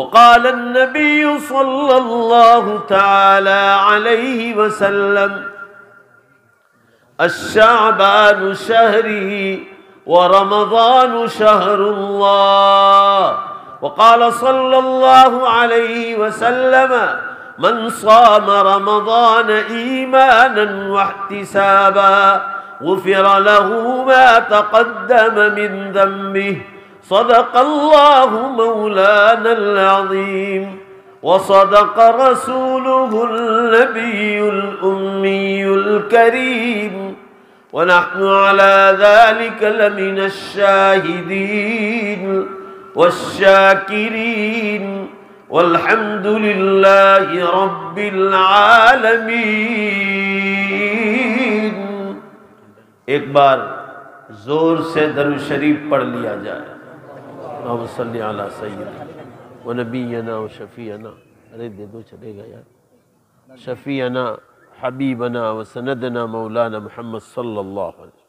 वक़ाल अन्नबी सल्लल्लाहु तआला अलैहि वसल्लम अश्शाबानु शहरी व रमज़ानु शहरुल्लाह। वक़ाल सल्लल्लाहु अलैहि वसल्लम मन साम रमज़ान ईमानन वहतिसाबा गुफ़िर लहू मा तक़द्दम मिन ज़म्बिही सदक़ल्लाहु मौलानल अज़ीम व सदक़ रसूलुहुल नबियुल उम्मियुल करीम व नहनु अला ज़ालिका लमिनश शाहिदीन वश्शाकिरीन वल्हम्दुलिल्लाहि रब्बिल आलमीन। एक बार जोर से दरूद शरीफ पढ़ लिया जाए। अल्लाहुम्मा सल्लि अला सय्यिदना व नबियना व शफीअना, अरे दे दो चलेगा यार, शफीअना हबीबना व सनदना मौलाना मुहम्मद सल्लल्लाहु अलैहि वसल्लम।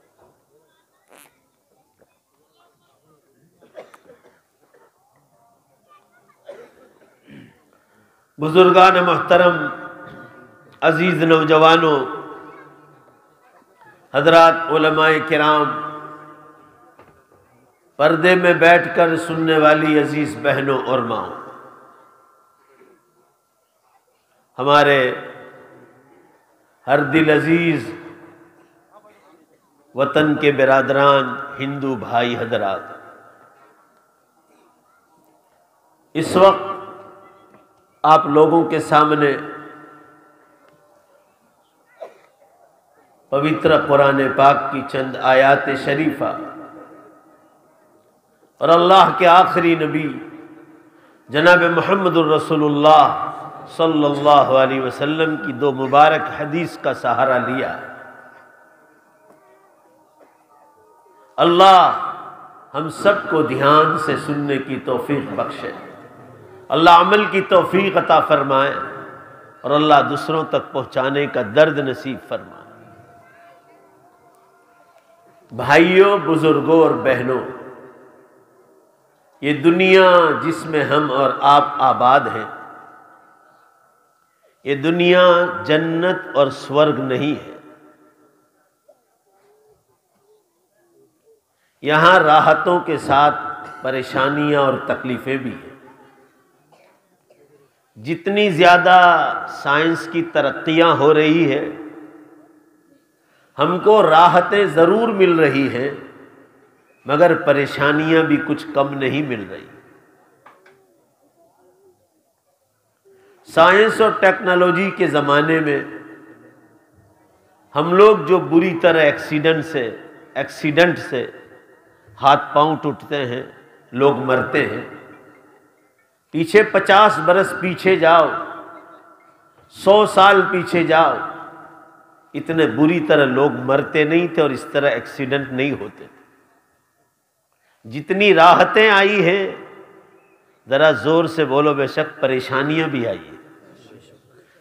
बुजुर्गान मोहतरम, अजीज नौजवानों, हजरात उलमाए किराम, पर्दे में बैठकर सुनने वाली अजीज बहनों और माओ, हमारे हर दिल अजीज वतन के बिरादरान हिंदू भाई हजरात, इस वक्त आप लोगों के सामने पवित्र कुरान पाक की चंद आयात शरीफा और अल्लाह के आखिरी नबी जनाब मुहम्मदुर रसूलुल्लाह सल्लल्लाहु अलैहि वसल्लम की दो मुबारक हदीस का सहारा लिया। अल्लाह हम सबको ध्यान से सुनने की तौफीक बख्शे, अल्लाह अमल की तौफीक अता फरमाए और अल्लाह दूसरों तक पहुंचाने का दर्द नसीब फरमाए। भाइयों, बुजुर्गों और बहनों, ये दुनिया जिसमें हम और आप आबाद हैं, ये दुनिया जन्नत और स्वर्ग नहीं है। यहां राहतों के साथ परेशानियां और तकलीफें भी हैं। जितनी ज्यादा साइंस की तरक्कियां हो रही है, हमको राहतें जरूर मिल रही हैं, मगर परेशानियां भी कुछ कम नहीं मिल रही। साइंस और टेक्नोलॉजी के ज़माने में हम लोग जो बुरी तरह एक्सीडेंट से हाथ पांव टूटते हैं, लोग मरते हैं। पीछे 50 बरस पीछे जाओ, 100 साल पीछे जाओ, इतने बुरी तरह लोग मरते नहीं थे और इस तरह एक्सीडेंट नहीं होते थे। जितनी राहतें आई हैं, जरा जोर से बोलो बेशक परेशानियां भी आई हैं।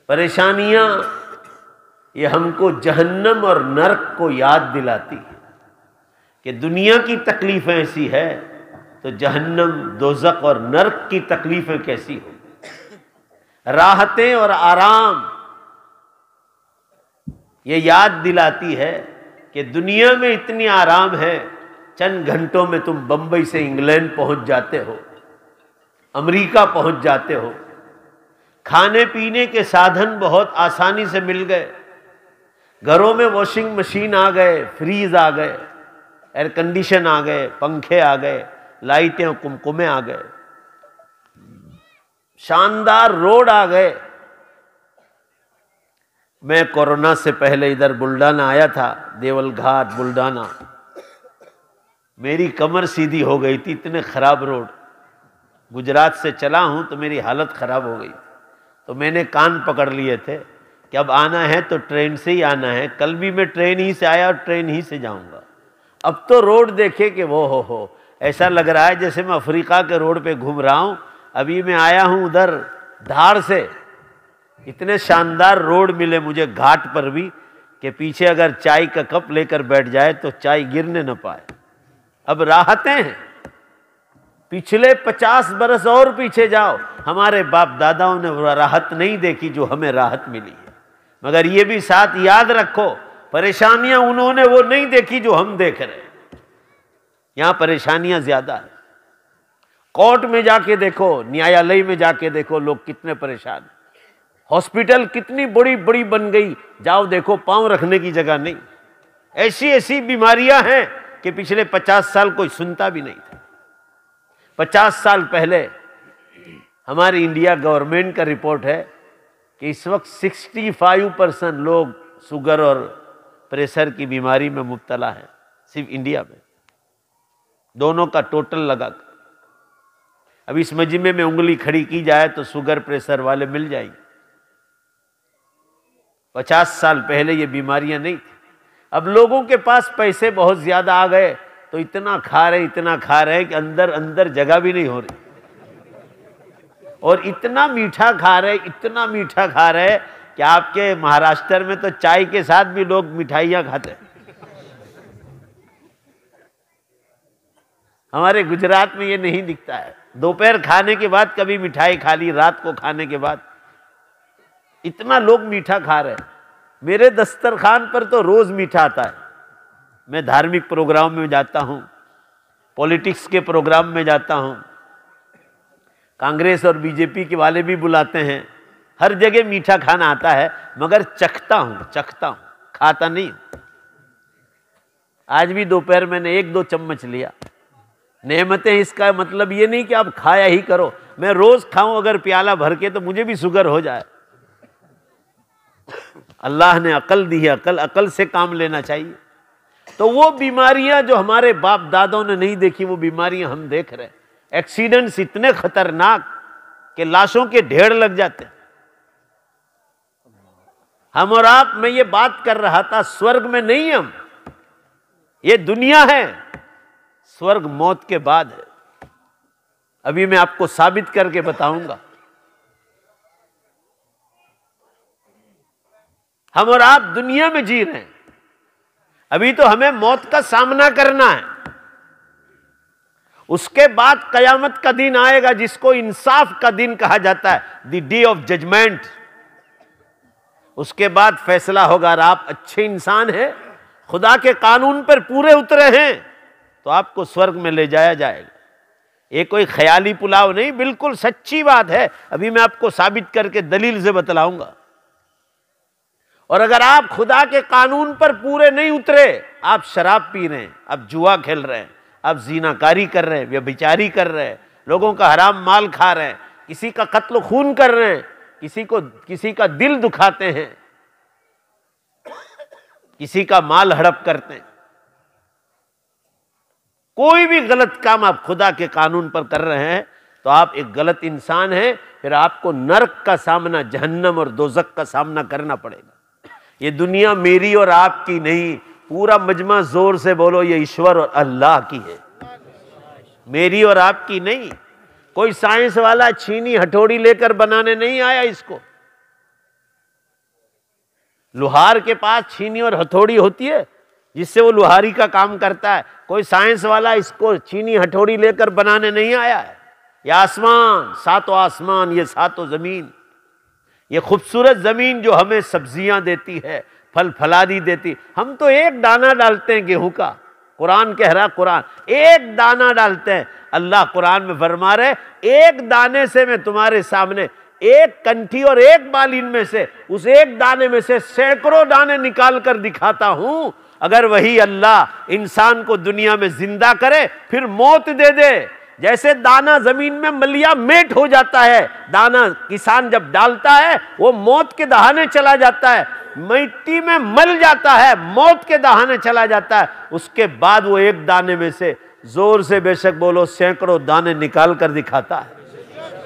परेशानियां ये हमको जहन्नम और नरक को याद दिलाती है कि दुनिया की तकलीफें ऐसी है तो जहन्नम, दोज़ख और नरक की तकलीफें कैसी हो। राहतें और आराम ये याद दिलाती है कि दुनिया में इतनी आराम है, चंद घंटों में तुम बंबई से इंग्लैंड पहुंच जाते हो, अमेरिका पहुंच जाते हो। खाने पीने के साधन बहुत आसानी से मिल गए, घरों में वॉशिंग मशीन आ गए, फ्रीज आ गए, एयर कंडीशन आ गए, पंखे आ गए, लाइटें और कुमकुमे आ गए, शानदार रोड आ गए। मैं कोरोना से पहले इधर बुल्डाना आया था, देवल घाट बुल्डाना, मेरी कमर सीधी हो गई थी, इतने खराब रोड। गुजरात से चला हूं तो मेरी हालत खराब हो गई, तो मैंने कान पकड़ लिए थे कि अब आना है तो ट्रेन से ही आना है। कल भी मैं ट्रेन ही से आया और ट्रेन ही से जाऊंगा। अब तो रोड देखे कि वो हो, ऐसा लग रहा है जैसे मैं अफ्रीका के रोड पे घूम रहा हूं। अभी मैं आया हूं उधर धार से, इतने शानदार रोड मिले मुझे घाट पर भी कि पीछे अगर चाय का कप लेकर बैठ जाए तो चाय गिरने न पाए। अब राहतें हैं, पिछले 50 बरस और पीछे जाओ, हमारे बाप दादाओं ने वो राहत नहीं देखी जो हमें राहत मिली है। मगर ये भी साथ याद रखो, परेशानियां उन्होंने वो नहीं देखी जो हम देख रहे हैं। यहां परेशानियां ज्यादा है। कोर्ट में जाके देखो, न्यायालय में जाके देखो, लोग कितने परेशान। हॉस्पिटल कितनी बड़ी बड़ी बन गई, जाओ देखो पांव रखने की जगह नहीं। ऐसी ऐसी बीमारियां हैं कि पिछले 50 साल कोई सुनता भी नहीं था। 50 साल पहले हमारी इंडिया गवर्नमेंट का रिपोर्ट है कि इस वक्त 65% लोग शुगर और प्रेशर की बीमारी में मुब्तला है, सिर्फ इंडिया में, दोनों का टोटल लगाकर। अब इस मजमे में उंगली खड़ी की जाए तो शुगर प्रेशर वाले मिल जाएंगे। 50 साल पहले ये बीमारियां नहीं थी। अब लोगों के पास पैसे बहुत ज्यादा आ गए तो इतना खा रहे कि अंदर अंदर जगह भी नहीं हो रही, और इतना मीठा खा रहे कि आपके महाराष्ट्र में तो चाय के साथ भी लोग मिठाइयां खाते हैं। हमारे गुजरात में ये नहीं दिखता है। दोपहर खाने के बाद कभी मिठाई खा ली, रात को खाने के बाद, इतना लोग मीठा खा रहे हैं। मेरे दस्तरखान पर तो रोज मीठा आता है। मैं धार्मिक प्रोग्राम में जाता हूं, पॉलिटिक्स के प्रोग्राम में जाता हूं, कांग्रेस और बीजेपी के वाले भी बुलाते हैं, हर जगह मीठा खाना आता है, मगर चखता हूं, खाता नहीं। आज भी दोपहर मैंने 1-2 चम्मच लिया। नेमतें, इसका मतलब ये नहीं कि आप खाया ही करो। मैं रोज खाऊं अगर प्याला भर के तो मुझे भी शुगर हो जाए। अल्लाह ने अकल दी है, अकल से काम लेना चाहिए। तो वो बीमारियां जो हमारे बाप दादाओं ने नहीं देखी, वो बीमारियां हम देख रहे हैं। एक्सीडेंट्स इतने खतरनाक कि लाशों के ढेर लग जाते हैं। हम और आप, मैं ये बात कर रहा था, स्वर्ग में नहीं हम, ये दुनिया है, स्वर्ग मौत के बाद है। अभी मैं आपको साबित करके बताऊंगा। हम और आप दुनिया में जी रहे हैं, अभी तो हमें मौत का सामना करना है। उसके बाद कयामत का दिन आएगा जिसको इंसाफ का दिन कहा जाता है, द डे ऑफ जजमेंट। उसके बाद फैसला होगा। अगर आप अच्छे इंसान हैं, खुदा के कानून पर पूरे उतरे हैं, तो आपको स्वर्ग में ले जाया जाएगा। ये कोई ख्याली पुलाव नहीं, बिल्कुल सच्ची बात है। अभी मैं आपको साबित करके दलील से बतलाऊंगा। और अगर आप खुदा के कानून पर पूरे नहीं उतरे, आप शराब पी रहे हैं, आप जुआ खेल रहे हैं, आप जीनाकारी कर रहे हैं, व्यभिचारी कर रहे हैं, लोगों का हराम माल खा रहे हैं, किसी का कत्ल खून कर रहे हैं, किसी का दिल दुखाते हैं, किसी का माल हड़प करते हैं, कोई भी गलत काम आप खुदा के कानून पर कर रहे हैं तो आप एक गलत इंसान हैं। फिर आपको नरक का सामना, जहन्नम और दोजक का सामना करना पड़ेगा। ये दुनिया मेरी और आपकी नहीं। पूरा मजमा जोर से बोलो, ये ईश्वर और अल्लाह की है, मेरी और आपकी नहीं। कोई साइंस वाला छीनी हथौड़ी लेकर बनाने नहीं आया इसको। लोहार के पास छीनी और हथौड़ी होती है जिससे वो लोहारी का काम करता है। कोई साइंस वाला इसको छीनी हथौड़ी लेकर बनाने नहीं आया है। ये आसमान, सातों आसमान, ये सातों जमीन, ये खूबसूरत जमीन जो हमें सब्जियां देती है, फल फलादी देती। हम तो एक दाना डालते हैं गेहूं का, कुरान कह रहा, कुरान एक दाना डालते हैं। अल्लाह कुरान में फरमा रहे, एक दाने से मैं तुम्हारे सामने, एक कंठी और एक बालिन में से, उस एक दाने में से सैकड़ों दाने निकाल कर दिखाता हूं। अगर वही अल्लाह इंसान को दुनिया में जिंदा करे, फिर मौत दे दे, जैसे दाना जमीन में मलिया मेट हो जाता है, दाना किसान जब डालता है वो मौत के दहाने चला जाता है, मिट्टी में मल जाता है, मौत के दहाने चला जाता है। उसके बाद वो एक दाने में से, जोर से बेशक बोलो, सैकड़ों दाने निकाल कर दिखाता है।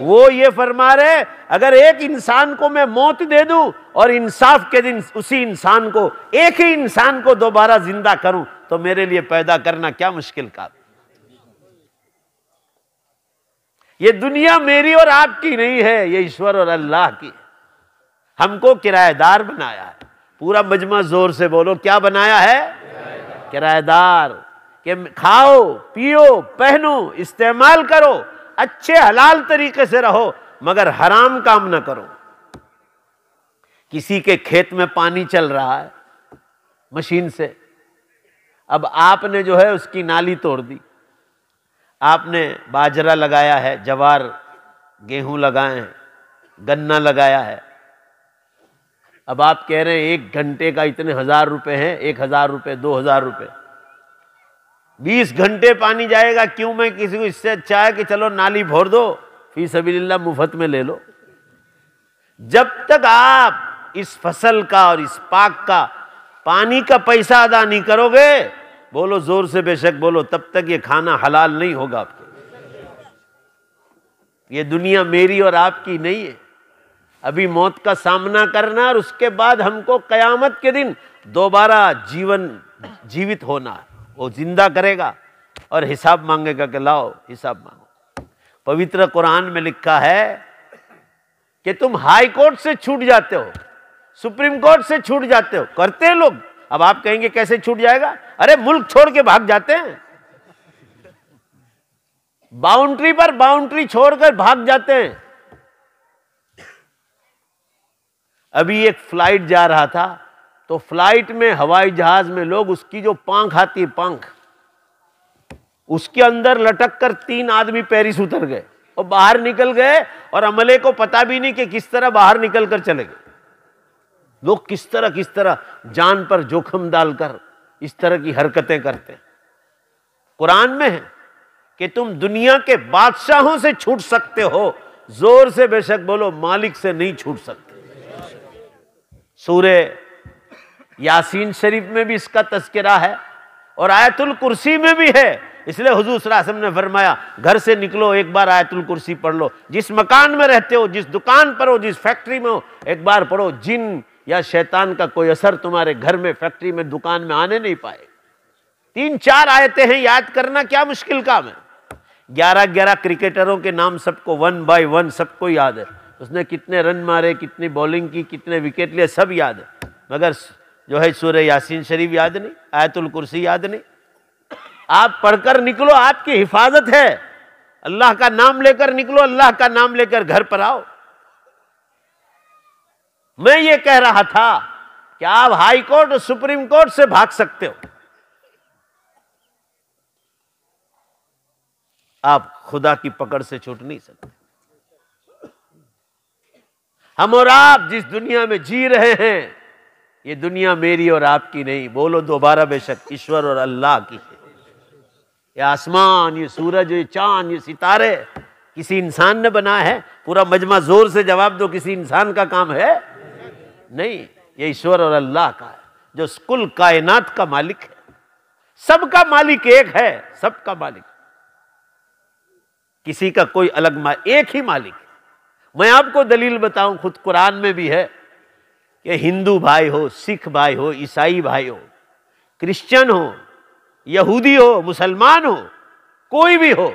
वो ये फरमा रहे, अगर एक इंसान को मैं मौत दे दूं और इंसाफ के दिन उसी इंसान को, एक ही इंसान को दोबारा जिंदा करूं, तो मेरे लिए पैदा करना क्या मुश्किल काम। ये दुनिया मेरी और आपकी नहीं है, ये ईश्वर और अल्लाह की। हमको किराएदार बनाया है। पूरा मजमा जोर से बोलो, क्या बनाया है? किराएदार। कि खाओ, पियो, पहनो, इस्तेमाल करो, अच्छे हलाल तरीके से रहो, मगर हराम काम ना करो। किसी के खेत में पानी चल रहा है मशीन से, अब आपने जो है उसकी नाली तोड़ दी। आपने बाजरा लगाया है, जवार, गेहूं लगाए हैं, गन्ना लगाया है। अब आप कह रहे हैं 1 घंटे का इतने 1000 रुपए हैं, 1000 रुपए, 2000 रुपए, 20 घंटे पानी जाएगा। क्यों मैं किसी को इससे अच्छा है कि चलो नाली भोर दो, फी सबीलिल्लाह मुफ्त में ले लो। जब तक आप इस फसल का और इस पाक का पानी का पैसा अदा नहीं करोगे, बोलो जोर से बेशक बोलो, तब तक ये खाना हलाल नहीं होगा आपके। ये दुनिया मेरी और आपकी नहीं है। अभी मौत का सामना करना और उसके बाद हमको कयामत के दिन दोबारा जीवित होना है। वो जिंदा करेगा और हिसाब मांगेगा कि लाओ हिसाब मांगो। पवित्र कुरान में लिखा है कि तुम हाई कोर्ट से छूट जाते हो, सुप्रीम कोर्ट से छूट जाते हो, करते हैं लोग। अब आप कहेंगे कैसे छूट जाएगा? अरे मुल्क छोड़ के भाग जाते हैं, बाउंड्री पर बाउंड्री छोड़कर भाग जाते हैं। अभी एक फ्लाइट जा रहा था, तो फ्लाइट में, हवाई जहाज में लोग, उसकी जो पंख आती है, पंख, उसके अंदर लटक कर 3 आदमी पेरिस उतर गए और बाहर निकल गए, और अमले को पता भी नहीं कि किस तरह बाहर निकल कर चले गए। लोग किस तरह जान पर जोखिम डालकर इस तरह की हरकतें करते हैं। कुरान में है कि तुम दुनिया के बादशाहों से छूट सकते हो, जोर से बेशक बोलो, मालिक से नहीं छूट सकते। सूरे यासीन शरीफ में भी इसका तज़किरा है और आयतुल कुर्सी में भी है। इसलिए हुजूर सल्लल्लाहु अलैहि वसल्लम ने फरमाया, घर से निकलो, एक बार आयतुल कुर्सी पढ़ लो। जिस मकान में रहते हो, जिस दुकान पर हो, जिस फैक्ट्री में हो, एक बार पढ़ो। जिन या शैतान का कोई असर तुम्हारे घर में, फैक्ट्री में, दुकान में आने नहीं पाए। 3-4 आयतें हैं, याद करना क्या मुश्किल काम है। 11-11 क्रिकेटरों के नाम सबको 1 बाय 1 सबको याद है। उसने कितने रन मारे, कितनी बॉलिंग की, कितने विकेट लिए, सब याद है। मगर जो है सूरह यासीन शरीफ याद नहीं, आयतुल कुर्सी याद नहीं। आप पढ़कर निकलो, आपकी हिफाजत है। अल्लाह का नाम लेकर निकलो, अल्लाह का नाम लेकर घर पर आओ। मैं ये कह रहा था कि आप हाई कोर्ट और सुप्रीम कोर्ट से भाग सकते हो, आप खुदा की पकड़ से छूट नहीं सकते। हम और आप जिस दुनिया में जी रहे हैं, ये दुनिया मेरी और आपकी नहीं। बोलो दोबारा बेशक, ईश्वर और अल्लाह की है। ये आसमान, ये सूरज, ये चांद, ये सितारे किसी इंसान ने बनाया है? पूरा मजमा जोर से जवाब दो, किसी इंसान का काम है? नहीं, ये ईश्वर और अल्लाह का है, जो कुल कायनात का मालिक है। सबका मालिक एक है, सबका मालिक, किसी का कोई अलग मालिक, एक ही मालिक है। मैं आपको दलील बताऊं, खुद कुरान में भी है कि हिंदू भाई हो, सिख भाई हो, ईसाई भाई हो, क्रिश्चियन हो, यहूदी हो, मुसलमान हो, कोई भी हो,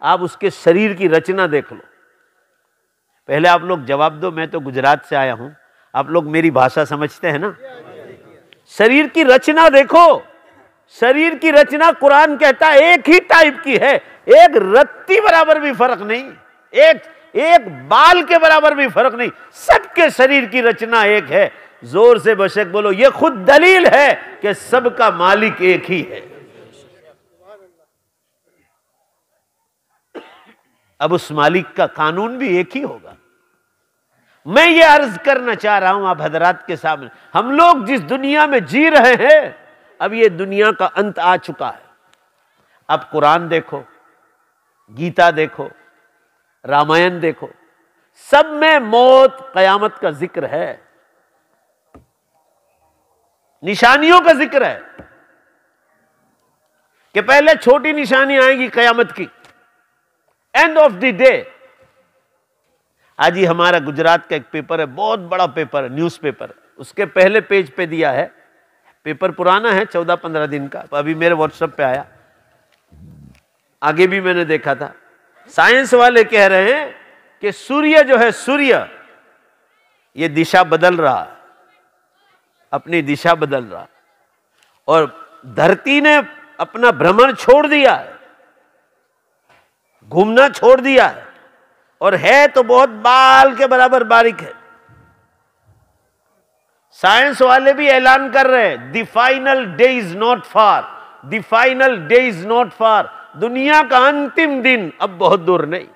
आप उसके शरीर की रचना देख लो। पहले आप लोग जवाब दो, मैं तो गुजरात से आया हूं, आप लोग मेरी भाषा समझते हैं ना? शरीर की रचना देखो, शरीर की रचना कुरान कहता है एक ही टाइप की है, एक रत्ती बराबर भी फर्क नहीं, एक बाल के बराबर भी फर्क नहीं, सबके शरीर की रचना एक है। जोर से बेशक बोलो, ये खुद दलील है कि सबका मालिक एक ही है। अब उस मालिक का कानून भी एक ही होगा। मैं ये अर्ज करना चाह रहा हूं आप हजरात के सामने, हम लोग जिस दुनिया में जी रहे हैं, अब ये दुनिया का अंत आ चुका है। अब कुरान देखो, गीता देखो, रामायण देखो, सब में मौत, कयामत का जिक्र है, निशानियों का जिक्र है कि पहले छोटी निशानी आएगी कयामत की, एंड ऑफ द डे। आज ही हमारा गुजरात का एक पेपर है, बहुत बड़ा पेपर है, न्यूज पेपर, उसके पहले पेज पे दिया है, पेपर पुराना है 14-15 दिन का, अभी मेरे व्हाट्सएप पे आया, आगे भी मैंने देखा था। साइंस वाले कह रहे हैं कि सूर्य जो है, सूर्य ये दिशा बदल रहा, अपनी दिशा बदल रहा, और धरती ने अपना भ्रमण छोड़ दिया है, घूमना छोड़ दिया है, और है तो बहुत बाल के बराबर बारीक है। साइंस वाले भी ऐलान कर रहे हैं, the final day is not far, the final day is not far, दुनिया का अंतिम दिन अब बहुत दूर नहीं।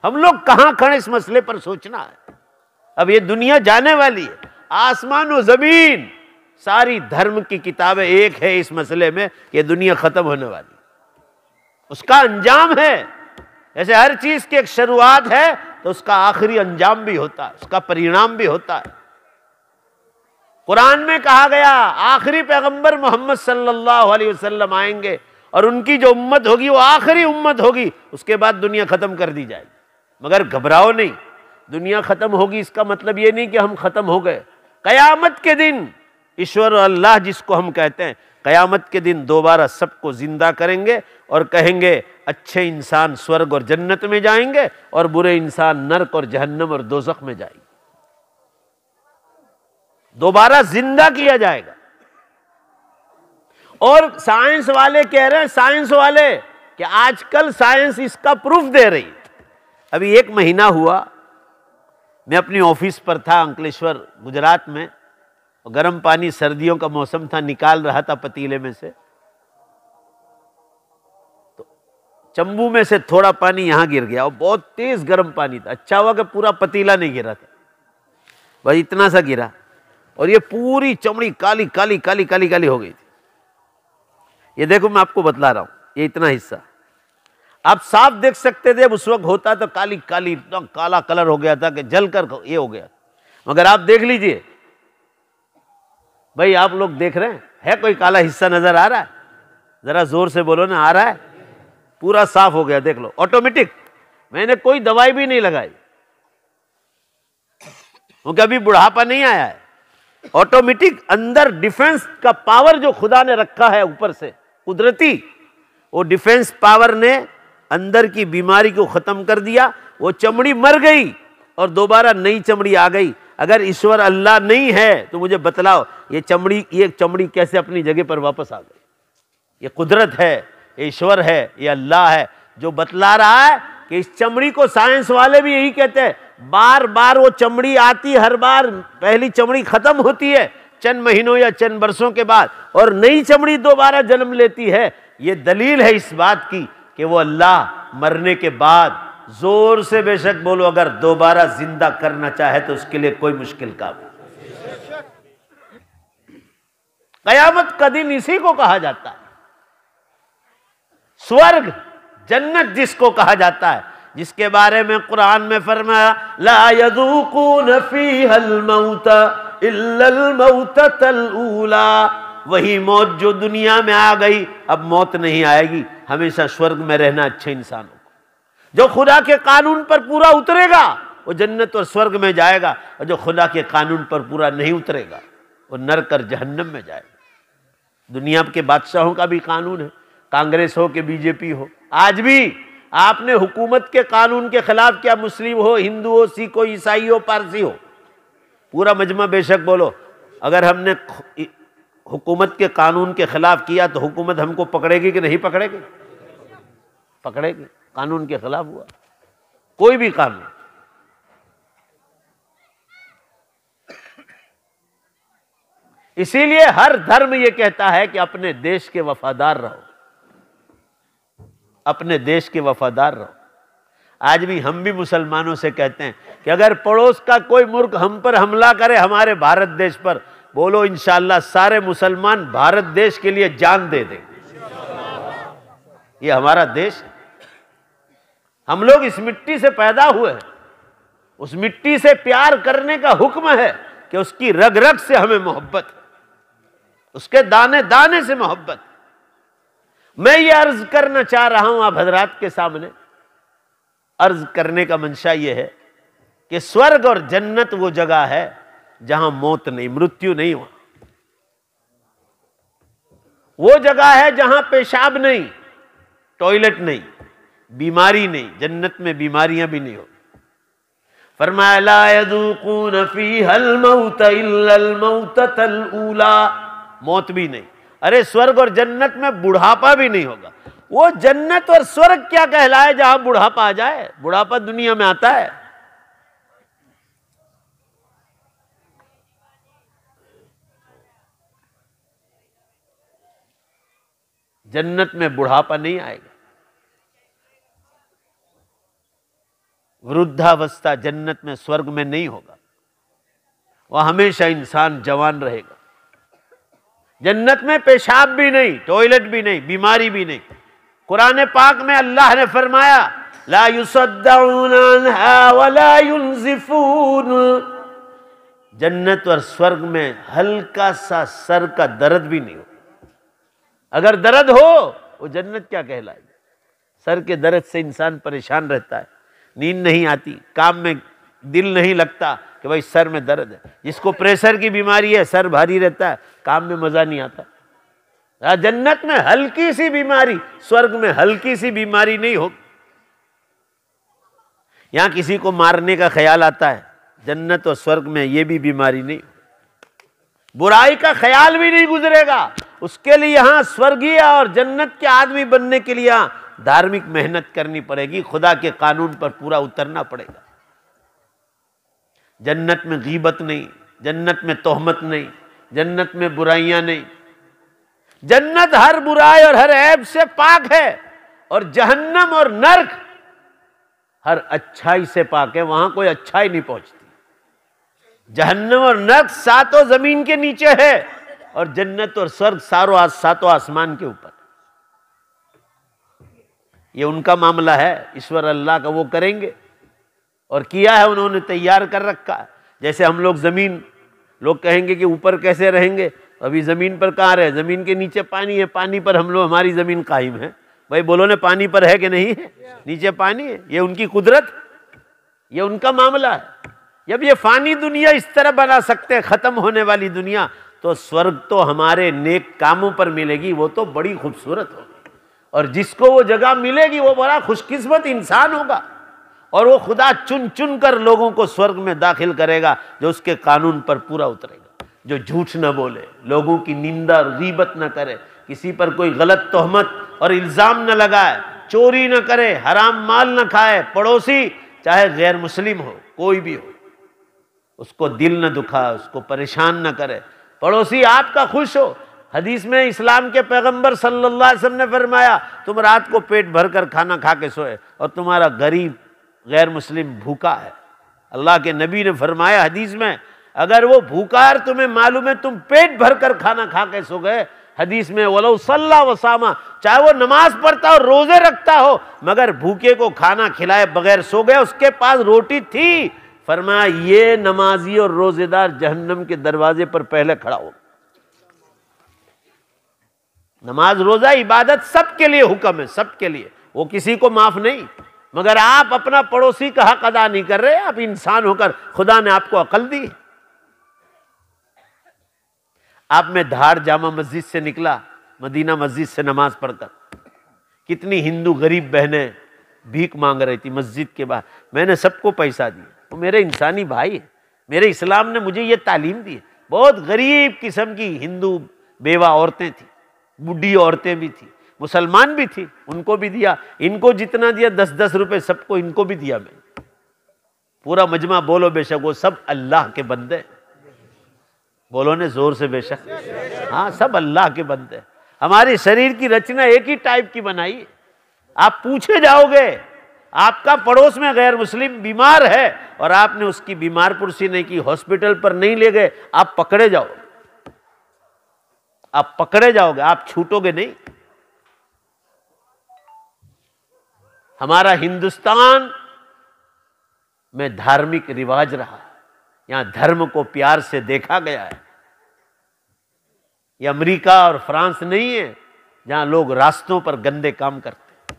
हम लोग कहां खड़े इस मसले पर सोचना है। अब ये दुनिया जाने वाली है, आसमान और जमीन, सारी धर्म की किताबें एक है इस मसले में कि दुनिया खत्म होने वाली, उसका अंजाम है। जैसे हर चीज की एक शुरुआत है तो उसका आखिरी अंजाम भी होता है, उसका परिणाम भी होता है। कुरान में कहा गया आखिरी पैगंबर मोहम्मद सल्लल्लाहु अलैहि वसल्लम आएंगे और उनकी जो उम्मत होगी वो आखिरी उम्मत होगी, उसके बाद दुनिया खत्म कर दी जाएगी। मगर घबराओ नहीं, दुनिया खत्म होगी इसका मतलब ये नहीं कि हम खत्म हो गए। कयामत के दिन ईश्वर अल्लाह जिसको हम कहते हैं, कयामत के दिन दोबारा सबको जिंदा करेंगे और कहेंगे अच्छे इंसान स्वर्ग और जन्नत में जाएंगे और बुरे इंसान नरक और जहन्नम और दोज़ख में जाएंगे। दोबारा जिंदा किया जाएगा। और साइंस वाले कह रहे हैं, साइंस वाले, कि आजकल साइंस इसका प्रूफ दे रही है। अभी 1 महीना हुआ, मैं अपनी ऑफिस पर था अंकलेश्वर गुजरात में, और गर्म पानी, सर्दियों का मौसम था, निकाल रहा था पतीले में से, तो चंबू में से थोड़ा पानी यहां गिर गया और बहुत तेज गर्म पानी था। अच्छा हुआ कि पूरा पतीला नहीं गिरा था, बस इतना सा गिरा, और ये पूरी चमड़ी काली काली काली काली काली हो गई थी। ये देखो मैं आपको बतला रहा हूं, ये इतना हिस्सा आप साफ देख सकते थे। उस वक्त होता तो काली काली एकदम काला कलर हो गया था कि जलकर ये हो गया। मगर आप देख लीजिए भाई, आप लोग देख रहे हैं, है कोई काला हिस्सा नजर आ रहा है? जरा जोर से बोलो ना, आ रहा है? पूरा साफ हो गया, देख लो, ऑटोमेटिक। मैंने कोई दवाई भी नहीं लगाई क्योंकि अभी बुढ़ापा नहीं आया है। ऑटोमेटिक अंदर डिफेंस का पावर जो खुदा ने रखा है ऊपर से कुदरती, वो डिफेंस पावर ने अंदर की बीमारी को खत्म कर दिया। वो चमड़ी मर गई और दोबारा नई चमड़ी आ गई। अगर ईश्वर अल्लाह नहीं है तो मुझे बतलाओ ये चमड़ी कैसे अपनी जगह पर वापस आ गई? ये कुदरत है, ये ईश्वर है, ये अल्लाह है जो बतला रहा है कि इस चमड़ी को। साइंस वाले भी यही कहते हैं, बार बार वो चमड़ी आती, हर बार पहली चमड़ी खत्म होती है चंद महीनों या चंद वर्षों के बाद, और नई चमड़ी दोबारा जन्म लेती है। ये दलील है इस बात की कि वो अल्लाह मरने के बाद, जोर से बेशक बोलो, अगर दोबारा जिंदा करना चाहे तो उसके लिए कोई मुश्किल काम नहीं। कयामत का दिन इसी को कहा जाता है, स्वर्ग जन्नत जिसको कहा जाता है, जिसके बारे में कुरान में फरमाया ला यदूकून फीहल मौत इल्लल मौततल ऊला। वही मौत जो दुनिया में आ गई, अब मौत नहीं आएगी, हमेशा स्वर्ग में रहना अच्छे इंसानों को। जो खुदा के कानून पर पूरा उतरेगा वो जन्नत और स्वर्ग में जाएगा, और जो खुदा के कानून पर पूरा नहीं उतरेगा वो नरक और जहन्नम में जाएगा। दुनिया के बादशाहों का भी कानून है, कांग्रेस हो कि बीजेपी हो। आज भी आपने हुकूमत के कानून के खिलाफ किया, मुस्लिम हो, हिंदू हो, सिख हो, ईसाई हो, पारसी हो, पूरा मजमा बेशक बोलो, अगर हमने हुकूमत के कानून के खिलाफ किया तो हुकूमत हमको पकड़ेगी कि नहीं पकड़ेगी? पकड़ेगी। कानून के खिलाफ हुआ कोई भी कानून। इसीलिए हर धर्म यह कहता है कि अपने देश के वफादार रहो, अपने देश के वफादार रहो। आज भी हम भी मुसलमानों से कहते हैं कि अगर पड़ोस का कोई मुल्क हम पर हमला करे, हमारे भारत देश पर, बोलो इंशाअल्लाह सारे मुसलमान भारत देश के लिए जान दे देंगे। ये हमारा देश है, हम लोग इस मिट्टी से पैदा हुए हैं, उस मिट्टी से प्यार करने का हुक्म है कि उसकी रग रग से हमें मोहब्बत है, उसके दाने दाने से मोहब्बत। मैं ये अर्ज करना चाह रहा हूं आप हजरात के सामने, अर्ज करने का मंशा यह है कि स्वर्ग और जन्नत वो जगह है जहां मौत नहीं, मृत्यु नहीं हुआ। वो जगह है जहां पेशाब नहीं, टॉयलेट नहीं, बीमारी नहीं। जन्नत में बीमारियां भी नहीं हो। फरमाया ला यदूकून फीहल मौत इल्लल मौततल ऊला, मौत भी नहीं। अरे स्वर्ग और जन्नत में बुढ़ापा भी नहीं होगा। वो जन्नत और स्वर्ग क्या कहलाए जहां बुढ़ापा आ जाए? बुढ़ापा दुनिया में आता है। जन्नत में बुढ़ापा नहीं आएगा। वृद्धावस्था जन्नत में, स्वर्ग में नहीं होगा। वह हमेशा इंसान जवान रहेगा। जन्नत में पेशाब भी नहीं, टॉयलेट भी नहीं, बीमारी भी नहीं। कुरान पाक में अल्लाह ने फरमाया ला युसद्दऊन अन्हा वला युनज़िफून। जन्नत और स्वर्ग में हल्का सा सर का दर्द भी नहीं हो। अगर दर्द हो वो जन्नत क्या कहलाएगी? सर के दर्द से इंसान परेशान रहता है, नींद नहीं आती, काम में दिल नहीं लगता कि भाई सर में दर्द है। जिसको प्रेशर की बीमारी है, सर भारी रहता है, काम में मजा नहीं आता। जन्नत में हल्की सी बीमारी, स्वर्ग में हल्की सी बीमारी नहीं होगी। यहां किसी को मारने का ख्याल आता है, जन्नत और स्वर्ग में ये भी बीमारी नहीं। बुराई का ख्याल भी नहीं गुजरेगा। उसके लिए यहां स्वर्गीय और जन्नत के आदमी बनने के लिए धार्मिक मेहनत करनी पड़ेगी, खुदा के कानून पर पूरा उतरना पड़ेगा। जन्नत में गीबत नहीं, जन्नत में तोहमत नहीं, जन्नत में बुराइयां नहीं। जन्नत हर बुराई और हर ऐब से पाक है, और जहन्नम और नर्क हर अच्छाई से पाक है। वहां कोई अच्छाई नहीं पहुंचती। जहन्नम और नर्क सातों जमीन के नीचे है, और जन्नत और स्वर्ग सातों आसमान के ऊपर। ये उनका मामला है, ईश्वर अल्लाह का, वो करेंगे। और किया है उन्होंने, तैयार कर रखा है। जैसे हम लोग जमीन, लोग कहेंगे कि ऊपर कैसे रहेंगे, अभी जमीन पर कहाँ रहे? जमीन के नीचे पानी है, पानी पर हम लोग, हमारी जमीन कायम है। भाई बोलो ने, पानी पर है कि नहीं है? नीचे पानी है। ये उनकी कुदरत, ये उनका मामला है। जब ये फानी दुनिया इस तरह बना सकते हैं, खत्म होने वाली दुनिया, तो स्वर्ग तो हमारे नेक कामों पर मिलेगी, वो तो बड़ी खूबसूरत होगी। और जिसको वो जगह मिलेगी वो बड़ा खुशकिस्मत इंसान होगा। और वो खुदा चुन चुन कर लोगों को स्वर्ग में दाखिल करेगा, जो उसके कानून पर पूरा उतरेगा, जो झूठ न बोले, लोगों की निंदा और गीबत न करे, किसी पर कोई गलत तोहमत और इल्जाम न लगाए, चोरी न करे, हराम माल न खाए, पड़ोसी चाहे गैर मुस्लिम हो, कोई भी हो, उसको दिल न दुखाए, उसको परेशान न करे, पड़ोसी आपका खुश हो। हदीस में इस्लाम के पैगंबर सल्लल्लाहु अलैहि वसल्लम ने फरमाया, तुम रात को पेट भरकर खाना खा के सोए और तुम्हारा गरीब गैर मुस्लिम भूखा है। अल्लाह के नबी ने फरमाया हदीस में, अगर वो भूखा है, तुम्हें मालूम है तुम पेट भरकर खाना खा के सो गए, हदीस में वलो सल्ला वसामा, चाहे वो नमाज पढ़ता हो, रोजे रखता हो, मगर भूखे को खाना खिलाए बगैर सो गया, उसके पास रोटी थी, फरमाया ये नमाजी और रोजेदार जहन्नम के दरवाजे पर पहले खड़ा हो। नमाज रोजा इबादत सबके लिए हुक्म है, सबके लिए, वो किसी को माफ नहीं। मगर आप अपना पड़ोसी का हक अदा नहीं कर रहे। आप इंसान होकर खुदा ने आपको अकल दी। आप में धार जामा मस्जिद से निकला, मदीना मस्जिद से नमाज पढ़कर, कितनी हिंदू गरीब बहनें भीख मांग रही थी मस्जिद के बाहर, मैंने सबको पैसा दिया। वो मेरे इंसानी भाई है, मेरे इस्लाम ने मुझे ये तालीम दी है। बहुत गरीब किस्म की हिंदू बेवा औरतें थी, बूढ़ी औरतें भी थी, मुसलमान भी थी, उनको भी दिया। इनको जितना दिया 10-10 रुपए सबको, इनको भी दिया मैं। पूरा मजमा बोलो बेशक, वो सब अल्लाह के बंदे। बोलो ने जोर से बेशक। हाँ, सब अल्लाह के बंदे। हमारे शरीर की रचना एक ही टाइप की बनाई। आप पूछे जाओगे, आपका पड़ोस में गैर मुस्लिम बीमार है और आपने उसकी बीमार पुरसी नहीं की, हॉस्पिटल पर नहीं ले गए, आप पकड़े जाओ, आप पकड़े जाओगे, आप छूटोगे नहीं। हमारा हिंदुस्तान में धार्मिक रिवाज रहा, यहां धर्म को प्यार से देखा गया है। यह अमेरिका और फ्रांस नहीं है जहां लोग रास्तों पर गंदे काम करते।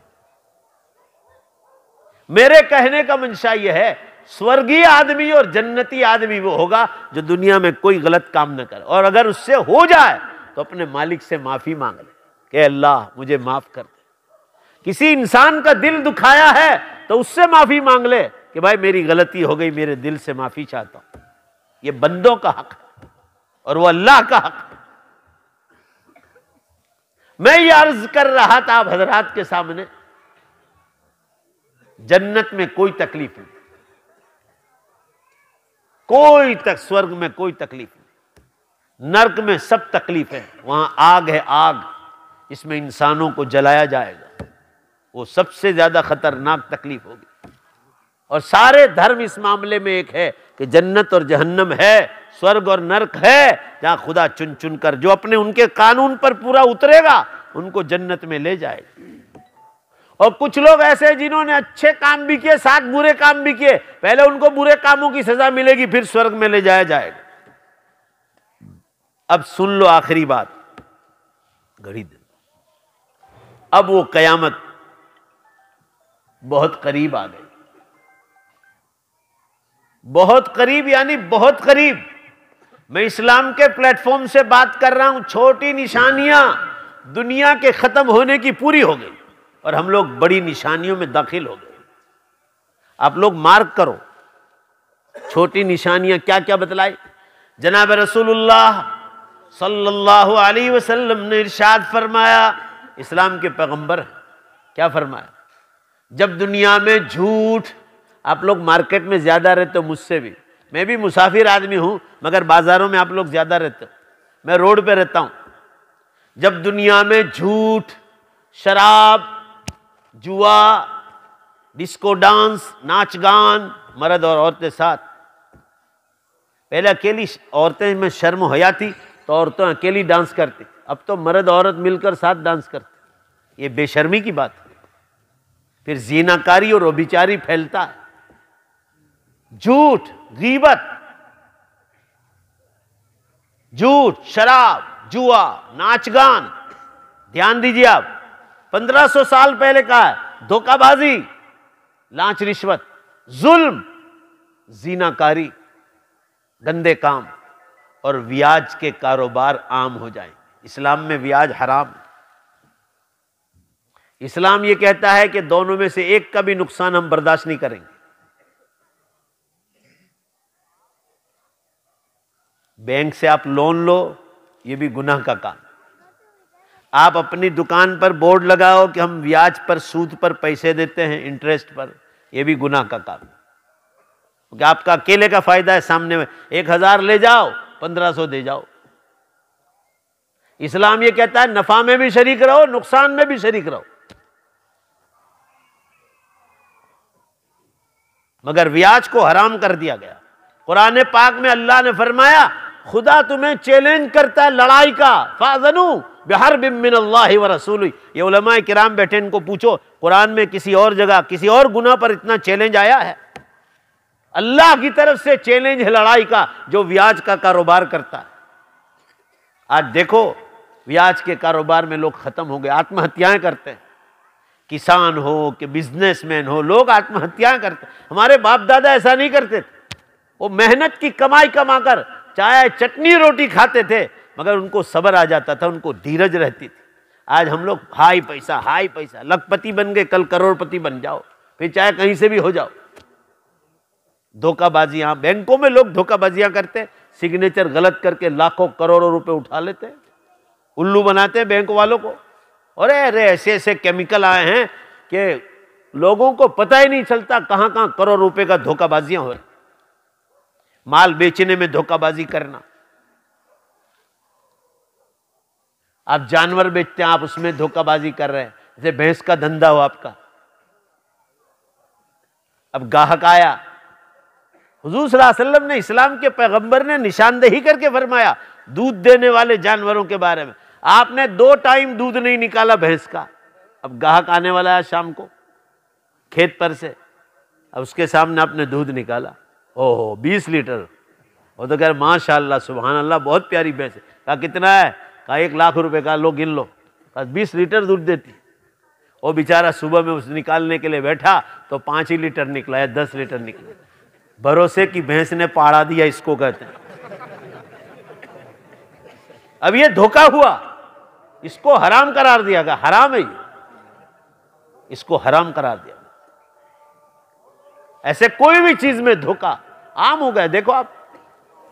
मेरे कहने का मंशा यह है, स्वर्गीय आदमी और जन्नती आदमी वो होगा जो दुनिया में कोई गलत काम न करे, और अगर उससे हो जाए तो अपने मालिक से माफी मांग ले कि अल्लाह मुझे माफ कर दे। किसी इंसान का दिल दुखाया है तो उससे माफी मांग ले कि भाई मेरी गलती हो गई, मेरे दिल से माफी चाहता हूं। ये बंदों का हक है और वो अल्लाह का हक है। मैं ये अर्ज कर रहा था आप हजरात के सामने, जन्नत में कोई तकलीफ नहीं, कोई तक स्वर्ग में कोई तकलीफ नहीं, नर्क में सब तकलीफ है। वहां आग है, आग, इसमें इंसानों को जलाया जाएगा, वो सबसे ज्यादा खतरनाक तकलीफ होगी। और सारे धर्म इस मामले में एक है कि जन्नत और जहन्नम है, स्वर्ग और नर्क है, जहां खुदा चुन चुन कर जो अपने उनके कानून पर पूरा उतरेगा उनको जन्नत में ले जाएगा। और कुछ लोग ऐसे जिन्होंने अच्छे काम भी किए, साथ बुरे काम भी किए, पहले उनको बुरे कामों की सजा मिलेगी, फिर स्वर्ग में ले जाया जाएगा। अब सुन लो आखिरी बात, घड़ी दे। अब वो कयामत बहुत करीब आ गई, बहुत करीब, यानी बहुत करीब। मैं इस्लाम के प्लेटफॉर्म से बात कर रहा हूं। छोटी निशानियां दुनिया के खत्म होने की पूरी हो गई और हम लोग बड़ी निशानियों में दाखिल हो गए। आप लोग मार्क करो, छोटी निशानियां क्या क्या बतलाई। जनाब रसूलुल्लाह सल्लल्लाहु अलैहि वसल्लम ने इरशाद फरमाया, इस्लाम के पैगंबर क्या फरमाया, जब दुनिया में झूठ, आप लोग मार्केट में ज्यादा रहते हो मुझसे भी, मैं भी मुसाफिर आदमी हूं, मगर बाजारों में आप लोग ज्यादा रहते हो, मैं रोड पे रहता हूं। जब दुनिया में झूठ, शराब, जुआ, डिस्को डांस, नाच गान, मर्द और औरतें साथ, पहले अकेली औरतें में शर्म हो जाती तो औरतें अकेली डांस करती, अब तो मर्द औरत मिलकर साथ डांस करते। ये बेशर्मी की बात है। फिर जीनाकारी और व्यभिचारी फैलता है, झूठ, गीबत, झूठ, शराब, जुआ, नाच गान। ध्यान दीजिए आप, 1500 साल पहले का है, धोखाबाजी, लांच रिश्वत, जुल्म, जीनाकारी, गंदे काम और ब्याज के कारोबार आम हो जाए। इस्लाम में ब्याज हराम। इस्लाम यह कहता है कि दोनों में से एक का भी नुकसान हम बर्दाश्त नहीं करेंगे। बैंक से आप लोन लो, यह भी गुनाह का काम। आप अपनी दुकान पर बोर्ड लगाओ कि हम ब्याज पर, सूद पर पैसे देते हैं, इंटरेस्ट पर, यह भी गुनाह का काम। क्योंकि आपका अकेले का फायदा है, सामने में 1000 ले जाओ, 1500 दे जाओ। इस्लाम यह कहता है नफा में भी शरीक रहो, नुकसान में भी शरीक रहो, मगर ब्याज को हराम कर दिया गया। कुरान पाक में अल्लाह ने फरमाया, खुदा तुम्हें चैलेंज करता है लड़ाई का, फाज़नू बिहर्बिम मिनल्लाहि व रसूलिही। ये उलमाए किराम बैठे, इनको पूछो कुरान में किसी और जगह किसी और गुनाह पर इतना चैलेंज आया है? अल्लाह की तरफ से चैलेंज है लड़ाई का, जो ब्याज का कारोबार करता है। आज देखो ब्याज के कारोबार में लोग खत्म हो गए, आत्महत्याएं करते हैं। किसान हो कि बिजनेसमैन हो, लोग आत्महत्याएं करते हैं। हमारे बाप दादा ऐसा नहीं करते थे, वो मेहनत की कमाई कमाकर चाहे चटनी रोटी खाते थे, मगर उनको सब्र आ जाता था, उनको धीरज रहती थी। आज हम लोग हाई पैसा, हाई पैसा, लखपति बन गए, कल करोड़पति बन जाओ, फिर चाहे कहीं से भी हो जाओ। धोखाबाजियां, बैंकों में लोग धोखाबाजियां करते, सिग्नेचर गलत करके लाखों करोड़ों रुपए उठा लेते, उल्लू बनाते हैं बैंक वालों को। और अरे ऐसे ऐसे केमिकल आए हैं कि लोगों को पता ही नहीं चलता कहां कहां करोड़ रुपए का धोखाबाजियां हो रही। माल बेचने में धोखाबाजी करना, आप जानवर बेचते हैं, आप उसमें धोखाबाजी कर रहे हैं। जैसे भैंस का धंधा हो आपका, अब ग्राहक आया, हुजूर सल्लल्लाहु अलैहि वसल्लम ने, इस्लाम के पैगंबर ने निशानदेही करके फरमाया दूध देने वाले जानवरों के बारे में, आपने 2 टाइम दूध नहीं निकाला भैंस का। अब ग्राहक आने वाला है शाम को खेत पर से, अब उसके सामने आपने दूध निकाला, ओहो 20 लीटर। वो तो कह रहे माशाअल्लाह सुभान अल्लाह, बहुत प्यारी भैंस है। कहा कितना है? कहा 1 लाख रुपए का। लो गिन लो। कहा 20 लीटर दूध देती। वो बेचारा सुबह में उस निकालने के लिए बैठा तो 5 ही लीटर निकला या 10 लीटर निकला। भरोसे की भैंस ने पाड़ा दिया, इसको कहते हैं। अब ये धोखा हुआ, इसको हराम करार दिया गया, हराम है ये, इसको हराम करार दिया। ऐसे कोई भी चीज में धोखा आम हो गया। देखो आप,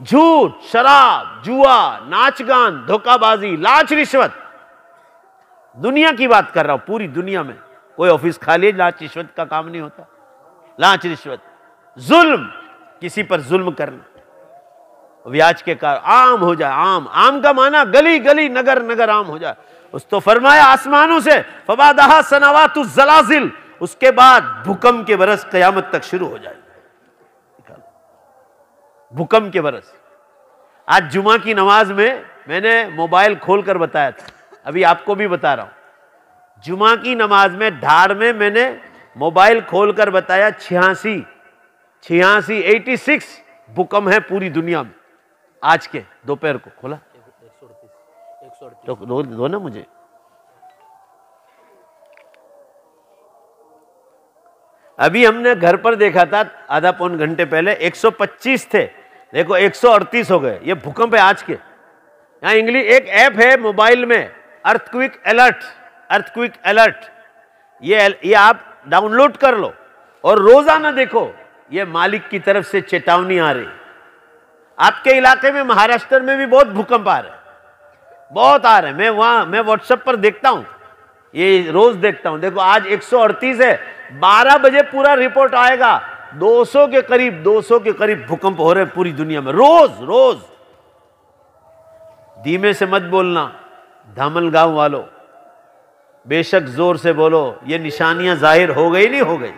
झूठ, शराब, जुआ, नाच गान, धोखाबाजी, लांच रिश्वत, दुनिया की बात कर रहा हूं, पूरी दुनिया में कोई ऑफिस खाली लांच रिश्वत का काम नहीं होता। लांच रिश्वत, जुल्म, किसी पर जुल्म करना, ब्याज के कारण आम हो जाए। आम, आम का माना गली गली नगर नगर आम हो जाए। उस तो फरमाया आसमानों से फबादहा सनावातु ज़लाज़िल, उसके बाद भूकंप के बरस कयामत तक शुरू हो जाए। भूकंप के बरस। आज जुमा की नमाज में मैंने मोबाइल खोलकर बताया था, अभी आपको भी बता रहा हूं। जुमा की नमाज में धार में मैंने मोबाइल खोलकर बताया 86 भूकंप है पूरी दुनिया में। आज के दोपहर को खोला, 138 तो दो ना मुझे। अभी हमने घर पर देखा था आधा पौन घंटे पहले 125 थे, देखो 138 हो गए। ये भूकंप है आज के। यहाँ इंग्लिश एक ऐप है मोबाइल में, अर्थक्विक अलर्ट, अर्थक्विक अलर्ट, ये आप डाउनलोड कर लो और रोजाना देखो, ये मालिक की तरफ से चेतावनी आ रही। आपके इलाके में महाराष्ट्र में भी बहुत भूकंप आ रहे हैं, बहुत आ रहे हैं। मैं व्हाट्सएप पर देखता हूं, ये रोज देखता हूं। देखो आज 138 है, 12 बजे पूरा रिपोर्ट आएगा। 200 के करीब भूकंप हो रहे हैं पूरी दुनिया में रोज रोज। धीमे से मत बोलना धामल गांव वालों, बेशक जोर से बोलो। ये निशानियां जाहिर हो गई नहीं हो गई?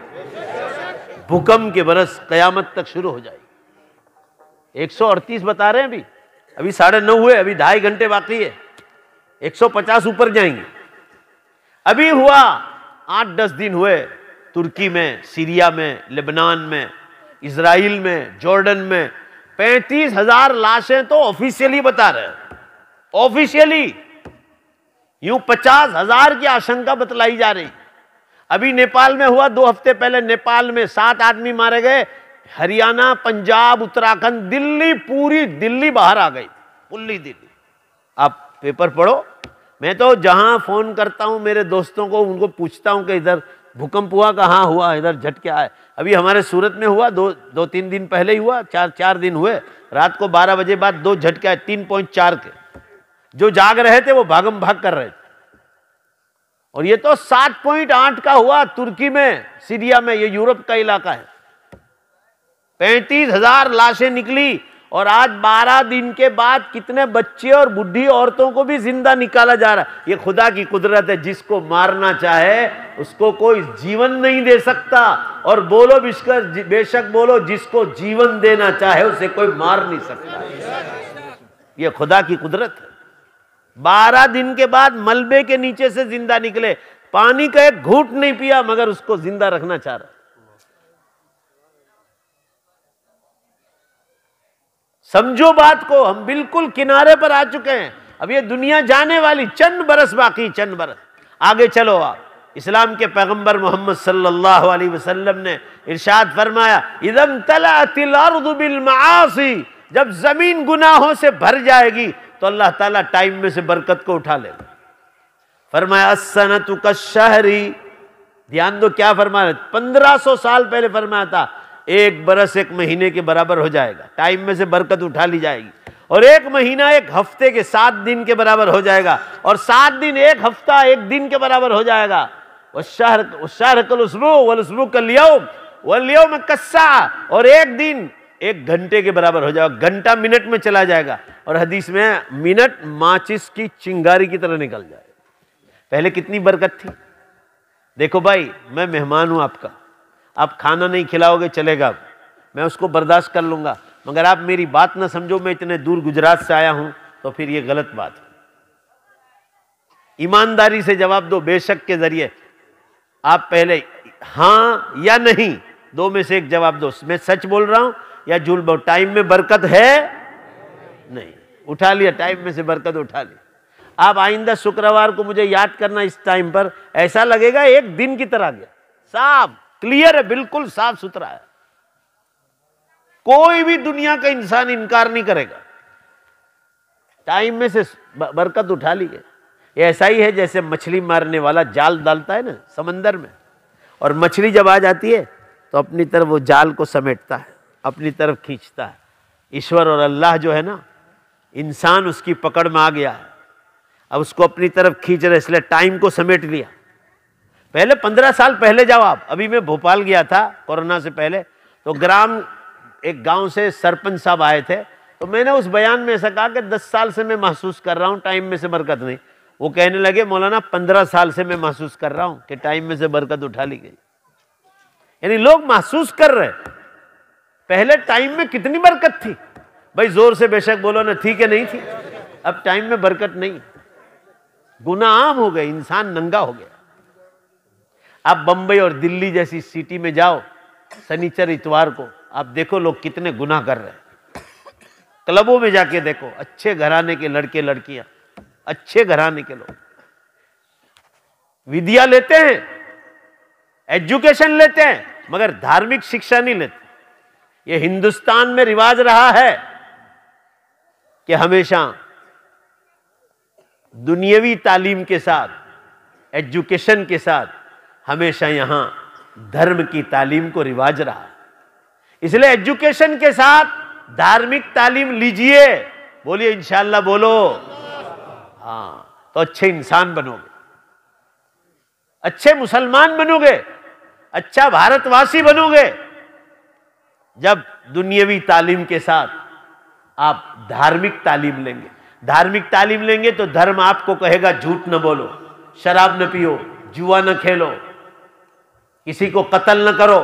भूकंप के बरस कयामत तक शुरू हो जाएगी। 138 बता रहे हैं अभी 9:30 हुए, अभी 2.5 घंटे बाकी है, 150 ऊपर जाएंगे। अभी हुआ 8-10 दिन हुए तुर्की में, सीरिया में, लेबनान में, इजराइल में, जॉर्डन में 35,000 लाशें तो ऑफिशियली बता रहे हैं, ऑफिशियली। यूं 50,000 की आशंका बतलाई जा रही। अभी नेपाल में हुआ 2 हफ्ते पहले, नेपाल में 7 आदमी मारे गए। हरियाणा, पंजाब, उत्तराखंड, दिल्ली, पूरी दिल्ली बाहर आ गई, पूरी दिल्ली। आप पेपर पढ़ो। मैं तो जहां फोन करता हूं मेरे दोस्तों को, उनको पूछता हूं कि इधर भूकंप हुआ, कहाँ हुआ, इधर झटके आए। अभी हमारे सूरत में हुआ, 2-3 दिन पहले ही हुआ, 4 दिन हुए। रात को 12 बजे बाद 2 झटके आए 3.4 के। जो जाग रहे थे वो भागम भाग कर रहे थे। और ये तो 7.8 का हुआ तुर्की में, सीरिया में, ये यूरोप का इलाका है। 35,000 लाशें निकली। और आज 12 दिन के बाद कितने बच्चे और बुढ़ी औरतों को भी जिंदा निकाला जा रहा है। ये खुदा की कुदरत है, जिसको मारना चाहे उसको कोई जीवन नहीं दे सकता। और बोलो बेशक बोलो, जिसको जीवन देना चाहे उसे कोई मार नहीं सकता। ये खुदा की कुदरत है। 12 दिन के बाद मलबे के नीचे से जिंदा निकले, पानी का एक घूंट नहीं पिया, मगर उसको जिंदा रखना चाह रहा। समझो बात को, हम बिल्कुल किनारे पर आ चुके हैं। अब ये दुनिया जाने वाली, चंद बरस बाकी, चंद बरस आगे चलो आप। इस्लाम के पैगंबर मोहम्मद सल्लल्लाहु अलैहि वसल्लम ने इरशाद फरमाया, इदम तलातिल अर्दु बिल मआसी, जब जमीन गुनाहों से भर जाएगी तो अल्लाह ताला टाइम में से बरकत को उठा लेगा। फरमाया अस्सनतु कश्शहरी, ध्यान दो क्या फरमाया, 1500 साल पहले फरमाया था, 1 बरस 1 महीने के बराबर हो जाएगा, टाइम में से बरकत उठा ली जाएगी। और 1 महीना 1 हफ्ते के 7 दिन के बराबर हो जाएगा, और 7 दिन 1 हफ्ता 1 दिन के बराबर हो जाएगा। वश्शहर कल उसबू वल उसबू कल यौम वल यौम कस्सा, और 1 दिन 1 घंटे के बराबर हो जाएगा, घंटा मिनट में चला जाएगा। और हदीस में मिनट माचिस की चिंगारी की तरह निकल जाएगा। पहले कितनी बरकत थी। देखो भाई, मैं मेहमान हूं आपका, आप खाना नहीं खिलाओगे चलेगा, मैं उसको बर्दाश्त कर लूंगा, मगर आप मेरी बात ना समझो, मैं इतने दूर गुजरात से आया हूं, तो फिर ये गलत बात है। ईमानदारी से जवाब दो, बेशक के जरिए। आप पहले हां या नहीं, 2 में से एक जवाब दो। मैं सच बोल रहा हूं या झूठ बोल। टाइम में बरकत है नहीं, उठा लिया, टाइम में से बरकत उठा ली। आप आइंदा शुक्रवार को मुझे याद करना, इस टाइम पर ऐसा लगेगा 1 दिन की तरह गया। साफ क्लियर है, बिल्कुल साफ सुथरा है। कोई भी दुनिया का इंसान इनकार नहीं करेगा, टाइम में से बरकत उठा ली है। ये ऐसा ही है जैसे मछली मारने वाला जाल डालता है ना समंदर में, और मछली जब आ जाती है तो अपनी तरफ वो जाल को समेटता है, अपनी तरफ खींचता है। ईश्वर और अल्लाह जो है ना, इंसान उसकी पकड़ में आ गया है। अब उसको अपनी तरफ खींच रहे, इसलिए टाइम को समेट लिया। पहले 15 साल पहले जाओ आप। अभी मैं भोपाल गया था कोरोना से पहले, तो एक गांव से सरपंच साहब आए थे, तो मैंने उस बयान में ऐसा कहा कि 10 साल से मैं महसूस कर रहा हूं टाइम में से बरकत नहीं। वो कहने लगे मौलाना 15 साल से मैं महसूस कर रहा हूं कि टाइम में से बरकत उठा ली गई। यानी लोग महसूस कर रहे पहले टाइम में कितनी बरकत थी। भाई जोर से बेशक बोलो ना, थी कि नहीं थी। अब टाइम में बरकत नहीं, गुनाह आम हो गए, इंसान नंगा हो गया। आप बंबई और दिल्ली जैसी सिटी में जाओ शनिचर इतवार को, आप देखो लोग कितने गुनाह कर रहे हैं। क्लबों में जाके देखो, अच्छे घराने के लड़के लड़कियां, अच्छे घराने के लोग विद्या लेते हैं, एजुकेशन लेते हैं, मगर धार्मिक शिक्षा नहीं लेते। ये हिंदुस्तान में रिवाज रहा है कि हमेशा दुनियावी तालीम के साथ, एजुकेशन के साथ, हमेशा यहां धर्म की तालीम को रिवाज रहा। इसलिए एजुकेशन के साथ धार्मिक तालीम लीजिए। बोलिए इंशाअल्लाह, बोलो। हाँ, तो अच्छे इंसान बनोगे, अच्छे मुसलमान बनोगे, अच्छा भारतवासी बनोगे जब दुनियावी तालीम के साथ आप धार्मिक तालीम लेंगे। धार्मिक तालीम लेंगे तो धर्म आपको कहेगा झूठ न बोलो, शराब न पियो, जुआ न खेलो, किसी को कत्ल न करो,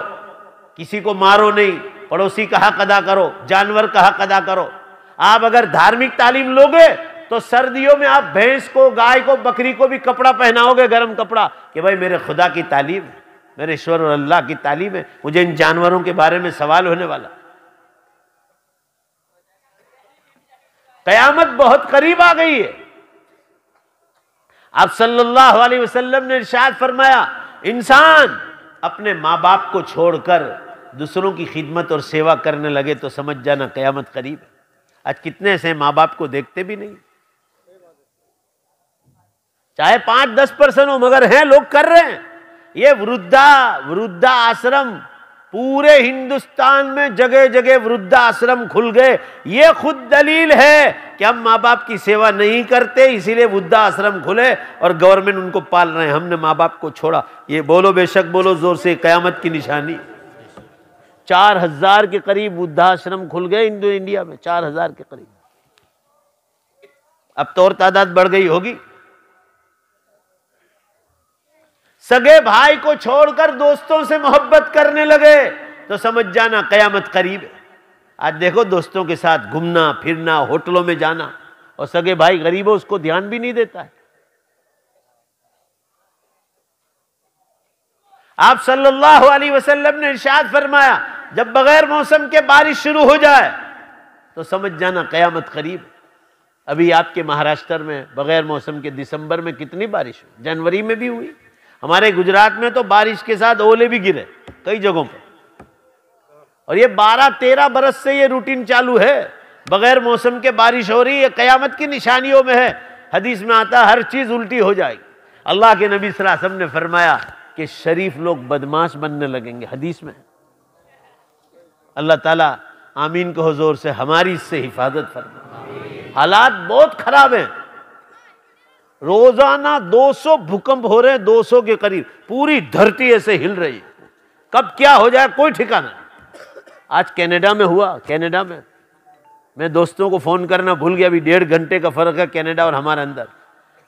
किसी को मारो नहीं, पड़ोसी का हक अदा करो, जानवर का हक अदा करो। आप अगर धार्मिक तालीम लोगे तो सर्दियों में आप भैंस को, गाय को, बकरी को भी कपड़ा पहनाओगे, गर्म कपड़ा, कि भाई मेरे खुदा की तालीम है, मेरे ईश्वर और अल्लाह की तालीम है, मुझे इन जानवरों के बारे में सवाल होने वाला। कयामत बहुत करीब आ गई है। आप सल्लल्लाहु अलैहि वसल्लम ने इरशाद फरमाया, इंसान अपने माँ बाप को छोड़कर दूसरों की खिदमत और सेवा करने लगे तो समझ जाना कयामत करीब है। आज कितने ऐसे माँ बाप को देखते भी नहीं, चाहे 5-10% हो, मगर हैं, लोग कर रहे हैं। ये वृद्धा आश्रम पूरे हिंदुस्तान में जगह जगह वृद्धा आश्रम खुल गए। ये खुद दलील है कि हम माँ बाप की सेवा नहीं करते, इसीलिए वृद्धा आश्रम खुले और गवर्नमेंट उनको पाल रहे हैं। हमने माँ बाप को छोड़ा। ये बोलो, बेशक बोलो जोर से, कयामत की निशानी। 4000 के करीब वृद्धाश्रम खुल गए इंडिया में, 4000 के करीब। अब तो और तादाद बढ़ गई होगी। सगे भाई को छोड़कर दोस्तों से मोहब्बत करने लगे तो समझ जाना कयामत करीब है। आज देखो दोस्तों के साथ घूमना फिरना, होटलों में जाना, और सगे भाई गरीब हो उसको ध्यान भी नहीं देता है। आप सल्लल्लाहु अलैहि वसल्लम ने इरशाद फरमाया, जब बगैर मौसम के बारिश शुरू हो जाए तो समझ जाना कयामत करीब। अभी आपके महाराष्ट्र में बगैर मौसम के दिसंबर में कितनी बारिश हुई, जनवरी में भी हुई। हमारे गुजरात में तो बारिश के साथ ओले भी गिरे कई जगहों पर। और ये 12-13 बरस से ये रूटीन चालू है, बगैर मौसम के बारिश हो रही है। कयामत की निशानियों में है। हदीस में आता है हर चीज उल्टी हो जाएगी। अल्लाह के नबी सल्लल्लाहु अलैहि वसल्लम ने फरमाया कि शरीफ लोग बदमाश बनने लगेंगे, हदीस में। अल्लाह ताला आमीन कहो जोर से, हमारी इससे हिफाजत फरमाए। हालात बहुत खराब हैं। रोजाना 200 भूकंप हो रहे हैं, 200 के करीब। पूरी धरती ऐसे हिल रही है, कब क्या हो जाए कोई ठिकाना नहीं। आज कनाडा में हुआ, कनाडा में मैं दोस्तों को फोन करना भूल गया। अभी 1.5 घंटे का फर्क है कनाडा और हमारे अंदर।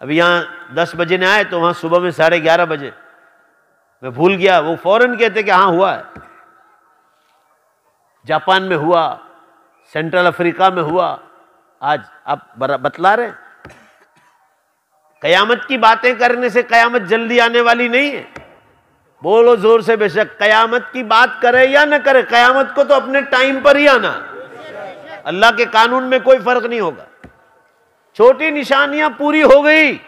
अभी यहाँ 10 बजे ने आए तो वहां सुबह में 11:30 बजे। मैं भूल गया, वो फौरन कहते कि हाँ हुआ है। जापान में हुआ, सेंट्रल अफ्रीका में हुआ, आज आप बतला रहे हैं। कयामत की बातें करने से कयामत जल्दी आने वाली नहीं है। बोलो जोर से, बेशक कयामत की बात करे या न करे, कयामत को तो अपने टाइम पर ही आना। अल्लाह के कानून में कोई फर्क नहीं होगा। छोटी निशानियां पूरी हो गई,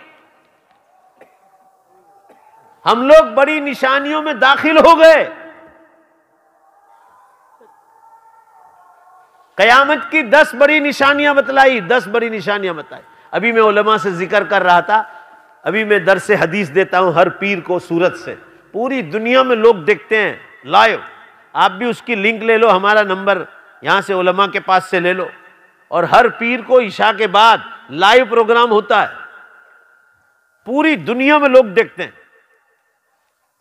हम लोग बड़ी निशानियों में दाखिल हो गए। कयामत की 10 बड़ी निशानियां बतलाई, 10 बड़ी निशानियां बताई। अभी मैं उलमा से जिक्र कर रहा था, अभी मैं दरसे हदीस देता हूं हर पीर को सूरत से। पूरी दुनिया में लोग देखते हैं लाइव। आप भी उसकी लिंक ले लो, हमारा नंबर यहां से उलमा के पास से ले लो। और हर पीर को इशा के बाद लाइव प्रोग्राम होता है। पूरी दुनिया में लोग देखते हैं।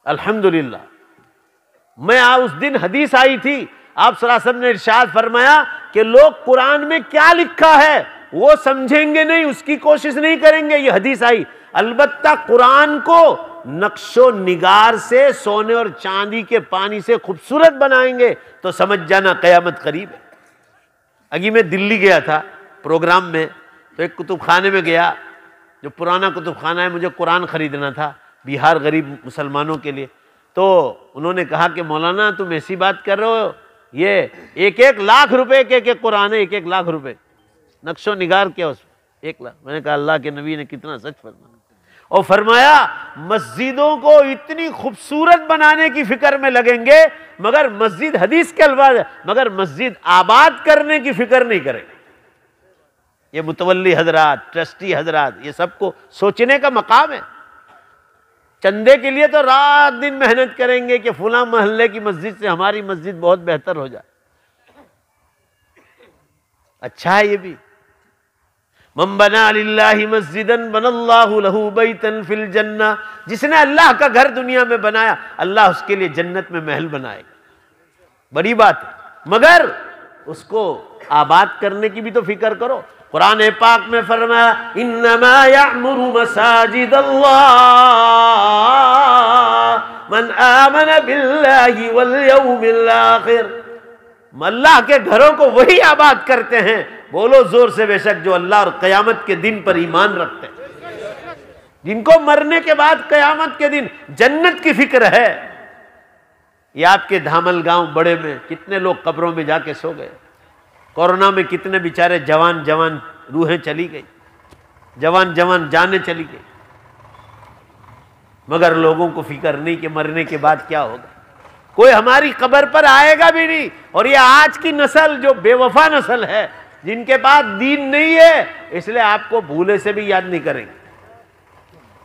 अल्हम्दुलिल्लाह। मैं उस दिन हदीस आई थी, आप सल्लल्लाहु अलैहि वसल्लम ने इरशाद फरमाया कि लोग कुरान में क्या लिखा है वो समझेंगे नहीं, उसकी कोशिश नहीं करेंगे। ये हदीस आई। अलबत्ता कुरान को नक्शो निगार से, सोने और चांदी के पानी से खूबसूरत बनाएंगे तो समझ जाना कयामत करीब है। अभी मैं दिल्ली गया था प्रोग्राम में, तो एक कुतुब खाने में गया, जो पुराना कुतुब खाना है, मुझे कुरान खरीदना था बिहार गरीब मुसलमानों के लिए। तो उन्होंने कहा कि मौलाना तुम ऐसी बात कर रहे हो, ये 1-1 लाख रुपए के कुरान है, 1-1 लाख रुपए, नक्शो निगार क्या उसमें 1 लाख। मैंने कहा अल्लाह के नबी ने कितना सच फरमाया। और फरमाया मस्जिदों को इतनी खूबसूरत बनाने की फिक्र में लगेंगे, मगर मस्जिद, हदीस के अल्फाज है, मगर मस्जिद आबाद करने की फिक्र नहीं करेंगे। ये मुतवल्ली हजरात, ट्रस्टी हजरात, ये सबको सोचने का मकाम है। चंदे के लिए तो रात दिन मेहनत करेंगे कि फुला मोहल्ले की मस्जिद से हमारी मस्जिद बहुत बेहतर हो जाए। अच्छा है ये भी। मन बना लिल्लाहि मस्जिदन बनल्लाहु लहू बैतन फिल जन्ना, जिसने अल्लाह का घर दुनिया में बनाया, अल्लाह उसके लिए जन्नत में महल बनाएगा। बड़ी बात है, मगर उसको आबाद करने की भी तो फिक्र करो। कुरान पाक में फरमाया इन्नमा यअमुरु मसाजिदल्लाह मन आमन बिल्लाहि वल यौमिल आखिर। अल्लाह के घरों को वही आबाद करते हैं, बोलो जोर से बेशक, जो अल्लाह और कयामत के दिन पर ईमान रखते हैं, जिनको मरने के बाद कयामत के दिन जन्नत की फिक्र है। ये आपके धामल गांव बड़े में कितने लोग कब्रों में जाके सो गए। कोरोना में कितने बेचारे जवान जवान रूहें चली गई, जवान जवान जानें चली गई, मगर लोगों को फिक्र नहीं कि मरने के बाद क्या होगा। कोई हमारी कब्र पर आएगा भी नहीं। और ये आज की नस्ल जो बेवफा नस्ल है, जिनके पास दीन नहीं है, इसलिए आपको भूले से भी याद नहीं करेंगे।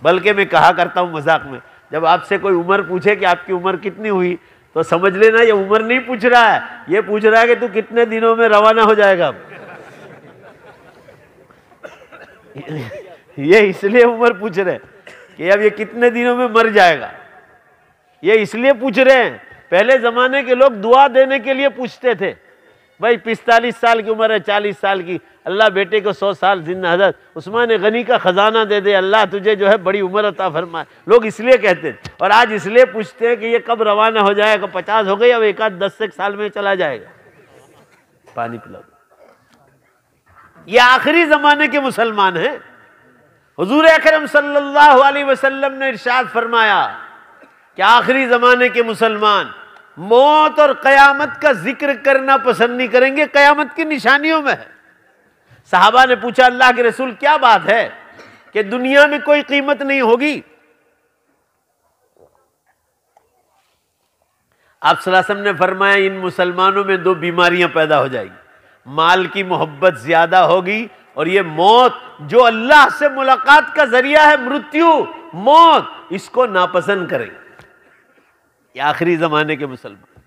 बल्कि मैं कहा करता हूं मजाक में, जब आपसे कोई उम्र पूछे कि आपकी उम्र कितनी हुई, तो समझ लेना ये उम्र नहीं पूछ रहा है, ये पूछ रहा है कि तू कितने दिनों में रवाना हो जाएगा। ये इसलिए उम्र पूछ रहे कि अब ये कितने दिनों में मर जाएगा, ये इसलिए पूछ रहे हैं। पहले जमाने के लोग दुआ देने के लिए पूछते थे, भाई 45 साल की उम्र है, 40 साल की, अल्लाह बेटे को 100 साल जिंदा, हज़रत उस्मान गनी का खजाना दे दे, अल्लाह तुझे जो है बड़ी उम्र अता फरमाए। लोग इसलिए कहते थे। और आज इसलिए पूछते हैं कि ये कब रवाना हो जाएगा, 50 हो गई, अब 1-10 साल में चला जाएगा। पानी पिलाओ। ये आखिरी जमाने के मुसलमान हैं। हुजूर अकरम सल्लल्लाहु अलैहि वसल्लम ने इरशाद फरमाया कि आखिरी जमाने के मुसलमान मौत और कयामत का जिक्र करना पसंद नहीं करेंगे, कयामत की निशानियों में है। सहाबा ने पूछा अल्लाह के रसूल क्या बात है कि दुनिया में कोई कीमत नहीं होगी? आप सल्लल्लाहु अलैहि वसल्लम ने फरमाया इन मुसलमानों में 2 बीमारियां पैदा हो जाएगी, माल की मोहब्बत ज्यादा होगी, और ये मौत जो अल्लाह से मुलाकात का जरिया है, मृत्यु, मौत, इसको नापसंद करेंगे। ये आखिरी जमाने के मुसलमान,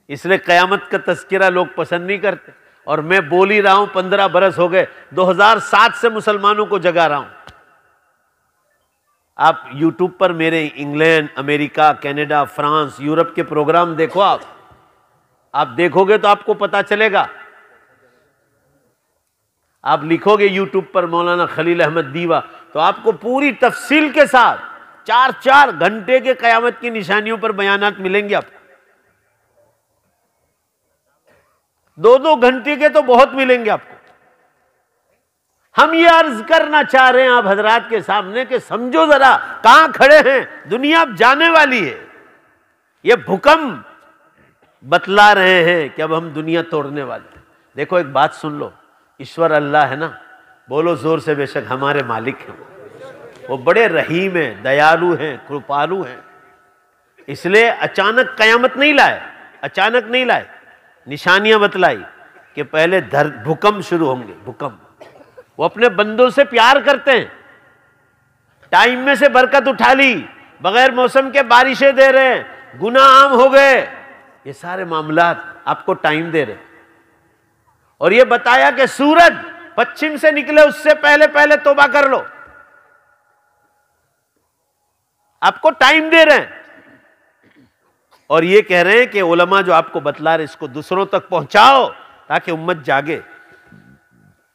इसलिए कयामत का तस्किरा लोग पसंद नहीं करते। और मैं बोल ही रहा हूं, 15 बरस हो गए, 2007 से मुसलमानों को जगा रहा हूं। आप यूट्यूब पर मेरे England, America, Canada, France, Europe के प्रोग्राम देखो। आप देखोगे तो आपको पता चलेगा। आप लिखोगे यूट्यूब पर मौलाना खलील अहमद दीवा, तो आपको पूरी तफसील के साथ 4-4 घंटे के कयामत की निशानियों पर बयानात मिलेंगे। आपको 2-2 घंटे के तो बहुत मिलेंगे आपको। हम ये अर्ज करना चाह रहे हैं आप हजरात के सामने कि समझो जरा कहां खड़े हैं। दुनिया अब जाने वाली है। ये भूकंप बतला रहे हैं कि अब हम दुनिया तोड़ने वाले हैं। देखो एक बात सुन लो, ईश्वर अल्लाह है ना, बोलो जोर से, बेशक हमारे मालिक हैं। वो बड़े रहीम हैं, दयालु हैं, कृपालु हैं। इसलिए अचानक कयामत नहीं लाए, अचानक नहीं लाए, निशानियां बतलाई कि पहले भूकंप शुरू होंगे। भूकंप, वो अपने बंदों से प्यार करते हैं। टाइम में से बरकत उठा ली, बगैर मौसम के बारिशें दे रहे हैं, गुनाह आम हो गए, ये सारे मामलात आपको टाइम दे रहे। और ये बताया कि सूरज पश्चिम से निकले उससे पहले पहले तौबा कर लो। आपको टाइम दे रहे हैं और ये कह रहे हैं कि उलमा जो आपको बतला रहे इसको दूसरों तक पहुंचाओ ताकि उम्मत जागे।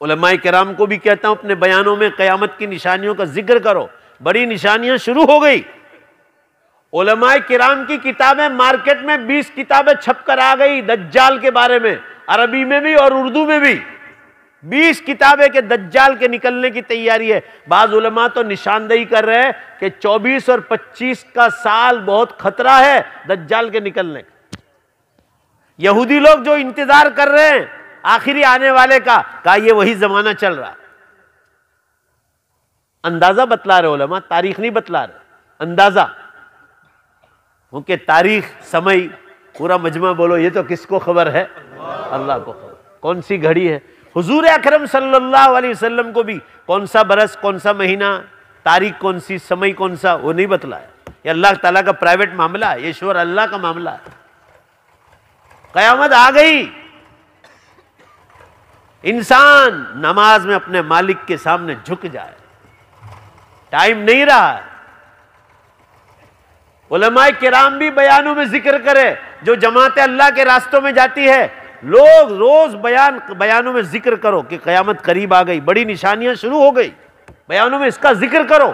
उलमाए किराम को भी कहता हूं अपने बयानों में कयामत की निशानियों का जिक्र करो, बड़ी निशानियां शुरू हो गई। उलमाए किराम की किताबें मार्केट में 20 किताबें छपकर आ गई दज्जाल के बारे में, अरबी में भी और उर्दू में भी 20 किताबें के दज्जाल के निकलने की तैयारी है। बाज उलमा तो निशानदेही कर रहे हैं कि 24 और 25 का साल बहुत खतरा है दज्जाल के निकलने का। यहूदी लोग जो इंतजार कर रहे हैं आखिरी आने वाले का ये वही जमाना चल रहा। अंदाजा बतला रहे उलमा, तारीख नहीं बतला रहे, अंदाजा। क्योंकि तारीख, समय, पूरा मजमा बोलो ये तो किसको खबर है? अल्लाह को खबर। कौन सी घड़ी है? हुजूर अकरम सल्लल्लाहु अलैहि वसल्लम को भी कौन सा बरस, कौन सा महीना, तारीख कौन सी, समय कौन सा, वो नहीं बतलाया। ये अल्लाह ताला का प्राइवेट मामला है, ये ईश्वर अल्लाह का मामला है। कयामत आ गई, इंसान नमाज में अपने मालिक के सामने झुक जाए, टाइम नहीं रहा है। उलमाए किराम भी बयानों में जिक्र करे, जो जमातें अल्लाह के रास्तों में जाती है, लोग रोज बयानों में जिक्र करो कि कयामत करीब आ गई, बड़ी निशानियां शुरू हो गई, बयानों में इसका जिक्र करो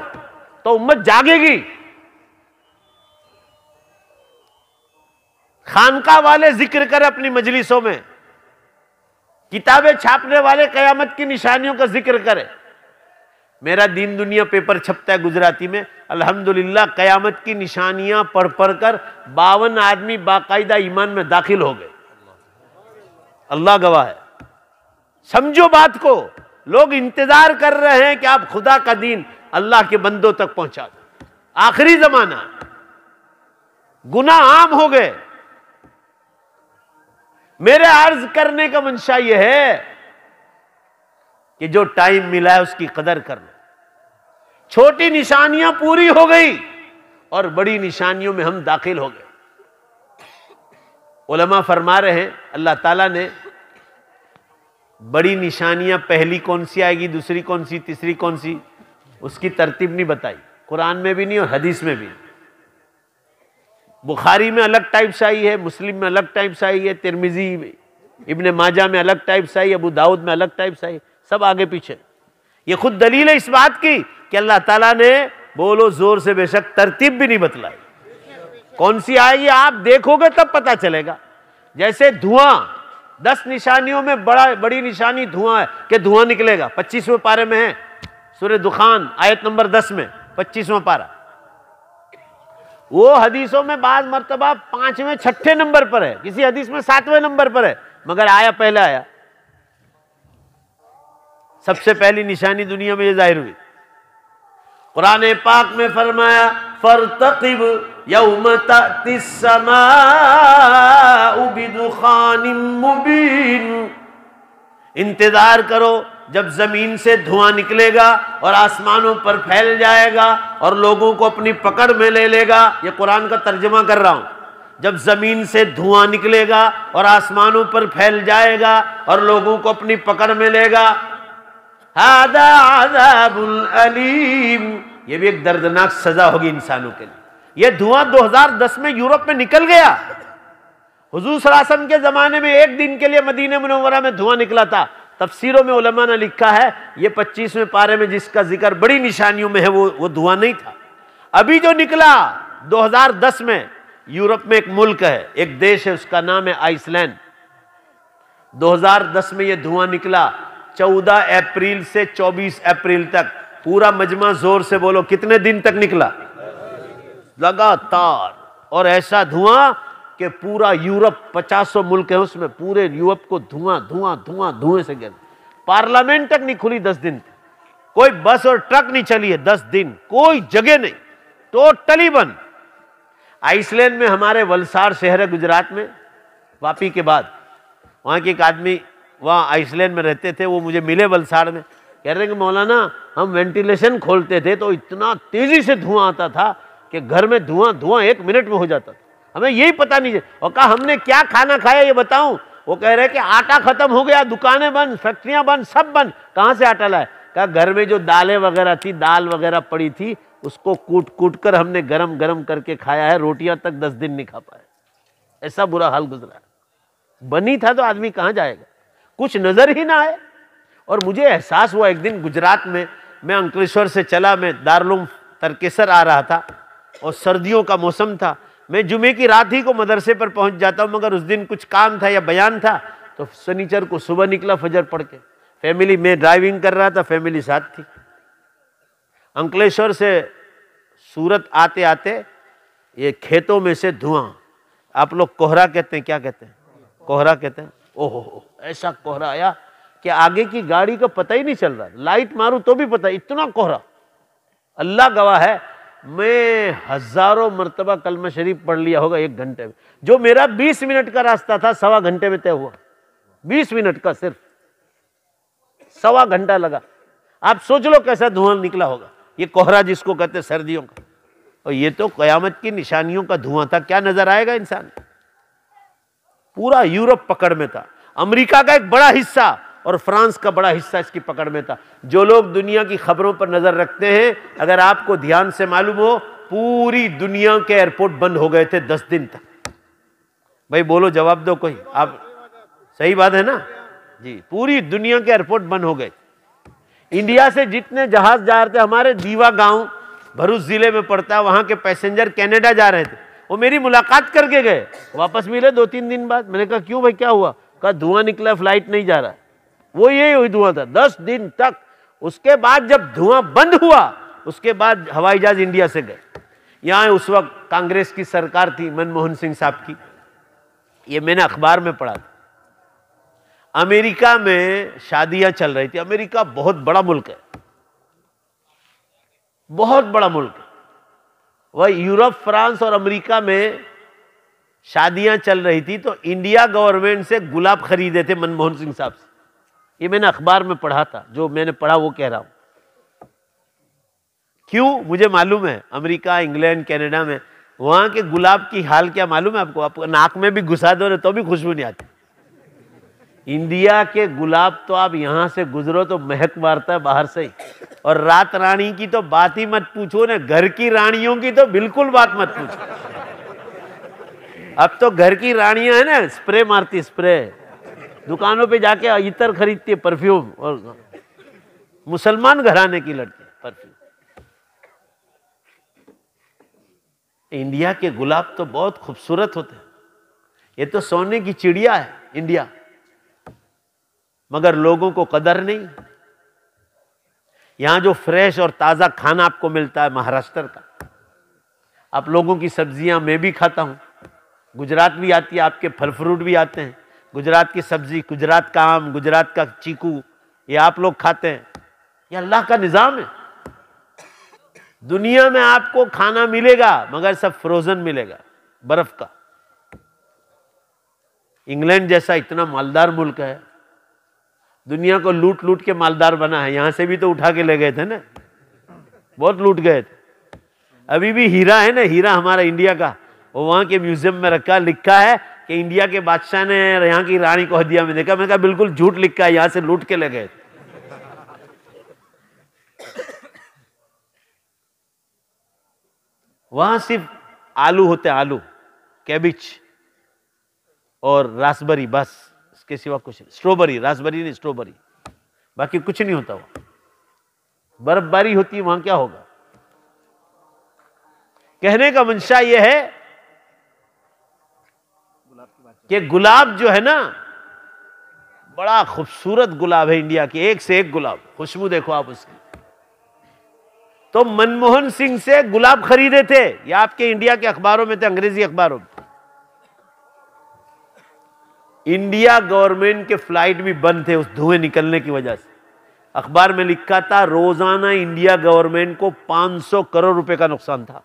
तो उम्मत जागेगी। खानका वाले जिक्र करें अपनी मजलिसों में, किताबें छापने वाले कयामत की निशानियों का जिक्र करें। मेरा दीन दुनिया पेपर छपता है गुजराती में, अल्हम्दुलिल्लाह कयामत की निशानियां पढ़ पढ़ कर 52 आदमी बाकायदा ईमान में दाखिल हो गए। अल्लाह गवाह है। समझो बात को, लोग इंतजार कर रहे हैं कि आप खुदा का दीन अल्लाह के बंदों तक पहुंचा दो। आखिरी जमाना, गुनाह आम हो गए। मेरे अर्ज करने का मंशा यह है कि जो टाइम मिला है उसकी कदर करना। छोटी निशानियां पूरी हो गई और बड़ी निशानियों में हम दाखिल हो गए। उलमा फरमा रहे हैं अल्लाह ताला ने बड़ी निशानियां पहली कौन सी आएगी, दूसरी कौन सी, तीसरी कौन सी, उसकी तरतीब नहीं बताई, कुरान में भी नहीं और हदीस में भी। बुखारी में अलग टाइप से आई है, मुस्लिम में अलग टाइप से आई है, तिरमिजी में, इब्ने माजा में अलग टाइप से आई, अबू दाऊद में अलग टाइप से आई, सब आगे पीछे। ये खुद दलील है इस बात की कि अल्लाह ताला ने, बोलो जोर से बेशक, तरतीब भी नहीं बतलाई। कौन सी आएगी आप देखोगे तब पता चलेगा। जैसे धुआं, 10 निशानियों में बड़ी निशानी धुआं है कि धुआं निकलेगा। 25वें पारे में है सूरह दुखान आयत नंबर 10 में, 25वां पारा। वो हदीसों में बाज मर्तबा 5वें 6ठे नंबर पर है, किसी हदीस में 7वें नंबर पर है, मगर आया पहले आया। सबसे पहली निशानी दुनिया में ये जाहिर हुई। कुरान पाक में फरमाया फरतकिब यौम तअतिस समाउ बिदुखानिम मुबीन, इंतजार करो जब जमीन से धुआं निकलेगा और आसमानों पर फैल जाएगा और लोगों को अपनी पकड़ में ले लेगा। ये कुरान का तर्जुमा कर रहा हूं। जब जमीन से धुआं निकलेगा और आसमानों पर फैल जाएगा और लोगों को अपनी पकड़ में लेगा। हादा अज़ाबुल अलीम, ये भी एक दर्दनाक सजा होगी इंसानों के लिए। यह धुआं 2010 में यूरोप में निकल गया। हुजूर सल्लल्लाहु अलैहि वसल्लम के जमाने में एक दिन के लिए मदीने मुनव्वरा में धुआं निकला था। तफसीरों में उलमा ने लिखा है ये 25वें पारे में जिसका जिक्र बड़ी निशानियों में है वो धुआं नहीं था। अभी जो निकला 2010 में, यूरोप में एक मुल्क है, एक देश है, उसका नाम है आइसलैंड। 2010 में यह धुआं निकला। 14 अप्रैल से 24 अप्रैल तक पूरा मजमा, जोर से बोलो, कितने दिन तक निकला? लगातार। और ऐसा धुआं कि पूरा यूरोप, 50 मुल्क है उसमें, पूरे यूरोप को धुआं धुआं धुआं धुएं से गिर। पार्लियामेंट तक नहीं खुली 10 दिन, कोई बस और ट्रक नहीं चली है 10 दिन, कोई जगह नहीं, टोटली बंद। आइसलैंड में हमारे वलसाड़ शहर है गुजरात में, वापी के बाद, वहाँ के एक आदमी वहाँ आइसलैंड में रहते थे, वो मुझे मिले वलसाड़ में, कह रहे हैं कि मौलाना हम वेंटिलेशन खोलते थे तो इतना तेजी से धुआं आता था कि घर में धुआं 1 मिनट में हो जाता था, हमें यही पता नहीं है। और कहा हमने क्या खाना खाया ये बताऊं? वो कह रहे कि आटा खत्म हो गया, दुकानें बंद, फैक्ट्रियां बंद, सब बंद। कहां से आटा लाए? कहा घर में जो दालें वगैरह थी, दाल वगैरह पड़ी थी, उसको कूट कूट कर हमने गरम गरम करके खाया है, रोटियां तक 10 दिन नहीं खा पाए, ऐसा बुरा हाल गुजरा। बनी था तो आदमी कहां जाएगा, कुछ नजर ही ना आए। और मुझे एहसास हुआ एक दिन गुजरात में, मैं अंकलेश्वर से चला, मैं दारुल तर्केसर आ रहा था और सर्दियों का मौसम था। मैं जुमे की रात ही को मदरसे पर पहुंच जाता हूं, मगर उस दिन कुछ काम था या बयान था, तो शनिचर को सुबह निकला फजर पढ़ के। फैमिली में ड्राइविंग कर रहा था, फैमिली साथ थी। अंकलेश्वर से सूरत आते आते ये खेतों में से धुआं, आप लोग कोहरा कहते हैं, क्या कहते हैं, कोहरा कहते हैं। ओहो, ऐसा कोहरा आया कि आगे की गाड़ी का पता ही नहीं चल रहा, लाइट मारूं तो भी पता, इतना कोहरा। अल्लाह गवाह है, मैं हजारों मर्तबा कलमा शरीफ पढ़ लिया होगा 1 घंटे में। जो मेरा 20 मिनट का रास्ता था, 1.25 घंटे में तय हुआ। 20 मिनट का सिर्फ 1.25 घंटा लगा। आप सोच लो कैसा धुआं निकला होगा, ये कोहरा जिसको कहते हैं सर्दियों का। और ये तो कयामत की निशानियों का धुआं था, क्या नजर आएगा इंसान। पूरा यूरोप पकड़ में था, अमेरिका का एक बड़ा हिस्सा और फ्रांस का बड़ा हिस्सा इसकी पकड़ में था। जो लोग दुनिया की खबरों पर नजर रखते हैं, अगर आपको ध्यान से मालूम हो, पूरी दुनिया के एयरपोर्ट बंद हो गए थे 10 दिन तक। भाई बोलो, जवाब दो कोई, आप सही बात है ना जी, पूरी दुनिया के एयरपोर्ट बंद हो गए। इंडिया से जितने जहाज जा रहे थे, हमारे दीवा गांव भरूच जिले में पड़ता है, वहां के पैसेंजर कनाडा जा रहे थे, वो मेरी मुलाकात करके गए, वापस मिले 2-3 दिन बाद। मैंने कहा क्यों भाई, क्या हुआ? कहा धुआं निकला, फ्लाइट नहीं जा रहा। वो यही धुआं था 10 दिन तक। उसके बाद जब धुआं बंद हुआ, उसके बाद हवाई जहाज इंडिया से गए। यहां उस वक्त कांग्रेस की सरकार थी, मनमोहन सिंह साहब की, ये मैंने अखबार में पढ़ा था। अमेरिका में शादियां चल रही थी। अमेरिका बहुत बड़ा मुल्क है, बहुत बड़ा मुल्क है। वह यूरोप, फ्रांस और अमेरिका में शादियां चल रही थी, तो इंडिया गवर्नमेंट से गुलाब खरीदे थे मनमोहन सिंह साहब से। ये मैंने अखबार में पढ़ा था, जो मैंने पढ़ा वो कह रहा हूं। क्यों? मुझे मालूम है, अमेरिका, इंग्लैंड, कनाडा में वहां के गुलाब की हाल क्या मालूम है आपको? आप नाक में भी घुसा दो तो भी खुशबू नहीं आती। इंडिया के गुलाब तो आप यहां से गुजरो तो महक मारता है बाहर से ही। और रात रानी की तो बात ही मत पूछो ना, घर की रानियों की तो बिल्कुल बात मत पूछो। अब तो घर की रानियां है ना, स्प्रे मारती, स्प्रे दुकानों पे जाके इतर खरीदती है, परफ्यूम, और मुसलमान घराने की लड़की परफ्यूम। इंडिया के गुलाब तो बहुत खूबसूरत होते हैं, ये तो सोने की चिड़िया है इंडिया, मगर लोगों को कदर नहीं। यहां जो फ्रेश और ताजा खाना आपको मिलता है महाराष्ट्र का, आप लोगों की सब्जियां मैं भी खाता हूं, गुजरात भी आती है, आपके फल फ्रूट भी आते हैं, गुजरात की सब्जी, गुजरात का आम, गुजरात का चीकू, ये आप लोग खाते हैं। ये अल्लाह का निजाम है। दुनिया में आपको खाना मिलेगा मगर सब फ्रोजन मिलेगा, बर्फ का। इंग्लैंड जैसा इतना मालदार मुल्क है, दुनिया को लूट लूट के मालदार बना है। यहां से भी तो उठा के ले गए थे ना, बहुत लूट गए थे। अभी भी हीरा है ना, हीरा हमारा इंडिया का, वो वहां के म्यूजियम में रखा, लिखा है कि इंडिया के बादशाह ने यहाँ की रानी को हदिया में देखा। मैंने कहा बिल्कुल झूठ लिखा है, यहां से लूट के ले गए। वहां सिर्फ आलू होते हैं, आलू, कैबिज और रासबरी, बस, इसके सिवा कुछ नहीं। स्ट्रॉबेरी, रासबरी नहीं, स्ट्रॉबेरी, बाकी कुछ नहीं होता। वहां बर्फबारी होती है, वहां क्या होगा? कहने का मंशा यह है कि गुलाब जो है ना, बड़ा खूबसूरत गुलाब है इंडिया के, एक से एक गुलाब, खुशबू देखो आप उसकी। तो मनमोहन सिंह से गुलाब खरीदे थे, ये आपके इंडिया के अखबारों में थे, अंग्रेजी अखबारों में। इंडिया गवर्नमेंट के फ्लाइट भी बंद थे उस धुएं निकलने की वजह से। अखबार में लिखा था रोजाना इंडिया गवर्नमेंट को 500 करोड़ रुपए का नुकसान था।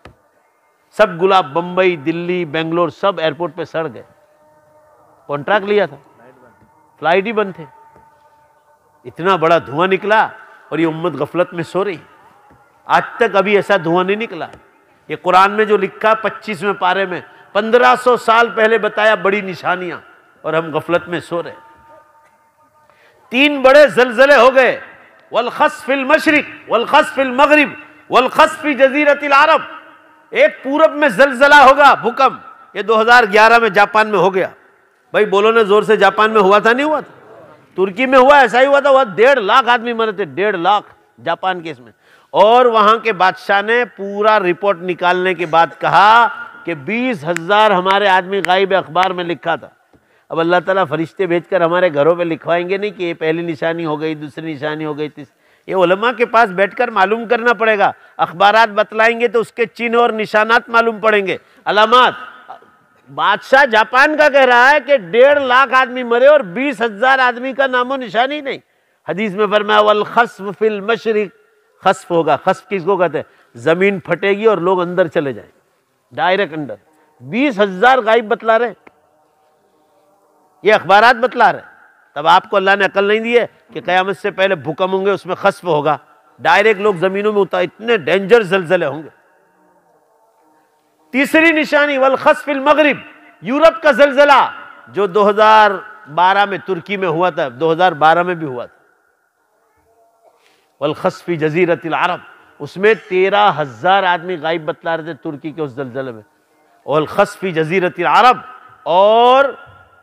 सब गुलाब बंबई, दिल्ली, बेंगलोर, सब एयरपोर्ट पे सड़ गए। कॉन्ट्रैक्ट लिया था, फ्लाइट ही बंद थे। इतना बड़ा धुआं निकला और ये उम्मत गफलत में सो रही। आज तक अभी ऐसा धुआं नहीं निकला। ये कुरान में जो लिखा 25वें पारे में, 1500 साल पहले बताया बड़ी निशानियां, और हम गफलत में सो रहे। 3 बड़े जलजले हो गए, वल खस्फ फिल मशरिक वल खस्फ फिल मगरिब वल खस्फ फी जजीरतिल अरब। एक पूरब में जलजला होगा, भूकंप। ये 2011 में जापान में हो गया। भाई बोलो ना जोर से, जापान में हुआ था नहीं हुआ था? तुर्की में हुआ, ऐसा ही हुआ था। वह 1.5 लाख आदमी मरे थे, 1.5 लाख जापान के इसमें। और वहां के बादशाह ने पूरा रिपोर्ट निकालने के बाद कहा कि 20,000 हमारे आदमी गायब है, अखबार में लिखा था। अब अल्लाह ताला फरिश्ते भेजकर हमारे घरों पे लिखवाएंगे नहीं कि ये पहली निशानी हो गई, दूसरी निशानी हो गई, ये उलमा के पास बैठकर मालूम करना पड़ेगा। अखबारात बतलाएंगे तो उसके चिन्ह और निशानात मालूम पड़ेंगे, अलामात। बादशाह जापान का कह रहा है कि 1.5 लाख आदमी मरे और 20,000 आदमी का नामो निशानी नहीं। हदीस में फरमाया वल खस्फ फिल मशरिक, खस्फ होगा। खस्फ किसको कहते हैं? जमीन फटेगी और लोग अंदर चले जाएंगे, डायरेक्ट अंदर। 20,000 गायब बतला रहे, ये अखबारात बतला रहे। तब आपको अल्लाह ने अकल नहीं दी है कि क़यामत से पहले भूकंप होंगे, उसमें खस्फ होगा, डायरेक्ट लोग जमीनों में उतर, इतने डेंजर जलजले होंगे। तीसरी निशानी वल खस्फ फिल मगरिब, यूरोप का जलजला जो 2012 में तुर्की में हुआ था, 2012 में भी हुआ था। वल खस्फ फी जजीरतिल अरब, उसमें 13,000 आदमी गायब बतला रहे थे तुर्की के उस जलजले में। वल खस्फ फी जजीरतिल अरब, और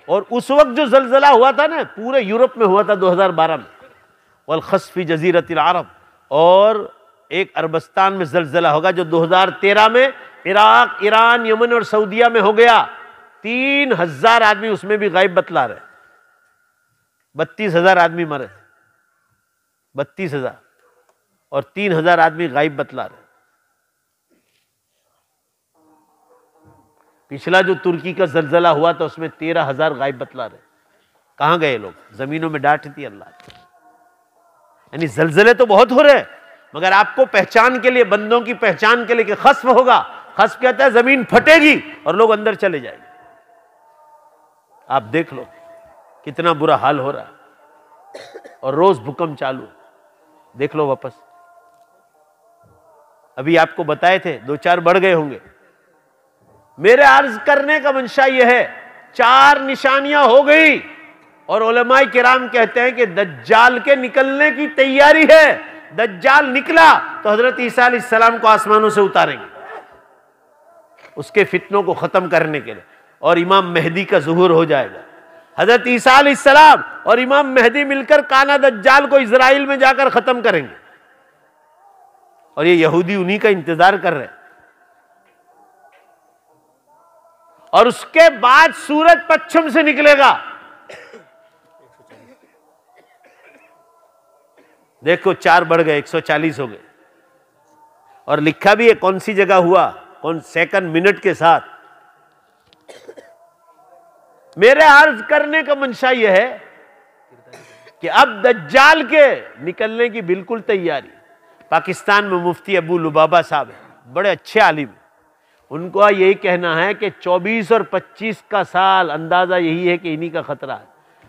उस वक्त जो जलजला हुआ था ना, पूरे यूरोप में हुआ था 2012 में। वल खस्फ फी जजीरतिल अरब, और एक अरबस्तान में जलजला होगा जो 2013 में इराक, ईरान, यमन और सऊदिया में हो गया। 3,000 आदमी उसमें भी गायब बतला रहे। 32,000 आदमी मरे, 32,000, और 3,000 आदमी गायब बतला रहे। पिछला जो तुर्की का जलजला हुआ था उसमें 13,000 गायब बतला रहे। कहां गए लोग? जमीनों में डांट थी अल्लाह। यानी जलजले तो बहुत हो रहे, मगर आपको पहचान के लिए, बंदों की पहचान के लिए कि खस्फ होगा। खस्फ कहता है जमीन फटेगी और लोग अंदर चले जाएंगे। आप देख लो कितना बुरा हाल हो रहा है, और रोज भूकंप चालू। देख लो वापस, अभी आपको बताए थे 2-4 बढ़ गए होंगे। मेरे अर्ज करने का मंशा यह है, 4 निशानियां हो गई, और उलमाए किराम कहते हैं कि दज्जाल के निकलने की तैयारी है। दज्जाल निकला तो हजरत ईसा अलैहिस्सलाम को आसमानों से उतारेंगे उसके फितनों को खत्म करने के लिए, और इमाम मेहदी का ज़ुहूर हो जाएगा। हजरत ईसा अलैहिस्सलाम और इमाम मेहदी मिलकर काना दज्जाल को इजराइल में जाकर खत्म करेंगे, और ये यहूदी उन्हीं का इंतजार कर रहे हैं। और उसके बाद सूरज पश्चिम से निकलेगा। देखो 4 बढ़ गए, 140 हो गए। और लिखा भी है कौन सी जगह हुआ, कौन सेकंड मिनट के साथ। मेरे अर्ज करने का मंशा यह है कि अब दज्जाल के निकलने की बिल्कुल तैयारी। पाकिस्तान में मुफ्ती अबू लुबाबा साहब है, बड़े अच्छे आलिम। उनको यही कहना है कि 24 और 25 का साल अंदाजा यही है कि इन्हीं का खतरा है।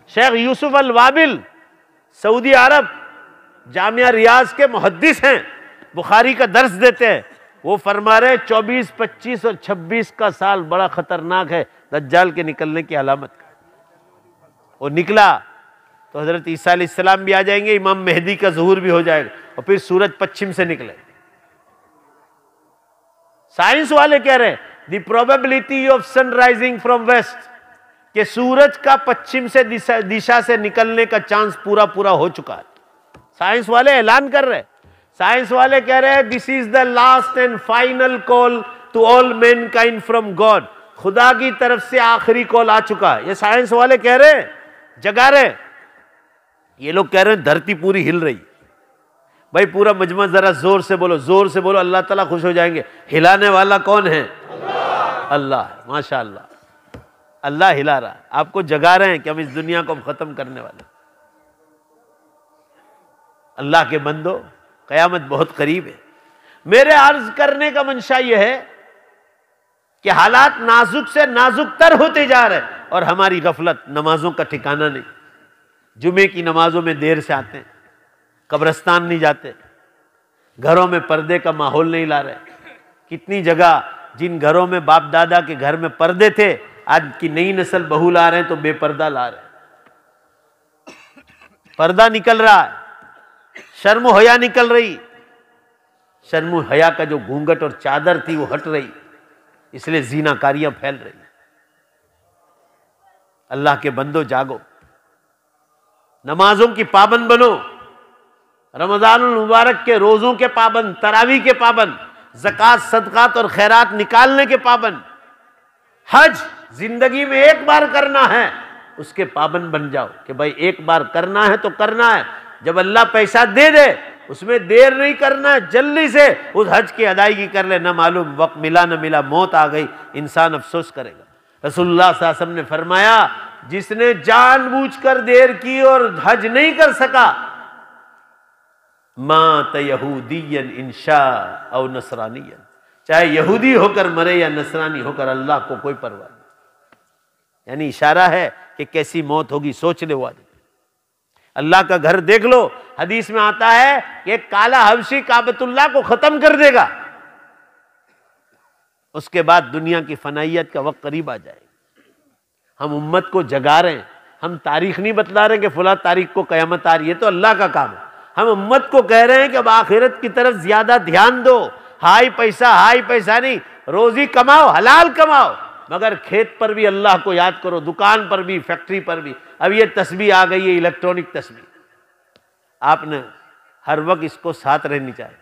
शेख यूसुफ अल वाबिल सऊदी अरब जामिया रियाज के मुहद्दिस हैं, बुखारी का दर्स देते हैं। वो फरमा रहे 24, 25 और 26 का साल बड़ा खतरनाक है दज्जाल के निकलने की अलामत का। वो निकला तो हजरत ईसा अलैहिस्सलाम भी आ जाएंगे, इमाम मेहदी का ज़ुहूर भी हो जाएगा, और फिर सूरज पश्चिम से निकले। साइंस वाले कह रहे हैं the probability of sun rising from west, कि सूरज का पश्चिम से दिशा से निकलने का चांस पूरा पूरा हो चुका है। साइंस वाले ऐलान कर रहे हैं। साइंस वाले कह रहे हैं this is the last and final call to all mankind from God, खुदा की तरफ से आखिरी कॉल आ चुका है। ये साइंस वाले कह रहे हैं, जगा रहे। ये लोग कह रहे हैं धरती पूरी हिल रही। भाई पूरा मजमा जरा जोर से बोलो, जोर से बोलो, अल्लाह ताला खुश हो जाएंगे। हिलाने वाला कौन है? अल्लाह। माशाअल्लाह, अल्लाह हिला रहा है, आपको जगा रहे हैं कि हम इस दुनिया को खत्म करने वाले। अल्लाह के बंदो, कयामत बहुत करीब है। मेरे अर्ज करने का मंशा यह है कि हालात नाजुक से नाजुक तर होते जा रहे हैं, और हमारी गफलत, नमाजों का ठिकाना नहीं। जुमे की नमाजों में देर से आते हैं, कब्रिस्तान नहीं जाते, घरों में पर्दे का माहौल नहीं ला रहे। कितनी जगह जिन घरों में बाप दादा के घर में पर्दे थे, आज की नई नस्ल बहू ला रहे हैं तो बेपर्दा ला रहे हैं। पर्दा निकल रहा है, शर्म हया निकल रही, शर्म हया का जो घूंघट और चादर थी वो हट रही, इसलिए ज़िनाकारियां फैल रही। अल्लाह के बंदो जागो, नमाजों की पाबंद बनो, रमजानुल मुबारक के रोजों के पाबंद, तरावी के पाबंद, ज़कात सदकात और खैरात निकालने के पाबंद, हज जिंदगी में एक बार करना है उसके पाबंद बन जाओ कि भाई एक बार करना है तो करना है। जब अल्लाह पैसा दे दे उसमें देर नहीं करना है, जल्दी से उस हज की अदायगी कर ले। न मालूम वक्त मिला न मिला, मौत आ गई, इंसान अफसोस करेगा। रसूलुल्लाह सल्लल्लाहु अलैहि वसल्लम ने फरमाया, जिसने जानबूझकर देर की और हज नहीं कर सका, मात यहूदियन इंशा और नसरानियन, चाहे यहूदी होकर मरे या नसरानी होकर, अल्लाह को कोई परवाह नहीं। यानी इशारा है कि कैसी मौत होगी, सोच ले वो आदमी। अल्लाह का घर देख लो, हदीस में आता है कि काला हबशी काबतुल्लाह को खत्म कर देगा, उसके बाद दुनिया की फनाइयत का वक्त करीब आ जाएगा। हम उम्मत को जगा रहे हैं, हम तारीख नहीं बतला रहे कि फुला तारीख को कयामत आ रही है, तो अल्लाह का काम है। हम उम्मत को कह रहे हैं कि अब आखिरत की तरफ ज्यादा ध्यान दो। हाई पैसा नहीं, रोजी कमाओ, हलाल कमाओ, मगर खेत पर भी अल्लाह को याद करो, दुकान पर भी, फैक्ट्री पर भी। अब ये तस्बीह आ गई है, इलेक्ट्रॉनिक तस्बीह, आपने हर वक्त इसको साथ रहनी चाहिए।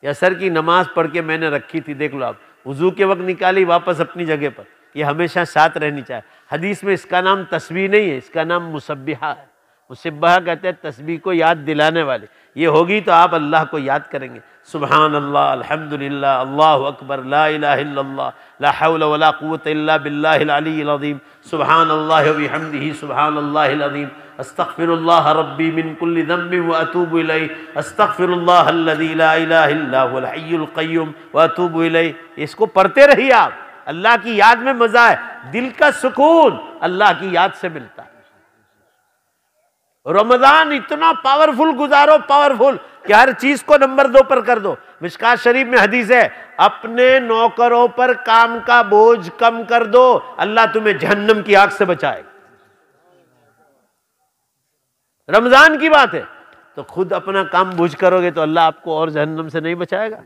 या असर की नमाज पढ़ के मैंने रखी थी, देख लो आप, वुजू के वक्त निकाली वापस अपनी जगह पर, ये हमेशा साथ रहनी चाहिए। हदीस में इसका नाम तस्बीह नहीं है, इसका नाम मुसब्बिहा है। मुसब्बिहा कहते हैं तस्बीह को याद दिलाने वाले। ये होगी तो आप अल्लाह को याद करेंगे। सुबहान अल्लाह, अल्हम्दुलिल्लाह, अल्लाहु अकबर, ला इलाहा इल्लल्लाह, ला हौला वला कुव्वता इल्ला बिल्लाहिल अलिय्यिल अज़ीम, सुबहान अल्लाह व बिहम्दिही, सुबहान अल्लाहिल अज़ीम, अस्तग़फिरुल्लाह रब्बी मिन कुल्लि ज़ंबिन व अतूबु इलैहि, अस्तग़फिरुल्लाह अल्लज़ी ला इलाहा इल्ला हुवल हय्युल क़य्यूम व अतूबु इलैहि। इसको पढ़ते रहिए आप। अल्लाह की याद में मजा है, दिल का सुकून अल्लाह की याद से मिलता है। रमजान इतना पावरफुल गुजारो, पावरफुल कि हर चीज को नंबर 2 पर कर दो। मिशकात शरीफ में हदीस है, अपने नौकरों पर काम का बोझ कम कर दो, अल्लाह तुम्हें जहन्नम की आग से बचाएगा। रमजान की बात है, तो खुद अपना काम बोझ करोगे तो अल्लाह आपको और जहन्नम से नहीं बचाएगा।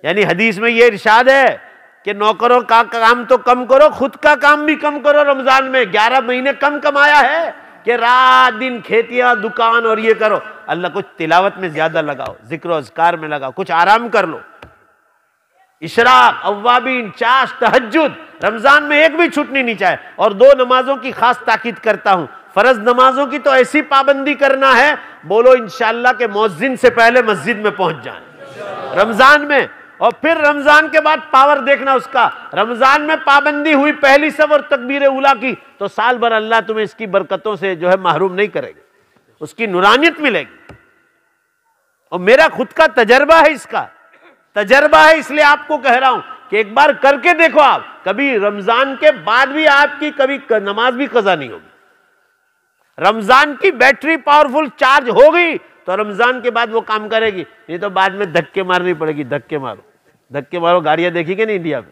यानी हदीस में यह इरशाद है कि नौकरों का काम तो कम करो, खुद का काम भी कम करो। रमजान में 11 महीने कम कमाया है कि रात दिन खेतियां, दुकान और ये करो। अल्लाह कुछ तिलावत में ज्यादा लगाओ, जिक्र अज़कार में लगाओ, कुछ आराम कर लो। इशराक, अव्वाबीन, चाश, तहज्जुद, रमजान में एक भी छूटनी नहीं चाहिए। और 2 नमाजों की खास ताकीद करता हूं, फर्ज नमाजों की तो ऐसी पाबंदी करना है, बोलो इंशाअल्लाह के मुअज्जिन से पहले मस्जिद में पहुंच जाए रमजान में। और फिर रमजान के बाद पावर देखना उसका। रमजान में पाबंदी हुई पहली सब और तकबीर उला की, तो साल भर अल्लाह तुम्हें इसकी बरकतों से जो है महरूम नहीं करेगा, उसकी नूरानियत मिलेगी। और मेरा खुद का तजर्बा है, इसका तजर्बा है, इसलिए आपको कह रहा हूं कि एक बार करके देखो आप। कभी रमजान के बाद भी आपकी कभी नमाज भी कज़ा नहीं होगी। रमजान की बैटरी पावरफुल चार्ज हो गई तो रमजान के बाद वो काम करेगी, नहीं तो बाद में धक्के मारनी पड़ेगी। धक्के मारो गाड़ियां देखी कि नहीं इंडिया में,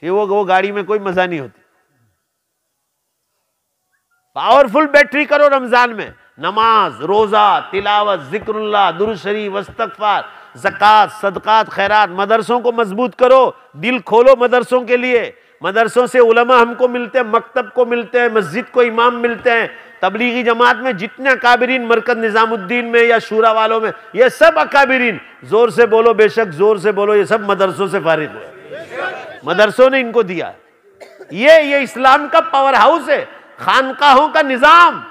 फिर वो गाड़ी में कोई मजा नहीं होती। पावरफुल बैटरी करो रमजान में, नमाज, रोजा, तिलावत, जिक्रुल्लाह, दुरूद शरीफ, इस्तग़फ़ार, ज़कात, सदकात, खैरात। मदरसों को मजबूत करो, दिल खोलो मदरसों के लिए। मदरसों से उलमा हमको मिलते हैं, मकतब को मिलते हैं, मस्जिद को इमाम मिलते हैं। तबलीगी जमात में जितने अकाबिरीन मरकज निजामुद्दीन में या शूरा वालों में, ये सब अकाबिरीन, जोर से बोलो, बेशक जोर से बोलो, ये सब मदरसों से फारिग हुए। मदरसों ने इनको दिया। ये इस्लाम का पावर हाउस है, खानकाहों का निजाम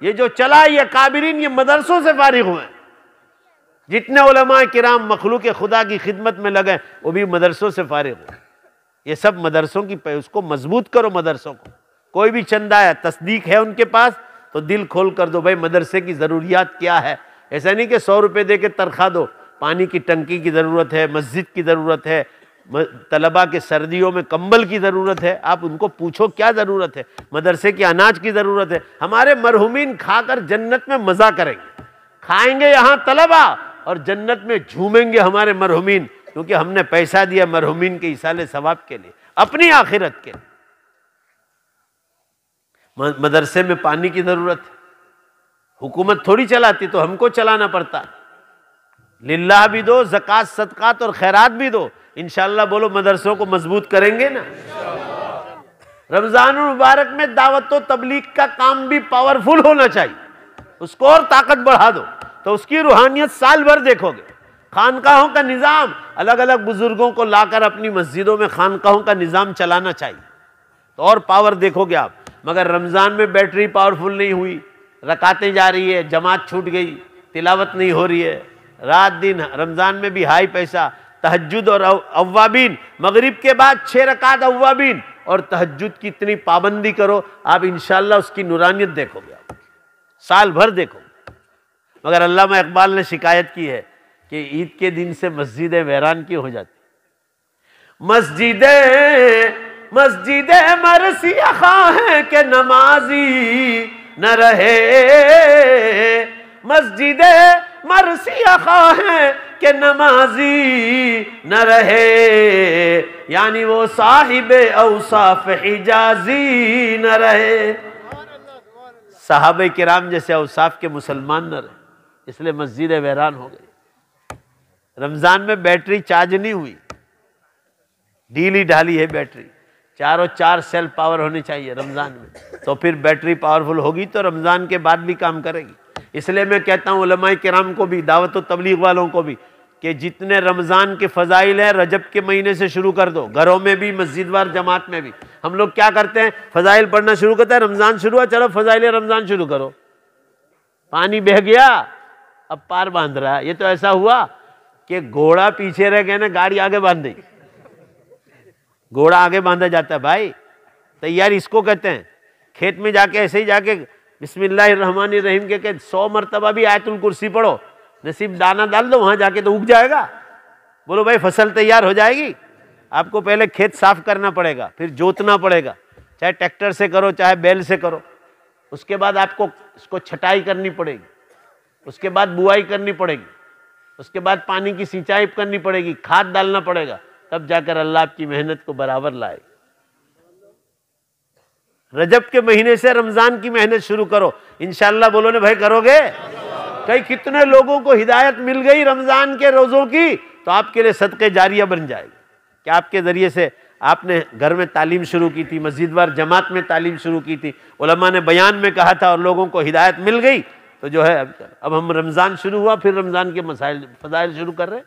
ये जो चला, ये अकाबिरीन ये मदरसों से फारिग हुए। जितने उलमा किराम मखलूक खुदा की खिदमत में लगे वो भी मदरसों से फारिग हुए। ये सब मदरसों की, उसको मजबूत करो मदरसों को। कोई भी चंदा है, तस्दीक है उनके पास, तो दिल खोल कर दो भाई मदरसे की ज़रूरियात क्या है। ऐसा नहीं कि 100 रुपये दे के तनख्वाह दो। पानी की टंकी की ज़रूरत है, मस्जिद की ज़रूरत है, तलबा के सर्दियों में कंबल की ज़रूरत है। आप उनको पूछो क्या ज़रूरत है, मदरसे के अनाज की ज़रूरत है। हमारे मरहुमीन खाकर जन्नत में मज़ा करेंगे, खाएंगे यहाँ तलबा और जन्नत में झूमेंगे हमारे मरहुमीन, क्योंकि हमने पैसा दिया मरहुमीन के इसाले सवाब के लिए, अपनी आखिरत के लिए। मदरसे में पानी की ज़रूरत है, हुकूमत थोड़ी चलाती, तो हमको चलाना पड़ता। लिल्लाह भी दो, ज़कात सदकात और खैरात भी दो, इंशाअल्लाह बोलो मदरसों को मजबूत करेंगे ना। रमजान मुबारक में दावत व तबलीग का काम भी पावरफुल होना चाहिए, उसको और ताकत बढ़ा दो तो उसकी रूहानियत साल भर देखोगे। खानकाहों का निज़ाम, अलग अलग बुजुर्गों को लाकर अपनी मस्जिदों में खानकाहों का निज़ाम चलाना चाहिए तो और पावर देखोगे आप। मगर रमज़ान में बैटरी पावरफुल नहीं हुई, रकातें जा रही है, जमात छूट गई, तिलावत नहीं हो रही है, रात दिन रमज़ान में भी हाई पैसा, तहज्जुद और अव्वाबीन, मगरिब के बाद 6 रकात अव्वाबीन और तहज्जुद की इतनी पाबंदी करो, आप इंशाअल्लाह उसकी नूरानियत देखोगे, आप साल भर देखोगे। मगर अल्लामा इकबाल ने शिकायत की है कि ईद के दिन से मस्जिदें वैरान क्यों हो जाती। मस्जिदें मरसिया खां के नमाजी न रहे, मस्जिदें मरसिया खां के नमाजी न रहे, यानी वो साहिबे औसाफ हिजाजी न रहे। सहाबे किराम जैसे औसाफ के मुसलमान न रहे, इसलिए मस्जिदें वैरान हो गई। रमजान में बैटरी चार्ज नहीं हुई, ढीली ढाली है बैटरी, 4 और 4 सेल पावर होनी चाहिए रमजान में, तो फिर बैटरी पावरफुल होगी तो रमजान के बाद भी काम करेगी। इसलिए मैं कहता हूँ उलमाए किराम को भी, दावत व तबलीग वालों को भी, कि जितने रमज़ान के फ़ज़ाइल हैं रजब के महीने से शुरू कर दो, घरों में भी, मस्जिदवार जमात में भी। हम लोग क्या करते हैं, फ़ज़ाइल पढ़ना शुरू करते हैं, रमज़ान शुरू हुआ, चलो फ़ज़ाइल रमज़ान शुरू करो, पानी बह गया अब पार बांध रहा है। ये तो ऐसा हुआ कि घोड़ा पीछे रह गया ना, गाड़ी आगे बांध दी। घोड़ा आगे बांधा जाता है भाई, तैयारी इसको कहते हैं। खेत में जाके ऐसे ही जाके बिस्मिल्लाहिर्रहमानिर्रहीम के 100 मरतबा भी आयतुल कुर्सी पढ़ो, नसीब दाना डाल दो, वहां जाके तो उग जाएगा। बोलो भाई फसल तैयार हो जाएगी। आपको पहले खेत साफ करना पड़ेगा, फिर जोतना पड़ेगा, चाहे ट्रैक्टर से करो चाहे बैल से करो। उसके बाद आपको इसको छटाई करनी पड़ेगी, उसके बाद बुआई करनी पड़ेगी, उसके बाद पानी की सिंचाई करनी पड़ेगी, खाद डालना पड़ेगा, तब जाकर अल्लाह आपकी मेहनत को बराबर लाए। रजब के महीने से रमजान की मेहनत शुरू करो, इंशाअल्लाह। बोलो ना भाई, करोगे? कई कितने लोगों को हिदायत मिल गई रमजान के रोजों की, तो आपके लिए सदक़े जारिया बन जाएगी कि आपके जरिए से आपने घर में तालीम शुरू की थी, मस्जिदवार जमात में तालीम शुरू की थी, उलमा ने बयान में कहा था और लोगों को हिदायत मिल गई, तो जो है अब हम रमजान शुरू हुआ, फिर रमजान के मसाइल फजाइल शुरू कर रहे।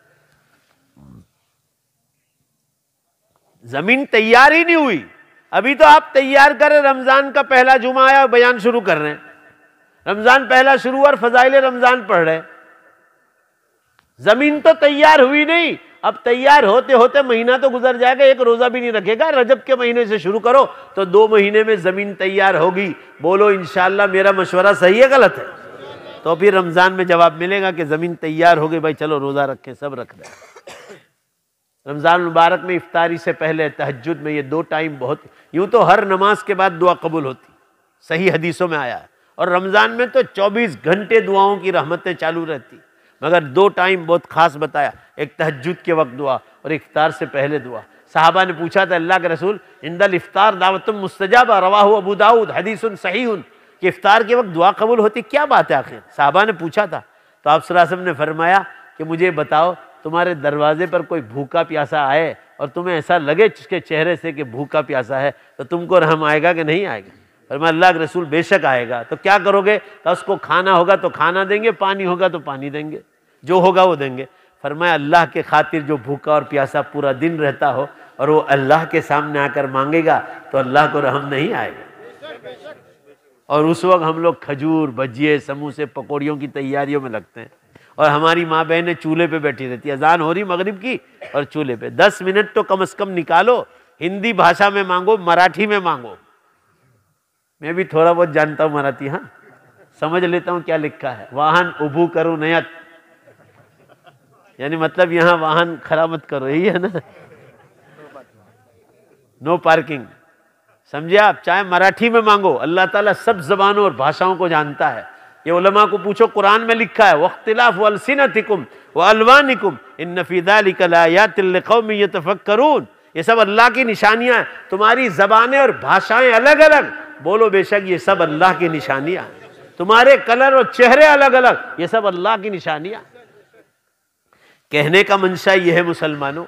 जमीन तैयार ही नहीं हुई, अभी तो आप तैयार करें, रमजान का पहला जुमा आया, बयान शुरू कर रहे हैं, रमजान पहला शुरू और फजाइल रमजान पढ़ रहे। जमीन तो तैयार हुई नहीं, अब तैयार होते होते महीना तो गुजर जाएगा, एक रोजा भी नहीं रखेगा। रजब के महीने से शुरू करो तो 2 महीने में जमीन तैयार होगी। बोलो इंशाअल्लाह मेरा मशवरा सही है गलत है? तो फिर रमजान में जवाब मिलेगा कि जमीन तैयार हो गई, भाई चलो रोजा रखें, सब रख रहे हैं। रमजान मुबारक में इफ्तारी से पहले तहज्जुद में ये 2 टाइम बहुत, यूं तो हर नमाज के बाद दुआ कबूल होती, सही हदीसों में आया है, और रमजान में तो 24 घंटे दुआओं की रहमतें चालू रहती, मगर 2 टाइम बहुत खास बताया, एक तहज्जुद के वक्त दुआ और इफ्तार से पहले दुआ। साहबा ने पूछा था अल्लाह के रसूल, इंदल इफ्तार दावतुम मुस्तजाबा रवाहु अबू दाऊद हदीसुन सहीहुन, कि इफ्तार के वक्त दुआ कबूल होती, क्या बात है आखिर? साहबा ने पूछा था, तो आप सल्लल्लाहु अलैहि वसल्लम ने फरमाया कि मुझे बताओ, तुम्हारे दरवाजे पर कोई भूखा प्यासा आए और तुम्हें ऐसा लगे उसके चेहरे से कि भूखा प्यासा है, तो तुमको रहम आएगा कि नहीं आएगा? फरमाया अल्लाह के रसूल बेशक आएगा। तो क्या करोगे? तो उसको खाना होगा तो खाना देंगे, पानी होगा तो पानी देंगे, जो होगा वो देंगे। फरमाया अल्लाह के खातिर जो भूखा और प्यासा पूरा दिन रहता हो और वो अल्लाह के सामने आकर मांगेगा तो अल्लाह को रहम नहीं आएगा। और उस वक्त हम लोग खजूर, भजिए, समोसे, पकौड़ियों की तैयारियों में लगते हैं, और हमारी माँ बहनें चूल्हे पे बैठी रहती है, अजान हो रही मगरिब की और चूल्हे पे 10 मिनट तो कम से कम निकालो, हिंदी भाषा में मांगो, मराठी में मांगो। मैं भी थोड़ा बहुत जानता हूँ मराठी, हाँ समझ लेता हूँ क्या लिखा है। वाहन उभू करो नयत, यानी मतलब यहाँ वाहन खड़ा मत करो, यही है ना, नो पार्किंग, समझे आप? चाहे मराठी में मांगो, अल्लाह ताला सब जबानों और भाषाओं को जानता है। ये उलमा को पूछो, कुरान में लिखा है वख्तिलाफु अलसिनतिकुम व अलवानिकुम इन्न फी ज़ालिका लायातिल लिक़ौमिन यतफ़क्करून, ये सब अल्लाह की निशानियां हैं। तुम्हारी जबानें और भाषाएं अलग अलग, बोलो बेशक ये सब अल्लाह की निशानियां हैं। तुम्हारे कलर और चेहरे अलग अलग, ये सब अल्लाह की निशानियां। कहने का मंशा यह है मुसलमानों,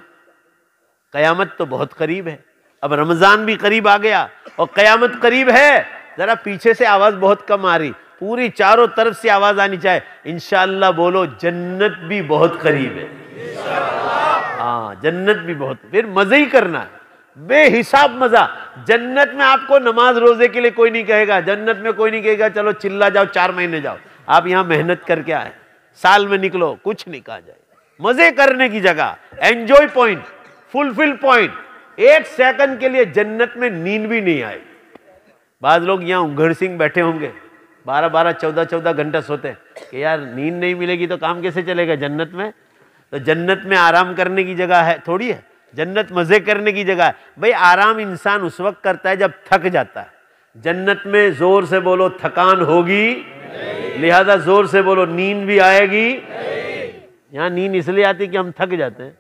कयामत तो बहुत करीब है। अब रमजान भी करीब आ गया और कयामत करीब है। जरा पीछे से आवाज बहुत कम आ रही, पूरी चारों तरफ से आवाज आनी चाहिए। इंशाअल्लाह बोलो, जन्नत भी बहुत करीब है। हाँ, जन्नत भी बहुत, फिर मजे ही करना है, बेहिसाब मजा। जन्नत में आपको नमाज रोजे के लिए कोई नहीं कहेगा, जन्नत में कोई नहीं कहेगा चलो चिल्ला जाओ 4 महीने जाओ। आप यहां मेहनत करके आए, साल में निकलो, कुछ नहीं कहा जाए। मजे करने की जगह, enjoy point, fulfil point. 1 second के लिए जन्नत में नींद भी नहीं आए। बाज लोग यहां उंघड़ सिंह बैठे होंगे, 12-12, 14-14 घंटा सोते हैं कि यार नींद नहीं मिलेगी तो काम कैसे चलेगा जन्नत में। तो जन्नत में आराम करने की जगह है थोड़ी है, जन्नत मजे करने की जगह है। भाई आराम इंसान उस वक्त करता है जब थक जाता है। जन्नत में जोर से बोलो थकान होगी, लिहाजा जोर से बोलो नींद भी आएगी। यहां नींद इसलिए आती कि हम थक जाते हैं,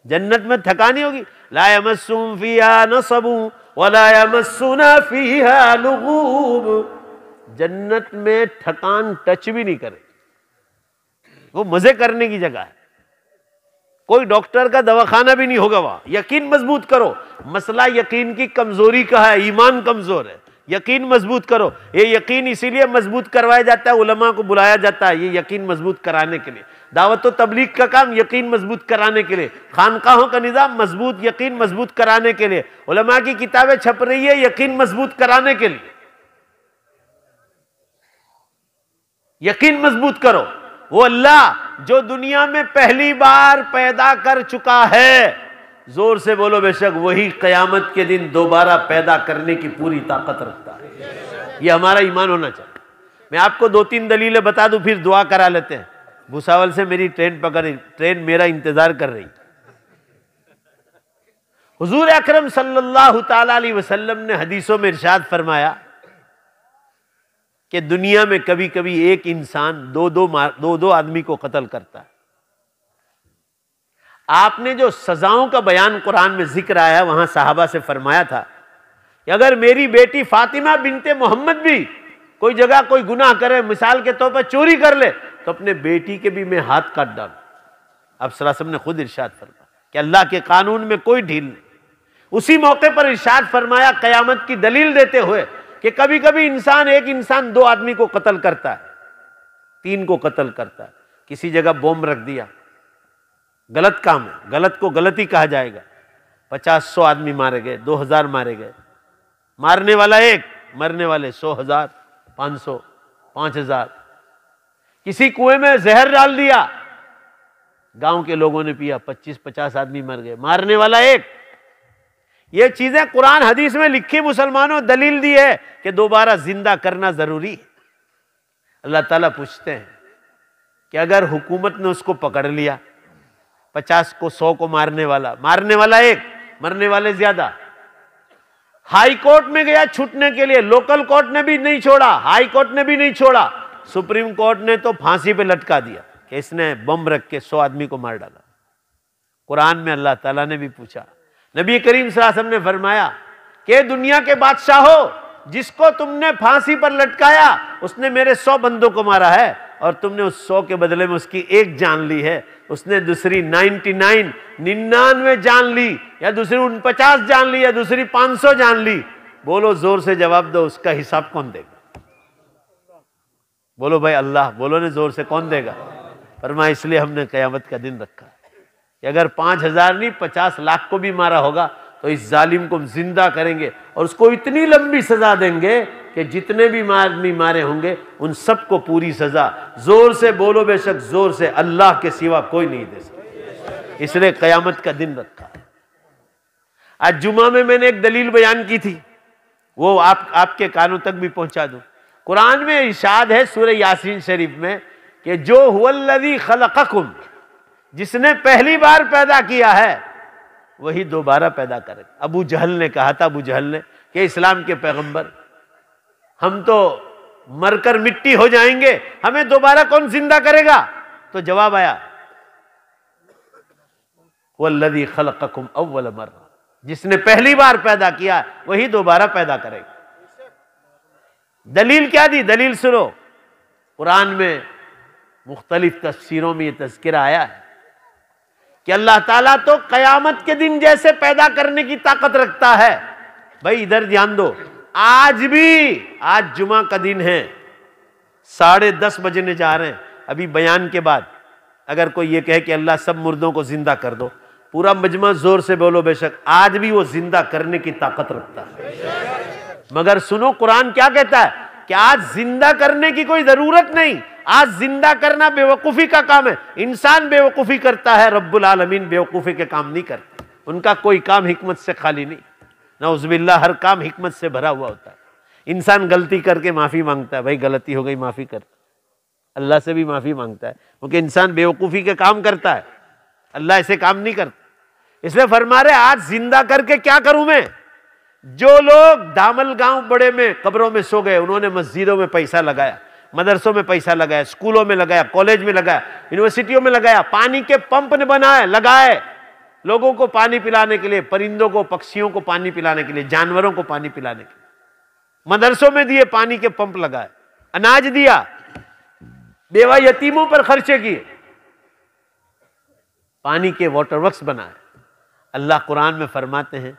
जन्नत में थकान ही होगी। ला यमस्सुहुम फीहा नसबु वला यमस्सुना फीहा लुगूब। जन्नत में थकान टच भी नहीं करे, वो मजे करने की जगह है। कोई डॉक्टर का दवाखाना भी नहीं होगा वहां। यकीन मजबूत करो, मसला यकीन की कमजोरी का है, ईमान कमजोर है। यकीन मजबूत करो। ये यकीन इसीलिए मजबूत करवाया जाता है, उलमा को बुलाया जाता है ये यकीन मजबूत कराने के लिए। दावत व तबलीग का काम यकीन मजबूत कराने के लिए, खानकाहों का निजाम मजबूत यकीन मजबूत कराने के लिए, उलमा की किताबें छप रही है यकीन मजबूत कराने के लिए। यकीन मजबूत करो, वो अल्लाह जो दुनिया में पहली बार पैदा कर चुका है, जोर से बोलो बेशक, वही कयामत के दिन दोबारा पैदा करने की पूरी ताकत रखता है। ये हमारा ईमान होना चाहिए। मैं आपको 2-3 दलीलें बता दूं, फिर दुआ करा लेते हैं। भुसावल से मेरी ट्रेन पकड़ी, ट्रेन मेरा इंतजार कर रही। हुजूर अकरम सल्लल्लाहु ताला अलैहि वसल्लम ने हदीसों में इरशाद फरमाया कि दुनिया में कभी कभी एक इंसान दो आदमी को कत्ल करता है। आपने जो सजाओं का बयान कुरान में जिक्र आया, वहां साहबा से फरमाया था कि अगर मेरी बेटी फातिमा बिनते मोहम्मद भी कोई जगह कोई गुनाह करे, मिसाल के तौर पर चोरी कर ले, तो अपने बेटी के भी मैं हाथ काट डालूं। अब सल्लल्लाहु ने खुद इरशाद फरमाया कि अल्लाह के कानून में कोई ढील नहीं। उसी मौके पर इरशाद फरमाया कयामत की दलील देते हुए कि कभी कभी एक इंसान 2 आदमी को कत्ल करता है, 3 को कत्ल करता है। किसी जगह बॉम्ब रख दिया, गलत काम है, गलत को गलत ही कहा जाएगा। 50-100 आदमी मारे गए, 2000 मारे गए। मारने वाला 1, मरने वाले 100,000, 500, 5000। किसी कुएं में जहर डाल दिया, गांव के लोगों ने पिया, 25-50 आदमी मर गए। मारने वाला 1। ये चीजें कुरान हदीस में लिखी, मुसलमानों दलील दी है कि दोबारा जिंदा करना जरूरी है। अल्लाह ताला पूछते हैं कि अगर हुकूमत ने उसको पकड़ लिया, 50 को 100 को मारने वाला 1, मरने वाले ज्यादा, हाई कोर्ट में गया छूटने के लिए, लोकल कोर्ट ने भी नहीं छोड़ा, हाई कोर्ट ने भी नहीं छोड़ा, सुप्रीम कोर्ट ने तो फांसी पे लटका दिया कि इसने बम रख के 100 आदमी को मार डाला। कुरान में अल्लाह ताला ने भी पूछा, नबी करीम सल्लल्लाहु अलैहि वसल्लम ने फरमाया कि दुनिया के बादशाहों, जिसको तुमने फांसी पर लटकाया उसने मेरे 100 बंदों को मारा है और तुमने उस 100 के बदले में उसकी 1 जान ली है, उसने दूसरी 99 जान ली, या दूसरी 49 जान ली, या दूसरी 500 जान ली। बोलो जोर से जवाब दो, उसका हिसाब कौन देगा? बोलो भाई अल्लाह, बोलो ने जोर से, कौन देगा? फरमाया इसलिए हमने कयामत का दिन रखा कि अगर 5000 नहीं 50 लाख को भी मारा होगा तो इस जालिम को जिंदा करेंगे और उसको इतनी लंबी सजा देंगे कि जितने भी आदमी मारे होंगे उन सबको पूरी सजा। जोर से बोलो बेशक, जोर से, अल्लाह के सिवा कोई नहीं दे सकता। इसलिए कयामत का दिन रखा। आज जुमा में मैंने एक दलील बयान की थी, वो आपके कानों तक भी पहुंचा दूं। कुरान में इरशाद है सूरह यासीन शरीफ में कि जो हुवल्लज़ी खलक़कुम, जिसने पहली बार पैदा किया है वही दोबारा पैदा करेगा। अबू जहल ने कहा था, अबू जहल ने, कि इस्लाम के पैगंबर, हम तो मरकर मिट्टी हो जाएंगे, हमें दोबारा कौन जिंदा करेगा? तो जवाब आया वल्लज़ी खलक़कुम अव्वल मर्रा, जिसने पहली बार पैदा किया वही दोबारा पैदा करेगा। दलील क्या दी? दलील सुनो, कुरान में मुख्तलिफ तफसीरों में ये तज़किरा आया है कि अल्लाह ताला तो क़यामत के दिन जैसे पैदा करने की ताकत रखता है। भाई इधर ध्यान दो, आज भी, आज जुमा का दिन है, 10:30 बजने जा रहे हैं, अभी बयान के बाद अगर कोई ये कहे कि अल्लाह सब मुर्दों को जिंदा कर दो, पूरा मजमा जोर से बोलो बेशक, आज भी वो जिंदा करने की ताकत रखता है। मगर सुनो कुरान क्या कहता है कि आज जिंदा करने की कोई जरूरत नहीं, आज जिंदा करना बेवकूफी का काम है। इंसान बेवकूफी करता है, रब्बुल आलमीन बेवकूफी के काम नहीं करते। उनका कोई काम हिकमत से खाली नहीं, नऊज़ुबिल्लाह, हर काम हिकमत से भरा हुआ होता है। इंसान गलती करके माफी मांगता है, भाई गलती हो गई माफी कर, अल्लाह से भी माफी मांगता है, क्योंकि इंसान बेवकूफी के काम करता है, अल्लाह ऐसे काम नहीं करता। इसलिए फरमा रहे आज जिंदा करके क्या करूं मैं। जो लोग दामल गांव बड़े में कब्रों में सो गए, उन्होंने मस्जिदों में पैसा लगाया, मदरसों में पैसा लगाया, स्कूलों में लगाया, कॉलेज में लगाया, यूनिवर्सिटियों में लगाया, पानी के पंप ने बनाए लगाए लोगों को पानी पिलाने के लिए, परिंदों को पक्षियों को पानी पिलाने के लिए, जानवरों को पानी पिलाने के लिए। मदरसों में दिए पानी के पंप लगाए, अनाज दिया, बेवा यतीमों पर खर्चे किए, पानी के वाटर वर्क्स बनाए। अल्लाह कुरान में फरमाते हैं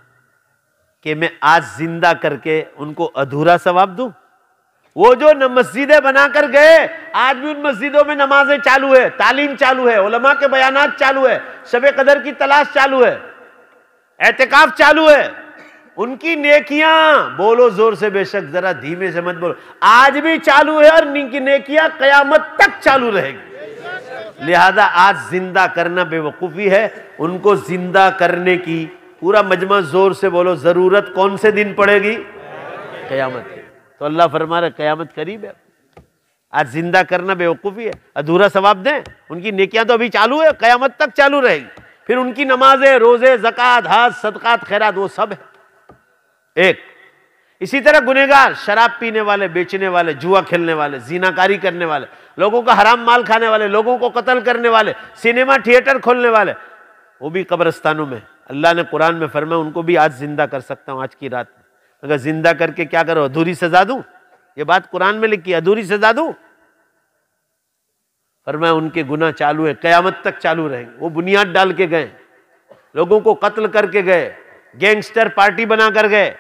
कि मैं आज जिंदा करके उनको अधूरा सवाब दूं। वो जो न मस्जिदें बनाकर गए, आज भी उन मस्जिदों में नमाजें चालू है, तालीम चालू है, उलमा के बयानात चालू है, शबे कदर की तलाश चालू है, एहतिकाफ चालू है, उनकी नेकियां, बोलो जोर से बेशक, जरा धीमे से मत बोलो, आज भी चालू है और उनकी नेकियां कयामत तक चालू रहेगी। लिहाजा आज जिंदा करना बेवकूफी है, उनको जिंदा करने की पूरा मजमा जोर से बोलो, जरूरत कौन से दिन पड़ेगी? कयामत की। तो अल्लाह फरमा रहे कयामत करीब है, आज जिंदा करना बेवकूफी है, अधूरा सवाब दें। उनकी नेकियां तो अभी चालू है, कयामत तक चालू रहेगी। फिर उनकी नमाजें, रोजे, ज़कात, हज, सदकात, खैरात, वो सब है एक। इसी तरह गुनहगार, शराब पीने वाले, बेचने वाले, जुआ खेलने वाले, जीनाकारी करने वाले, लोगों का हराम माल खाने वाले, लोगों को कत्ल करने वाले, सिनेमा थिएटर खोलने वाले, वो भी कब्रिस्तानों में। अल्लाह ने कुरान में फरमाया उनको भी आज जिंदा कर सकता हूं, आज की रात में। अगर जिंदा करके क्या करो, अधूरी सजा दूं? ये बात कुरान में लिखी, अधूरी सजा दूं? फरमाया उनके गुनाह चालू है, कयामत तक चालू रहेंगे। वो बुनियाद डाल के गए, लोगों को कत्ल करके गए, गैंगस्टर पार्टी बना कर गए,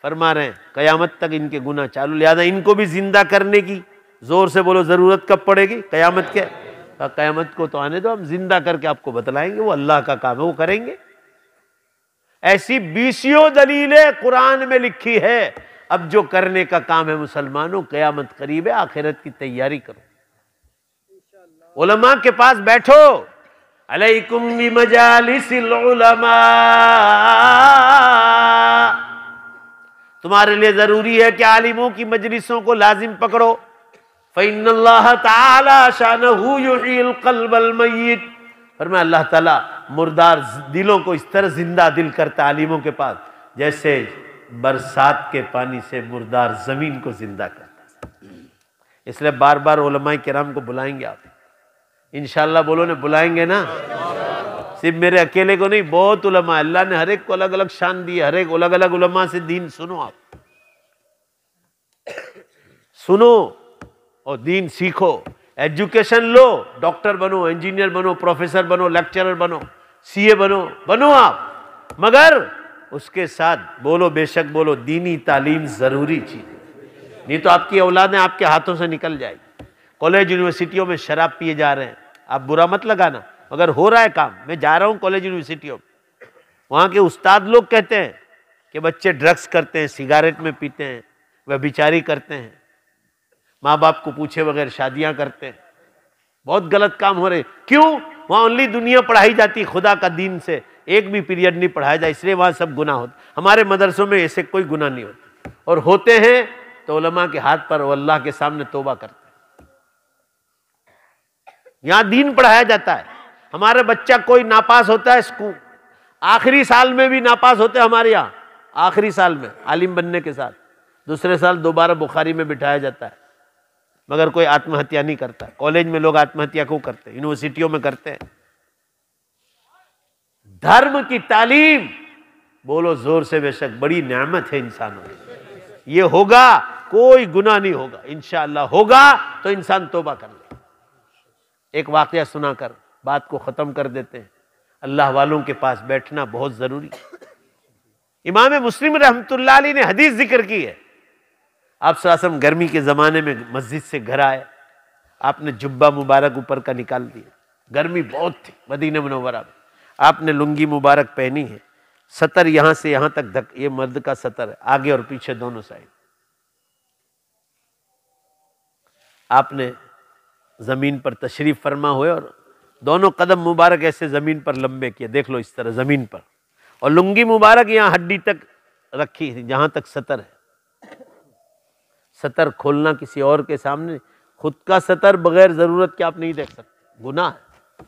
फरमा रहे हैं कयामत तक इनके गुनाह चालू। लिहाजा इनको भी जिंदा करने की, जोर से बोलो, जरूरत कब पड़ेगी? कयामत के। कयामत को तो आने दो, हम जिंदा करके आपको बतलाएंगे, वो अल्लाह का काम है, वो करेंगे। ऐसी बीसियों दलीलें कुरान में लिखी है। अब जो करने का काम है मुसलमानों, कयामत करीब है, आखिरत की तैयारी करो, उलमा के पास बैठो, अलैकुम बिमजालिसिल उलमा, तुम्हारे लिए जरूरी है कि आलिमों की मजलिसों को लाजिम पकड़ो। फ़इन्नल्लाह तआला शानहु युहील क़ल्बल मय्यित, फरमाया अल्लाह ताला मुर्दार दिलों को इस तरह जिंदा दिल करता है आलिमों के पास, जैसे बरसात के पानी से मुर्दार जमीन को जिंदा करता है। इसलिए बार बार उलमाए किराम को बुलाएंगे आप, इंशाअल्लाह बोलो ना, बुलाएंगे ना। सिर्फ मेरे अकेले को नहीं, बहुत उलमा, अल्लाह ने हर एक को अलग अलग शान दी है, हर एक अलग अलग उलमा से दीन सुनो, आप सुनो और दीन सीखो, एजुकेशन लो, डॉक्टर बनो, इंजीनियर बनो, प्रोफेसर बनो, लेक्चरर बनो, सीए बनो आप। मगर उसके साथ बोलो, बेशक बोलो, दीनी तालीम जरूरी चीज, नहीं तो आपकी औलादें आपके हाथों से निकल जाएगी। कॉलेज यूनिवर्सिटियों में शराब पिए जा रहे हैं, आप बुरा मत लगाना, मगर हो रहा है काम। मैं जा रहा हूं कॉलेज यूनिवर्सिटियों में, वहां के उस्ताद लोग कहते हैं कि बच्चे ड्रग्स करते हैं, सिगारेट में पीते हैं, व्यभिचारी करते हैं, माँ बाप को पूछे बगैर शादियां करते हैं, बहुत गलत काम हो रहे। क्यों? वहां ओनली दुनिया पढ़ाई जाती, खुदा का दीन से एक भी पीरियड नहीं पढ़ाया जाए, इसलिए वहां सब गुनाह होते। हमारे मदरसों में ऐसे कोई गुनाह नहीं होते, और होते हैं तो उलमा के हाथ पर वो अल्लाह के सामने तौबा करते हैं। यहां दीन पढ़ाया जाता है। हमारा बच्चा कोई नापास होता है स्कूल, आखिरी साल में भी नापास होते हैं हमारे यहाँ, आखिरी साल में आलिम बनने के साथ, दूसरे साल दोबारा बुखारी में बिठाया जाता है, मगर कोई आत्महत्या नहीं करता। कॉलेज में लोग आत्महत्या क्यों करते हैं? यूनिवर्सिटियों में करते हैं। धर्म की तालीम, बोलो जोर से बेशक, बड़ी नेमत है इंसानों की। ये होगा कोई गुनाह नहीं होगा इंशाअल्लाह। होगा तो इंसान तौबा कर ले। एक वाकया सुनाकर बात को खत्म कर देते हैं। अल्लाह वालों के पास बैठना बहुत जरूरी है। इमाम मुस्लिम रहमतुल्लाह अलैह ने हदीस जिक्र की है। आप सल्लल्लाहु अलैहि वसल्लम गर्मी के जमाने में मस्जिद से घर आए, आपने जुब्बा मुबारक ऊपर का निकाल दिया, गर्मी बहुत थी मदीना मुनव्वरा में, आपने लुंगी मुबारक पहनी है, सतर यहां से यहां तक ये मर्द का सतर है, आगे और पीछे दोनों साइड। आपने जमीन पर तशरीफ फरमा हुए और दोनों कदम मुबारक ऐसे जमीन पर लंबे किए, देख लो इस तरह जमीन पर, और लुंगी मुबारक यहां हड्डी तक रखी है जहां तक सतर है। सतर खोलना किसी और के सामने, खुद का सतर बगैर जरूरत के आप नहीं देख सकते, गुनाह है।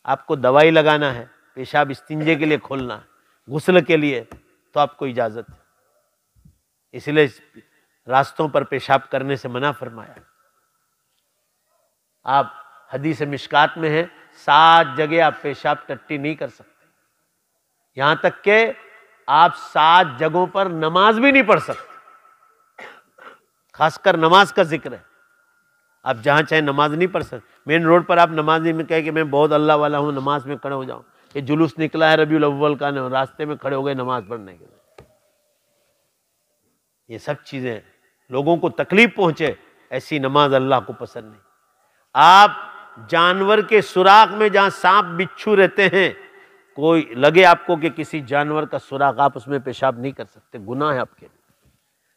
आपको दवाई लगाना है, पेशाब इस्तिंजे के लिए खोलना है, गुस्ल के लिए, तो आपको इजाजत है। इसलिए रास्तों पर पेशाब करने से मना फरमाया। आप हदीस मिशकात में है 7 जगह आप पेशाब टट्टी नहीं कर सकते, यहां तक के आप 7 जगहों पर नमाज भी नहीं पढ़ सकते। खासकर नमाज का जिक्र है, आप जहां चाहे नमाज नहीं पढ़ सकते। मेन रोड पर आप नमाज नहीं में कहे कि मैं बहुत अल्लाह वाला हूं, नमाज में खड़े हो जाऊं, ये जुलूस निकला है रबीउल अव्वल का, रास्ते में खड़े हो गए नमाज पढ़ने के लिए। ये सब चीजें लोगों को तकलीफ पहुंचे, ऐसी नमाज अल्लाह को पसंद नहीं। आप जानवर के सुराख में जहां सांप बिच्छू रहते हैं, कोई लगे आपको कि किसी जानवर का सुराख, आप उसमें पेशाब नहीं कर सकते, गुनाह है आपके लिए।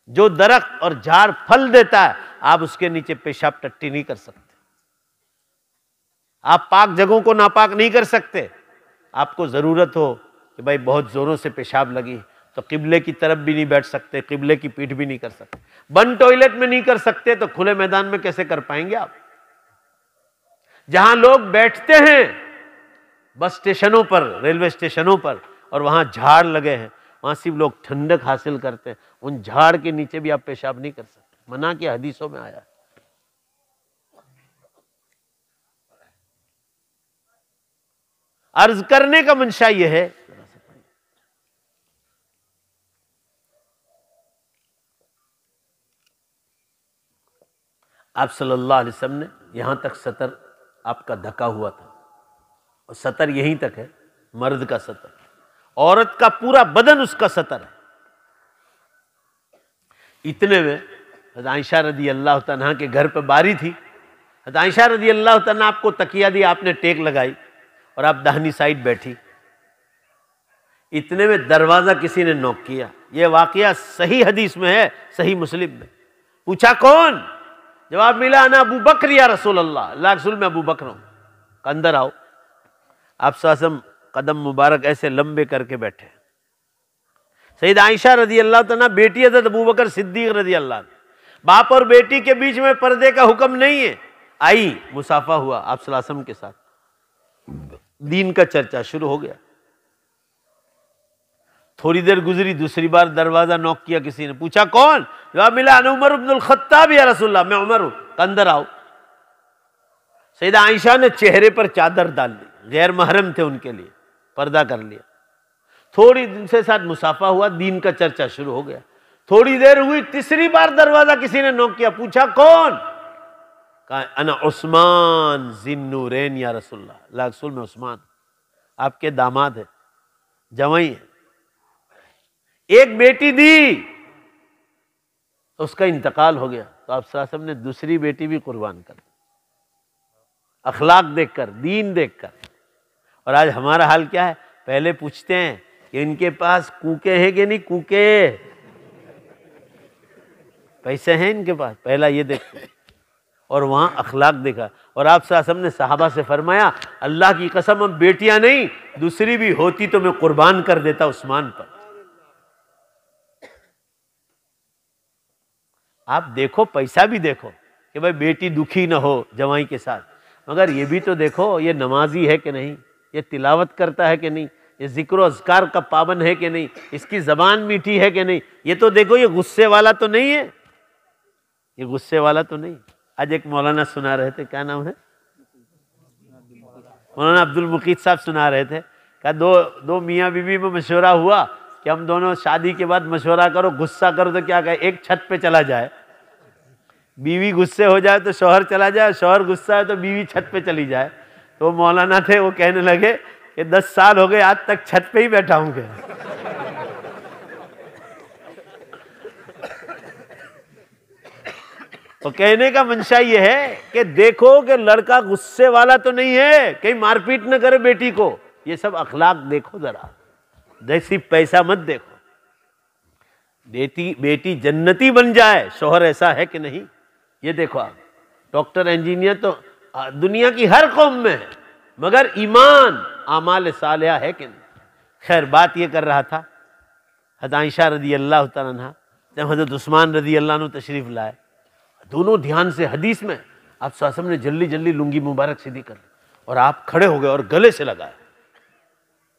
जो दरख्त और झाड़ फल देता है, आप उसके नीचे पेशाब टट्टी नहीं कर सकते। आप पाक जगहों को नापाक नहीं कर सकते। आपको जरूरत हो कि भाई बहुत जोरों से पेशाब लगी, तो किबले की तरफ भी नहीं बैठ सकते, किबले की पीठ भी नहीं कर सकते, बंद टॉयलेट में नहीं कर सकते, तो खुले मैदान में कैसे कर पाएंगे आप? जहां लोग बैठते हैं बस स्टेशनों पर, रेलवे स्टेशनों पर, और वहां झाड़ लगे हैं, वहां सिर्फ लोग ठंडक हासिल करते हैं, उन झाड़ के नीचे भी आप पेशाब नहीं कर सकते, मना किया, हदीसों में आया है। अर्ज करने का मंशा यह है, आप सल्लल्लाहु अलैहि वसल्लम ने यहां तक सतर आपका ढका हुआ था, और सतर यहीं तक है, मर्द का सतर, औरत का पूरा बदन उसका सतर है। इतने में हज़रत आयशा रदी अल्लाह तआला के घर पर बारी थी। हज़रत आयशा रदी अल्लाह तआला आपको तकिया दिया, आपने टेक लगाई और आप दाहिनी साइड बैठी। इतने में दरवाजा किसी ने नॉक किया। यह वाकया सही हदीस में है, सही मुस्लिम में। पूछा कौन? जवाब मिला अना अबू बकर या रसूल अल्लाह, अल्लाह रसूल में अबू बकर हूं। अंदर आओ। आप सासम कदम मुबारक ऐसे लंबे करके बैठे। सईद आयशा रजी अल्लाह तआला बेटी हज़रत अबू बकर सिद्दीक रजी अल्लाह, बाप और बेटी के बीच में पर्दे का हुक्म नहीं है। आई, मुसाफा हुआ आप सल्लल्लाहु अलैहि वसल्लम के साथ, दीन का चर्चा शुरू हो गया। थोड़ी देर गुजरी, दूसरी बार दरवाजा नॉक किया किसी ने। पूछा कौन? जवाब मिला अना उमर इब्नुल खत्ताब या रसूलल्लाह, मैं उमर हूं, अंदर आओ। सईदा आयशा ने चेहरे पर चादर डाल ली, गैर महरम थे उनके लिए, पर्दा कर लिया। थोड़ी दिन से साथ मुसाफा हुआ, दीन का चर्चा शुरू हो गया। थोड़ी देर हुई, तीसरी बार दरवाजा किसी ने नॉक किया। पूछा कौन? कहा अना उस्मान जिन्नूरैन या रसूलल्लाह, अल्लाह रसूल में उस्मान, आपके दामाद है, जवाई है। एक बेटी दी, उसका इंतकाल हो गया, तो आप सल्लल्लाहु अलैहि वसल्लम ने दूसरी बेटी भी कुर्बान कर दी, अखलाक देखकर, दीन देखकर। और आज हमारा हाल क्या है? पहले पूछते हैं कि इनके पास कूके हैं कि नहीं, कूके पैसे हैं इनके पास, पहला ये देखते हैं। और वहां अखलाक देखा। और आप सल्लल्लाहु अलैहि वसल्लम ने सहाबा से फरमाया, अल्लाह की कसम हम बेटियां नहीं, दूसरी भी होती तो मैं कुर्बान कर देता उस्मान पर। आप देखो, पैसा भी देखो कि भाई बेटी दुखी ना हो जवाई के साथ, मगर ये भी तो देखो ये नमाजी है कि नहीं, ये तिलावत करता है कि नहीं, ये जिक्र अज़कार का पाबंद है कि नहीं, इसकी ज़बान मीठी है कि नहीं, ये तो देखो। ये गुस्से वाला तो नहीं है, ये गुस्से वाला तो नहीं। आज एक मौलाना सुना रहे थे, क्या नाम है, मौलाना अब्दुल मुकीत साहब सुना रहे थे, कहा दो मियाँ बीवी में मशवरा हुआ, कि हम दोनों शादी के बाद मशवरा करो, गुस्सा करो तो क्या कहे, एक छत पे चला जाए। बीवी गुस्से हो जाए तो शौहर चला जाए, शौहर गुस्सा है तो बीवी छत पे चली जाए। तो मौलाना थे, वो कहने लगे कि 10 साल हो गए आज तक छत पे ही बैठा हूं। तो कहने का मंशा ये है कि देखो कि लड़का गुस्से वाला तो नहीं है, कहीं मारपीट न करे बेटी को। ये सब अखलाक देखो जरा, सिर्फ पैसा मत देखो। बेटी जन्नती बन जाए, शौहर ऐसा है कि नहीं ये देखो आप। डॉक्टर इंजीनियर तो दुनिया की हर कौम में है, मगर ईमान आमाल सालिहा है कि नहीं। खैर, बात ये कर रहा था, हज़रत आयशा रज़ी अल्लाह तआला अन्हा जब हज़रत उस्मान रज़ी अल्लाह अन्हु तशरीफ लाए, दोनों ध्यान से हदीस में आप सासम ने जल्दी जल्दी लुंगी मुबारक सीधी कर ली और आप खड़े हो गए और गले से लगाए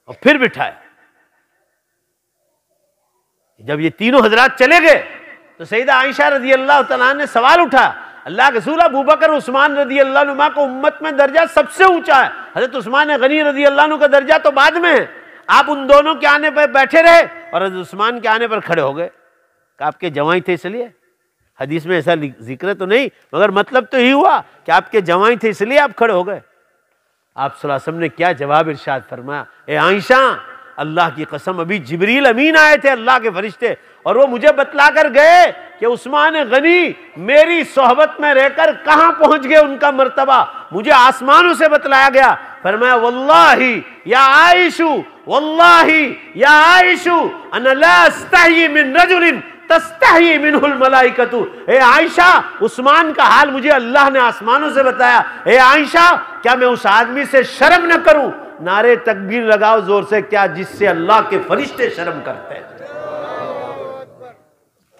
और फिर बिठाए। जब ये तीनों हजरात चले गए तो सैयदा आयशा रज़ी अल्लाह तआला ने सवाल उठा, अल्लाह के रसूल, अबू बकर उस्मान रज़ी अल्लाह अन्हुमा को उम्मत में दर्जा सबसे ऊंचा है, हजरत उस्मान गनी रज़ी अल्लाह अन्हु का दर्जा तो बाद में है, आप उन दोनों के आने पर बैठे रहे और हजरत उस्मान के आने पर खड़े हो गए। आपके जवाई थे इसलिए, हदीस में ऐसा जिक्र तो नहीं, मगर मतलब तो ही हुआ कि आपके जवाई थे इसलिए आप खड़े हो गए। आप सल्लल्लाहु अलैहि वसल्लम ने क्या जवाब इरशाद फरमाया, ए आयशा, अल्लाह की कसम, अभी जिब्रील अमीन आए थे, अल्लाह के फरिश्ते, और वो मुझे बतला कर गए कि उस्मान गनी मेरी सोहबत में रहकर कहां पहुंच गए, उनका मर्तबा मुझे आसमानों से बतलाया गया। फरमाया, वल्लाही या आयशु, वल्लाही या आयशु, अना ला अस्तही मिन रजुलिन तस्तही मिनहुल मलाइकतु। ए आयशा, उस्मान का हाल मुझे अल्लाह ने आसमानों से बताया। ए आयशा, क्या मैं उस आदमी से शर्म न करूं? नारे तकबीर लगाओ जोर से, क्या जिससे अल्लाह के फरिश्ते शर्म करते हैं,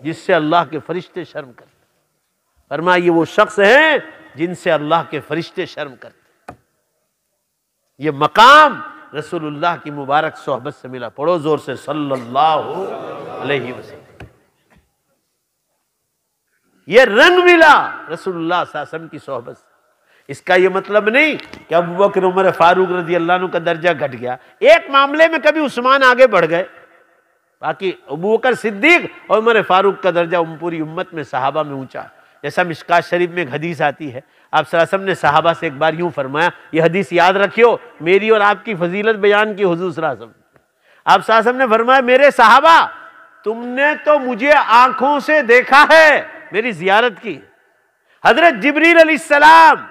जिससे अल्लाह के फरिश्ते शर्म करते हैं। फरमाया, ये वो शख्स हैं जिनसे अल्लाह के फरिश्ते शर्म करते हैं। ये मकाम रसूलुल्लाह की मुबारक सोहबत से मिला। पढ़ो जोर से, सल्लल्लाहु अलैहि वसल्लम। ये रंग मिला रसूलुल्लाह सल्लल्लाहु अलैहि वसल्लम की सोहबत से। इसका ये मतलब नहीं कि अबू बकर उमर फारूक रज़ी अल्लाह अन्हु का दर्जा घट गया। एक मामले में कभी उस्मान आगे बढ़ गए, बाकी अबू बकर सिद्दीक और उमर फारूक का दर्जा पूरी उम्मत में सहाबा में ऊंचा। जैसा मिशकात शरीफ में एक हदीस आती है, आप सल्लल्लाहु अलैहि वसल्लम ने सहाबा से एक बार यूं फरमाया, ये हदीस याद रखियो, मेरी और आपकी फजीलत बयान की हुजूर सल्लल्लाहु अलैहि वसल्लम। आप सल्लल्लाहु अलैहि वसल्लम ने फरमाया, मेरे सहाबा, तुमने तो मुझे आंखों से देखा है, मेरी जियारत की। हजरत जिब्रील अलैहिस्सलाम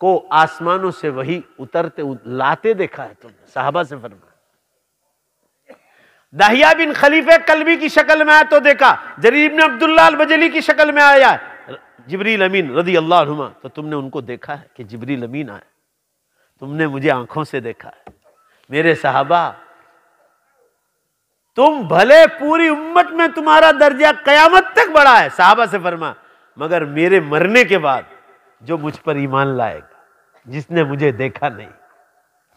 को आसमानों से वही उतरते लाते देखा है तुमने, सहाबा से फरमाया। दाहिया बिन खलीफे कल्बी की शक्ल में आया तो देखा, जरीर इब्न अब्दुल्लाह अल बजली की शक्ल में आया जिब्रील अमीन रज़ी अल्लाह अन्हुमा, तो तुमने उनको देखा है कि जिब्रील अमीन आया, तुमने मुझे आंखों से देखा है। मेरे सहाबा, तुम भले पूरी उम्मत में तुम्हारा दर्जा कयामत तक बढ़ा है, सहाबा से फरमा, मगर मेरे मरने के बाद जो मुझ पर ईमान लाएगा, जिसने मुझे देखा नहीं,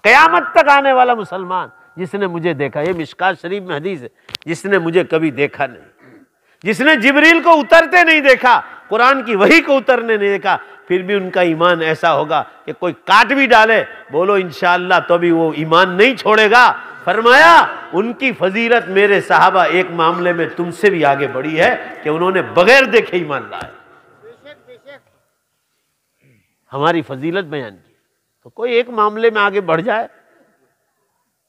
कयामत तक आने वाला मुसलमान जिसने मुझे देखा, ये मिशकात शरीफ में हदीस है, जिसने मुझे कभी देखा नहीं, जिसने जिब्रील को उतरते नहीं देखा, कुरान की वही को उतरने नहीं देखा, फिर भी उनका ईमान ऐसा होगा कि कोई काट भी डाले, बोलो इंशाअल्लाह, तो भी वो ईमान नहीं छोड़ेगा। फरमाया, उनकी फजीलत मेरे सहाबा एक मामले में तुमसे भी आगे बढ़ी है कि उन्होंने बगैर देखे ईमान लाए। हमारी फजीलत बयान की, तो कोई एक मामले में आगे बढ़ जाए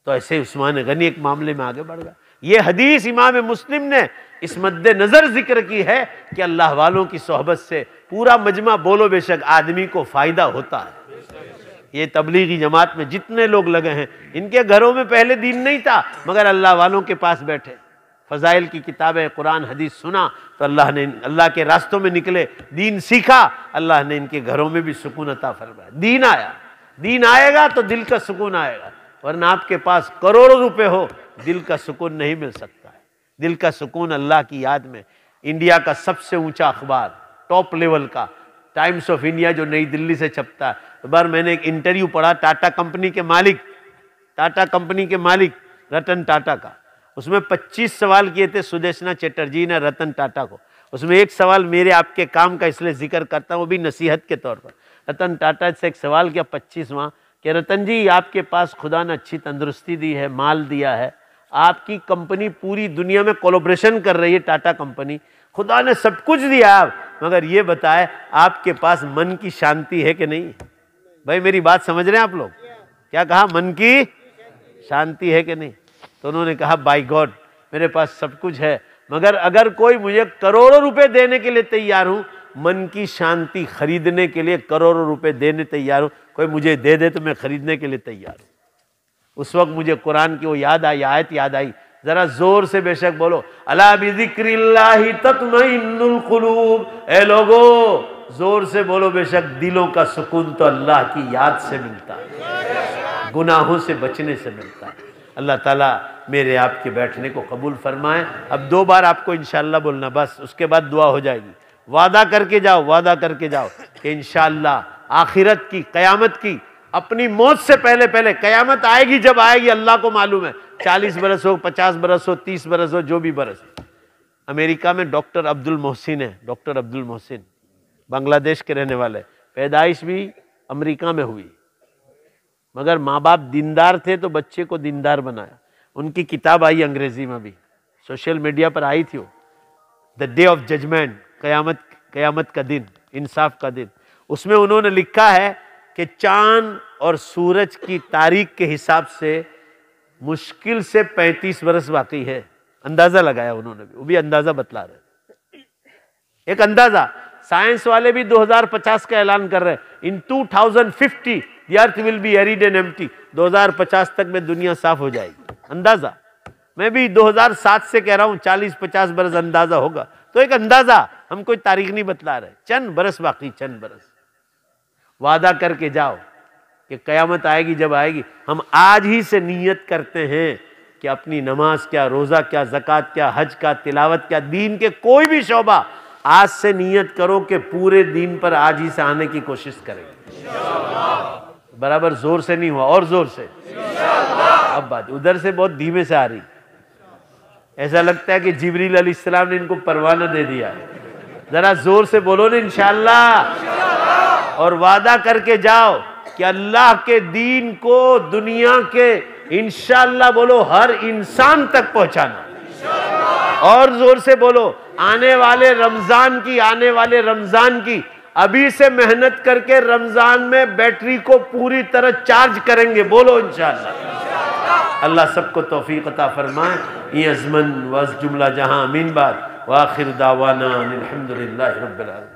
तो ऐसे उस्मान गनी एक मामले में आगे बढ़ गया। ये हदीस इमाम मुस्लिम ने इस मद्दे नजर जिक्र की है कि अल्लाह वालों की सोहबत से पूरा मजमा बोलो बेशक आदमी को फायदा होता है। ये तबलीगी जमात में जितने लोग लगे हैं, इनके घरों में पहले दीन नहीं था, मगर अल्लाह वालों के पास बैठे, फजाइल की किताबें, कुरान हदीस सुना तो अल्लाह ने अल्लाह के रास्तों में निकले, दीन सीखा, अल्लाह ने इनके घरों में भी सुकून अता फरमाया। दीन आया, दीन आएगा तो दिल का सुकून आएगा, वरना आपके पास करोड़ों रुपए हो, दिल का सुकून नहीं मिल सकता है। दिल का सुकून अल्लाह की याद में। इंडिया का सबसे ऊंचा अखबार, टॉप लेवल का, टाइम्स ऑफ इंडिया, जो नई दिल्ली से छपता है, तो बार मैंने एक इंटरव्यू पढ़ा टाटा कंपनी के मालिक रतन टाटा का। उसमें 25 सवाल किए थे सुदेशना चैटर्जी ने रतन टाटा को। उसमें एक सवाल मेरे आपके काम का इसलिए जिक्र करता हूँ, वो भी नसीहत के तौर पर। रतन टाटा से एक सवाल किया 25वां कि रतन जी, आपके पास खुदा ने अच्छी तंदुरुस्ती दी है, माल दिया है, आपकी कंपनी पूरी दुनिया में कोलैबोरेशन कर रही है, टाटा कंपनी, खुदा ने सब कुछ दिया आप, मगर ये बताए आपके पास मन की शांति है कि नहीं? भाई मेरी बात समझ रहे हैं आप लोग? क्या कहा? मन की शांति है कि नहीं? तो उन्होंने कहा बाय गॉड मेरे पास सब कुछ है, मगर अगर कोई मुझे करोड़ों रुपए देने के लिए तैयार हूं, मन की शांति खरीदने के लिए करोड़ों रुपए देने तैयार हूं, कोई मुझे दे दे तो मैं खरीदने के लिए तैयार हूं। उस वक्त मुझे कुरान की वो याद आई, आयत याद आई, जरा जोर से बेशक बोलो, अला बिज़िक्रिल्लाहि तत्मइन्नुल कुलूब। ए लोगो जोर से बोलो, बेशक दिलों का सुकून तो अल्लाह की याद से मिलता है, गुनाहों से बचने से मिलता है। अल्लाह ताला मेरे आपके बैठने को कबूल फरमाए। अब 2 बार आपको इंशाअल्लाह बोलना, बस उसके बाद दुआ हो जाएगी। वादा करके जाओ, वादा करके जाओ कि इंशाअल्लाह आखिरत की, कयामत की, अपनी मौत से पहले पहले, कयामत आएगी जब आएगी अल्लाह को मालूम है, 40 बरस हो, 50 बरस हो, 30 बरस हो, जो भी बरस। अमेरिका में डॉक्टर अब्दुल मोहसिन है, डॉक्टर अब्दुल मोहसिन, बांग्लादेश के रहने वाले, पैदाइश भी अमेरिका में हुई, मगर माँ बाप दीनदार थे तो बच्चे को दीनदार बनाया। उनकी किताब आई अंग्रेजी में भी, सोशल मीडिया पर आई थी वो, द डे ऑफ जजमेंट, कयामत का दिन, इंसाफ का दिन। उसमें उन्होंने लिखा है कि चांद और सूरज की तारीख के हिसाब से मुश्किल से 35 बरस बाकी है। अंदाजा लगाया उन्होंने भी, वो भी अंदाजा बतला रहे, एक अंदाजा। साइंस वाले भी 2050 का ऐलान कर रहे हैं, इन 2050 the earth will be arid and empty. 2050 तक में दुनिया साफ हो जाएगी, अंदाजा। मैं भी 2007 से कह रहा हूं 40-50 बरस अंदाजा होगा, तो एक अंदाजा, हम कोई तारीख नहीं बतला रहे, चंद बरस बाकी, चंद बरस। वादा करके जाओ कि कयामत आएगी जब आएगी, हम आज ही से नियत करते हैं कि अपनी नमाज क्या, रोजा क्या, ज़कात क्या, हज का, तिलावत क्या, दीन के कोई भी शोबा, आज से नियत करो कि पूरे दीन पर आज ही से आने की कोशिश करेंगे। बराबर जोर से नहीं हुआ, और जोर से। अब बात उधर से बहुत धीमे से आ रही, ऐसा लगता है कि जिब्रील अलैहिस्सलाम ने इनको परवाना दे दिया। जरा जोर से बोलो ना इंशाअल्लाह, और वादा करके जाओ कि अल्लाह के दीन को दुनिया के इंशाअल्लाह बोलो हर इंसान तक पहुंचाना। और जोर से बोलो, आने वाले रमजान की अभी से मेहनत करके रमजान में बैटरी को पूरी तरह चार्ज करेंगे, बोलो इंशाअल्लाह। अल्लाह सबको तौफीक अता फरमाए। ये अज़मन वज़ जुमला जहां अमीन बात, वाखिर दावाना अल्हम्दुलिल्लाहि रब्बिल आलमीन।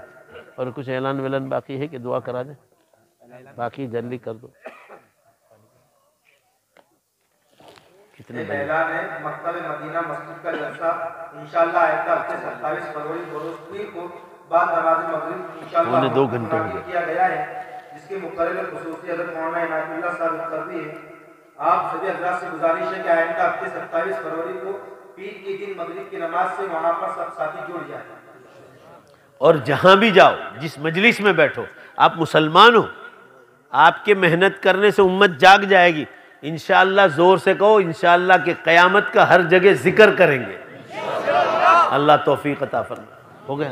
और कुछ ऐलान वेलान बाकी है कि दुआ करा दे? बाकी जल्दी कर दो। कितने ऐलान है, मक्तब मदीना मस्जिद का जलसा इंशाअल्लाह आएगा 27 फरवरी बरोज़ को बाद नमाज मगरिब इंशाअल्लाह 2 घंटे में किया गया है, जिसके मुकर्रर खुसूसी हज़रत मौलाना इनायतुल्लाह साहब करदी है। आप सभी हज़रात से गुजारिश है कि आइंदा हफ्ते 27 फरवरी को पीर के दिन मगरिब की नमाज से वहां पर सब साथी जुड़ जाए। और जहां भी जाओ, जिस मजलिस में बैठो, आप मुसलमान हो, आपके मेहनत करने से उम्मत जाग जाएगी इंशाअल्लाह। जोर से कहो इंशाअल्लाह के क़यामत का हर जगह जिक्र करेंगे। अल्लाह तौफीक अता फरमाए। हो गया?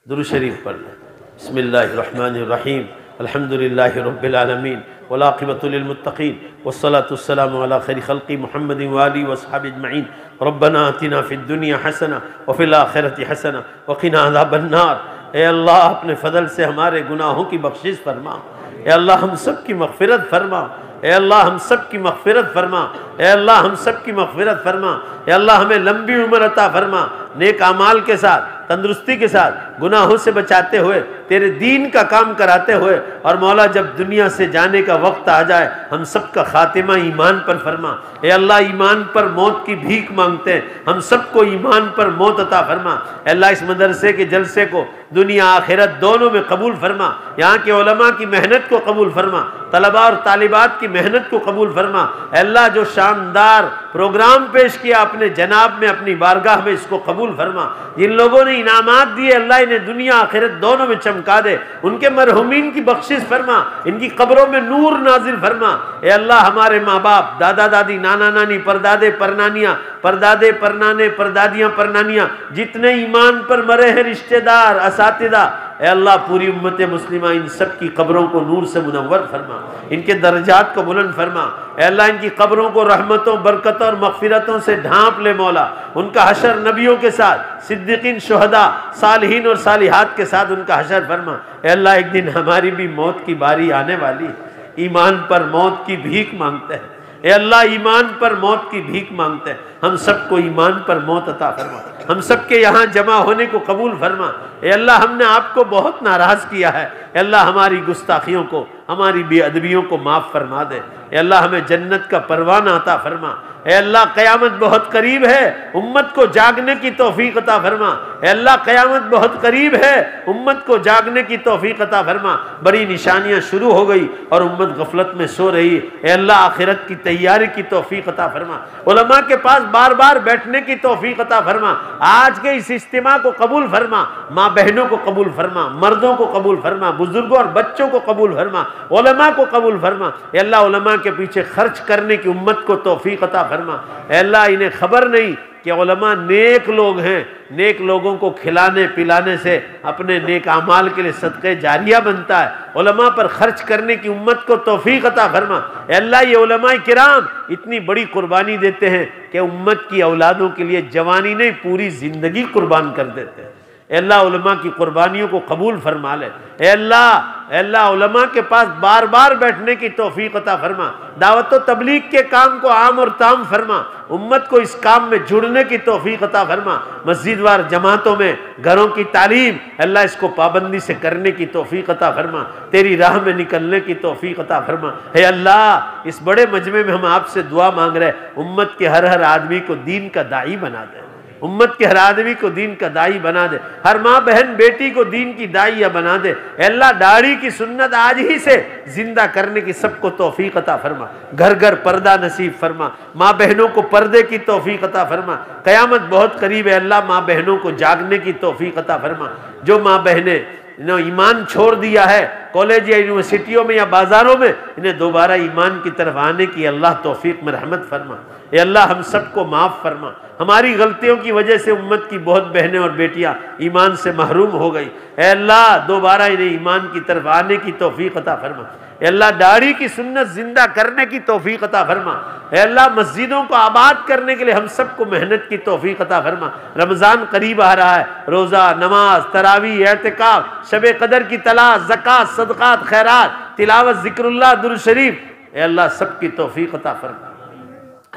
दुरूद शरीफ पढ़ लें। बिस्मिल्लाहिर्रहमानिर्रहीम, अल्हम्दुलिल्लाहि रब्बिल आलमीन, वल आक़िबतु लिल मुत्तक़ीन, वस्सलातु वस्सलामु अला खैरि खल्क़ि मुहम्मदिन व आलिहि व अस्हाबिहि अजमईन। रब्बना आतिना फिद दुनिया हसना व फिल आखिरति हसना व क़िना अज़ाबन नार। ए अल्लाह, अपने फजल से हमारे गुनाहों की बख्शिश फरमा। ए अल्लाह, हम सब की मग़फ़िरत फरमा। ए अल्लाह, हम सब की मग़फ़िरत फरमा। ए अल्लाह, हम सब की मग़फ़िरत फरमा। ए अल्लाह, हमें लंबी उम्र अता फरमा, नेक अमाल के साथ, तंदुरुस्ती के साथ, गुनाहों से बचाते हुए, तेरे दीन का काम कराते हुए। और मौला, जब दुनिया से जाने का वक्त आ जाए, हम सब का खातिमा ईमान पर फरमा। ए अल्लाह, ईमान पर मौत की भीख मांगते हैं, हम सबको ईमान पर मौत अता फरमा। अल्लाह, इस मदरसे के जलसे को दुनिया आखिरत दोनों में कबूल फरमा। यहाँ के उलमा की मेहनत को कबूल फरमा, तलबा और तालिबात की मेहनत को कबूल फरमा। अल्लाह, जो शानदार प्रोग्राम पेश किया अपने जनाब में, अपनी बारगाह में, इसको कबूल फरमा। जिन लोगों ने इनामात दिए, अल्लाह इन्हें दुनिया आखिरत दोनों में चमका दे। उनके मरहुमीन की बख्शिश फरमा, इनकी कब्रों में नूर नाजिल फरमा। ए अल्लाह, हमारे माँ बाप, दादा दादी, नाना नानी, परदादे परनानियाँ, परदादे परनाने, परदादियाँ परनानियाँ, जितने ईमान पर मरे हैं रिश्तेदार, असातिदा, ए अल्लाह पूरी उम्मत मुस्लिमा इन सब की कब्रों को नूर से मुनव्वर फरमा, इनके दर्जात को बुलंद फरमा। ए अल्लाह इनकी कब्रों को रहमतों, बरकतों और मगफिरतों से ढांप ले मौला। उनका हशर नबियों के साथ, सिद्दीकीन, शुहदा, सालिहीन और सालिहात के साथ उनका हशर फरमा। ए अल्लाह एक दिन हमारी भी मौत की बारी आने वाली है, ईमान पर मौत की भीख मांगते हैं। ए अल्लाह ईमान पर मौत की भीख मांगते हैं, हम सबको ईमान पर मौत अता फरमा, हम सबके यहाँ जमा होने को कबूल फरमा। ए अल्लाह हमने आपको बहुत नाराज़ किया है, ए अल्लाह हमारी गुस्ताखियों को, हमारी बेअदबियों को माफ़ फरमा दे। ए अल्लाह हमें जन्नत का परवाना अता फरमा। ए अल्लाह क़यामत बहुत करीब है, उम्मत को जागने की तौफीक अता फरमा। ए अल्लाह क़यामत बहुत करीब है, उम्मत को जागने की तौफीक अता फरमा। बड़ी निशानियां शुरू हो गई और उम्मत गफलत में सो रही। ए अल्लाह आखिरत की तैयारी की तौफीक अता फरमा, उलमा के पास बार बार बैठने की तौफीक अता फरमा। आज के इस इज्तिमा को कबूल फरमा, माँ बहनों को कबूल फरमा, मर्दों को कबूल फरमा, बुजुर्गों और बच्चों को कबूल फरमा, उलमा को कबूल फरमा। ए अल्लाह उलमा के पीछे खर्च करने की उम्मत को तौफीक अता फरमा। ए अल्लाह इन्हें खबर नहीं कि उलमा नेक लोग हैं, नेक लोगों को खिलाने पिलाने से अपने नेक अमाल के लिए सदक़े जारिया बनता है। उलमा पर खर्च करने की उम्मत को तौफीक अता फरमा। ए अल्लाह ये उलमा किराम इतनी बड़ी कुर्बानी देते हैं कि उम्मत की औलादों के लिए जवानी नहीं पूरी ज़िंदगी कुर्बान कर देते हैं। अल्लाह उलमा की कुर्बानियों को कबूल फरमा ले। अल्लाह उलमा के पास बार बार बैठने की तौफीक अता फरमा। दावत व तबलीग के काम को आम और ताम फरमा, उम्मत को इस काम में जुड़ने की तौफीक अता फरमा। मस्जिदवार जमातों में घरों की तालीम अल्लाह इसको पाबंदी से करने की तौफीक अता फरमा, तेरी राह में निकलने की तौफीक अता फरमा। हे अल्लाह इस बड़े मजमे में हम आपसे दुआ मांग रहे, उम्मत के हर आदमी को दीन का दाई बना दे, उम्मत के हर आदमी को दीन का दाई बना दे, हर माँ बहन बेटी को दीन की दाइया बना दे। अल्लाह दाढ़ी की सुन्नत आज ही से जिंदा करने की सबको तौफीक अता फरमा, घर घर पर्दा नसीब फरमा, माँ बहनों को पर्दे की तौफीक अता फरमा। क़यामत बहुत करीब है, अल्लाह माँ बहनों को जागने की तौफीक अता फरमा। जो माँ बहनें ईमान छोड़ दिया है कॉलेज या यूनिवर्सिटियों में या बाजारों में, इन्हें दोबारा ईमान की तरफ आने की अल्लाह तौफीक में रहमत फरमा। ये अल्लाह हम सबको माफ़ फरमा। हमारी गलतियों की वजह से उम्मत की बहुत बहनें और बेटियां ईमान से महरूम हो गई। ए अल्लाह दोबारा इन्हें ईमान की तरफ आने की तौफीक अता फरमा। ए अल्लाह दाढ़ी की सुन्नत जिंदा करने की तौफीक अता फरमा। ए अल्लाह मस्जिदों को आबाद करने के लिए हम सबको मेहनत की तौफीक अता फरमा। रमज़ान करीब आ रहा है, रोज़ा, नमाज, तरावी, एहतिकाफ, शब कदर की तलाश, ज़कात, सदक़ात, खैरात, तिलावत, ज़िक्रुल्लाह, दुरूद शरीफ, ए अल्लाह सबकी तौफीक अता फरमा।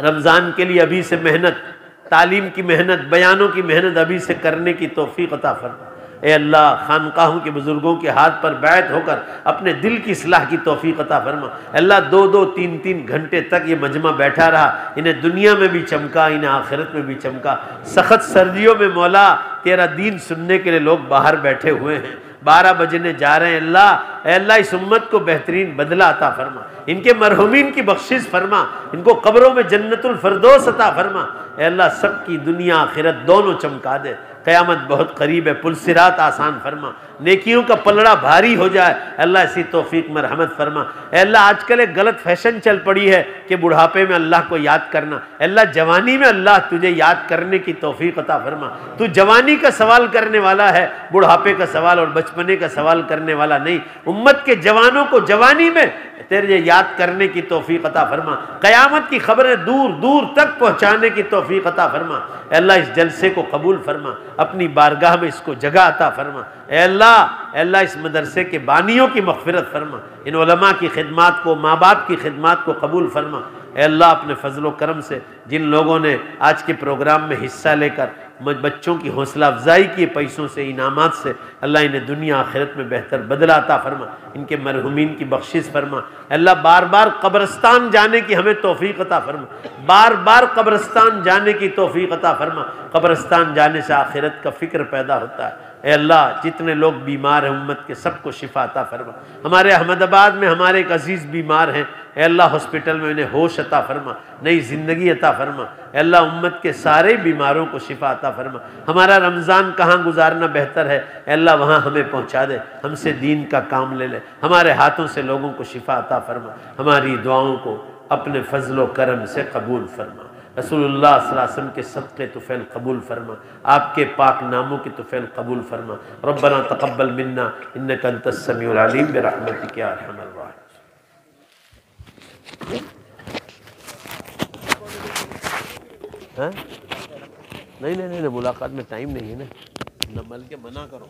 रमज़ान के लिए अभी से मेहनत, तालीम की मेहनत, बयानों की मेहनत अभी से करने की तौफीक अता फरमा। ए अल्लाह खानकाहों के बुजुर्गों के हाथ पर बैत होकर अपने दिल की इस्लाह की तौफीक अता फरमा। अल्लाह 2-2, 3-3 घंटे तक ये मजमा बैठा रहा, इन्हें दुनिया में भी चमका, इन्हें आखिरत में भी चमका। सख्त सर्दियों में मौला तेरा दीन सुनने के लिए लोग बाहर बैठे हुए हैं, 12 बजने जा रहे हैं। अल्लाह इस उम्मत को बेहतरीन बदला अता फरमा, इनके मरहुमीन की बख्शिश फरमा, इनको कब्रों में जन्नतुल फरदौस अता फरमा। अल्लाह सबकी दुनिया आखिरत दोनों चमका दे। क़यामत बहुत करीब है, पुलसिरात आसान फरमा, नेकियों का पलड़ा भारी हो जाए। अल्लाह इसी तौफीक में रहमत फरमा। अल्लाह आजकल एक गलत फैशन चल पड़ी है कि बुढ़ापे में अल्लाह को याद करना। अल्लाह जवानी में अल्लाह तुझे याद करने की तौफीक अता फरमा। तू जवानी का सवाल करने वाला है, बुढ़ापे का सवाल और बचपने का सवाल करने वाला नहीं। उम्मत के जवानों को जवानी में तेरे याद करने की तौफीक अता फरमा। क़यामत की खबरें दूर दूर तक पहुँचाने की तौफीक अता फरमा। अल्लाह इस जलसे को कबूल फरमा, अपनी बारगाह में इसको जगह अता फरमा। अल्लाह इस मदरसे के बानियों की मग़फ़िरत फरमा, इन उलमा की खिदमात को, माँ बाप की खिदमात को कबूल फरमा। अल्लाह अपने फजल व करम से जिन लोगों ने आज के प्रोग्राम में हिस्सा लेकर बच्चों की हौसला अफजाई की, पैसों से, इनामात से, अल्लाह इन्हें दुनिया आखिरत में बेहतर बदला अता फरमा, इनके मरहुमीन की बख्शिश फरमा। अल्लाह बार बार कब्रस्तान जाने की हमें तौफीक अता फरमा, बार बार कब्रस्तान जाने की तौफीक अता फरमा। कब्रस्तान जाने से आखिरत का फ़िक्र पैदा होता है। ए अल्लाह जितने लोग बीमार हैं उम्मत के सबको शिफा अता फरमा। हमारे अहमदाबाद में हमारे एक अजीज़ बीमार हैं, ए अल्लाह हॉस्पिटल में उन्हें होश अता फरमा, नई ज़िंदगी अता फरमा। ए अल्लाह उम्मत के सारे बीमारों को शिफा अता फरमा। हमारा रमज़ान कहाँ गुजारना बेहतर है, ए अल्लाह वहाँ हमें पहुँचा दे, हमसे दीन का काम ले ले, हमारे हाथों से लोगों को शिफा अता फरमा। हमारी दुआओं को अपने फजल व करम से कबूल फरमा। रसूलुल्लाह सल्लल्लाहु अलैहि वसल्लम के सदक़े तुफ़ैल कबूल फरमा, आपके पाक नामों के तुफ़ैल कबूल फरमा। रब्बना तक़ब्बल मिन्ना इन्नका अंतस समीउल अलीम बिरहमतिका या अरहमर राहिमीन। हाँ? नहीं, मुलाकात में टाइम नहीं है ना, न मल के मना करो।